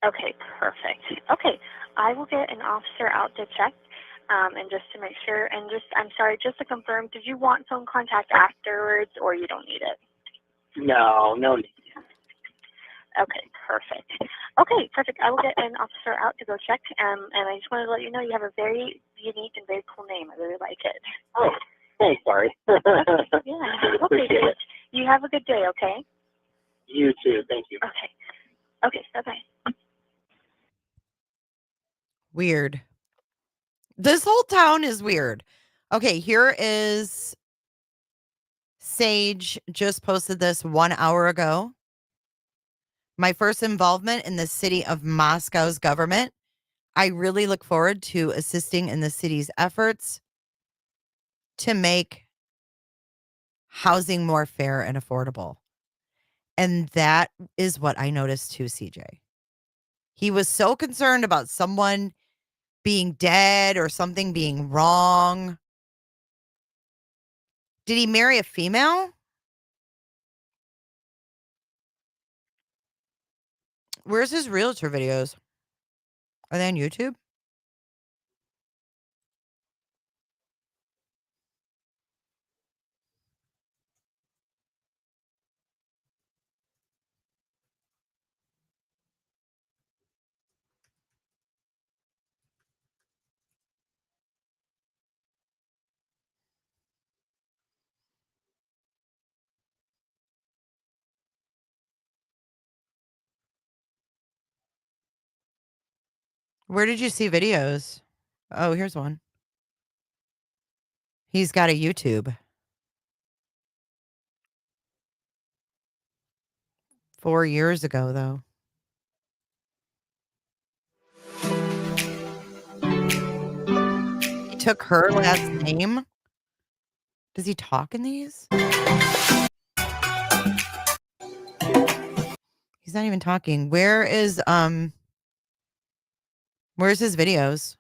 Okay, perfect. Okay, I will get an officer out to check, and just to make sure, and I'm sorry, just to confirm, did you want phone contact afterwards, or you don't need it? No need. Okay, perfect. Okay, perfect. I will get an officer out to go check, and I just wanted to let you know you have a very unique and very cool name. I really like it. Oh, thanks, sorry. Yeah. Okay, Appreciate it. you have a good day, okay? You too, thank you. Okay. Okay, bye-bye. Weird. This whole town is weird. Okay, here is Sage just posted this 1 hour ago. My first involvement in the city of Moscow's government. I really look forward to assisting in the city's efforts to make housing more fair and affordable. And that is what I noticed too, CJ. He was so concerned about someone being dead or something being wrong. Did he marry a female? Where's his realtor videos? Are they on YouTube? Where did you see videos? Oh, here's one. He's got a YouTube. 4 years ago, though. He took her last name? Does he talk in these? He's not even talking. Where's his videos?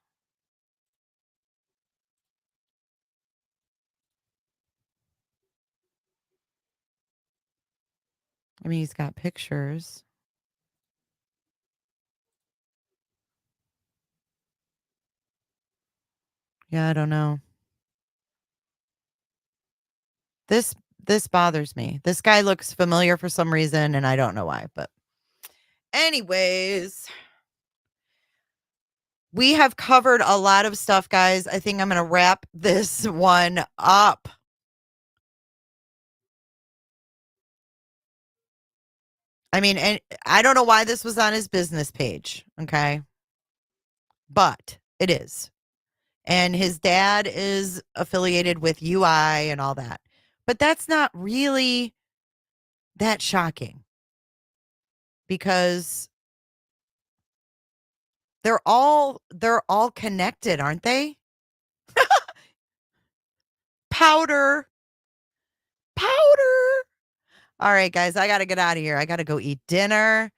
I mean, he's got pictures. Yeah, I don't know. This bothers me. This guy looks familiar for some reason, and I don't know why, but anyways, we have covered a lot of stuff, guys. I think I'm going to wrap this one up. I mean, and I don't know why this was on his business page, okay? But it is. And his dad is affiliated with UI and all that. But that's not really that shocking because they're all connected, aren't they? Powder. All right, guys, I got to get out of here. I got to go eat dinner.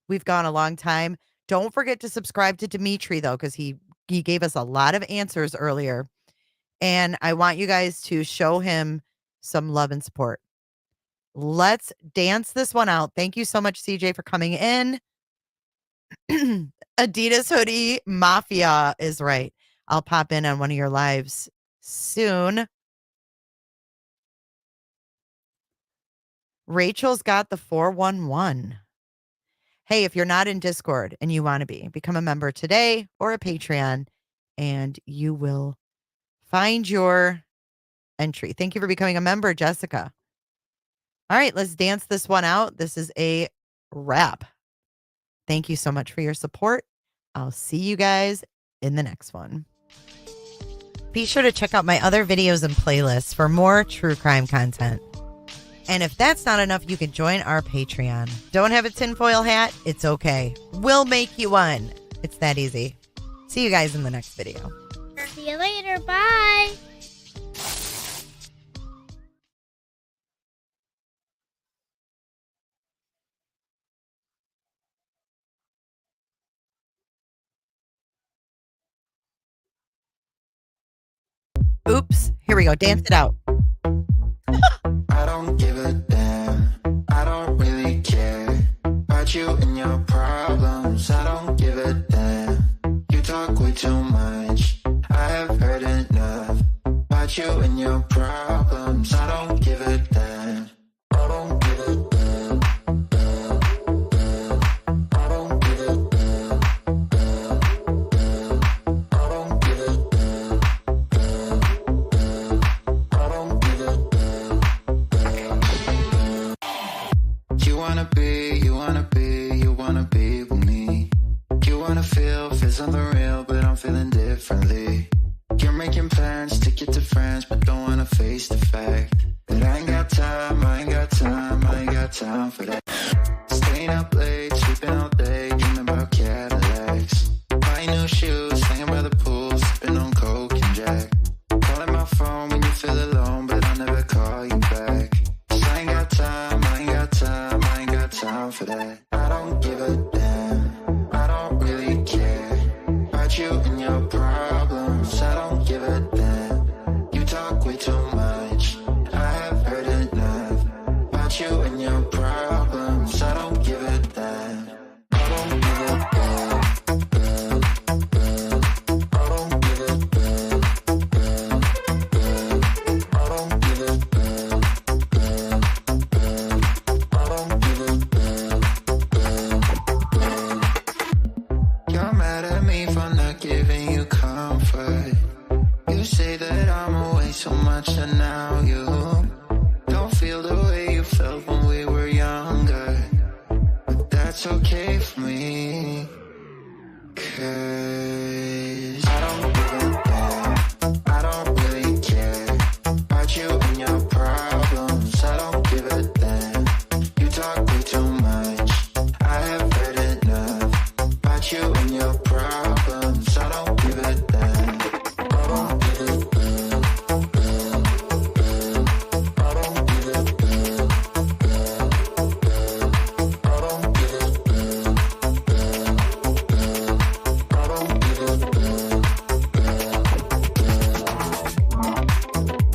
We've gone a long time. Don't forget to subscribe to Dmitry, though, because he gave us a lot of answers earlier. And I want you guys to show him some love and support. Let's dance this one out. Thank you so much, CJ, for coming in. Adidas Hoodie Mafia is right. I'll pop in on one of your lives soon. Rachel's got the 411. Hey, if you're not in Discord and you want to be, become a member today or a Patreon, and you will find your entry. Thank you for becoming a member, Jessica. All right, let's dance this one out. This is a wrap. Thank you so much for your support. I'll see you guys in the next one. Be sure to check out my other videos and playlists for more true crime content. And if that's not enough, you can join our Patreon. Don't have a tinfoil hat? It's okay. We'll make you one. It's that easy. See you guys in the next video. See you later. Bye. Oops. Here we go. Dance it out. I don't give a damn. I don't really care about you and your problems. I don't give a damn. You talk way too much. I have heard enough about you and your problems. I don't give a damn. I don't give a damn. I don't give a damn. I don't give a damn. I don't give a damn. You wanna be with me. You wanna feel something real, but I'm feeling differently. You're making plans to get to friends, but don't wanna face the fact that I ain't got time for that. Staying up late, sleeping all day, dreaming about Cadillacs. Buying new shoes, hanging by the pool, sipping on Coke and Jack. Calling my phone when you feel alone, but I'll never call you back. 'Cause I ain't got time for that. I don't give a damn. I don't really care about you and your problems. I don't give a damn. You talk way too much. I have heard enough about you and your problems. I don't give a damn. I don't give a damn. I don't give a damn. I don't give a damn. I don't give a damn. You're mad at me for not giving you comfort. You say that I'm away so much and now you don't feel the way you felt when we were younger. But that's okay for me, 'cause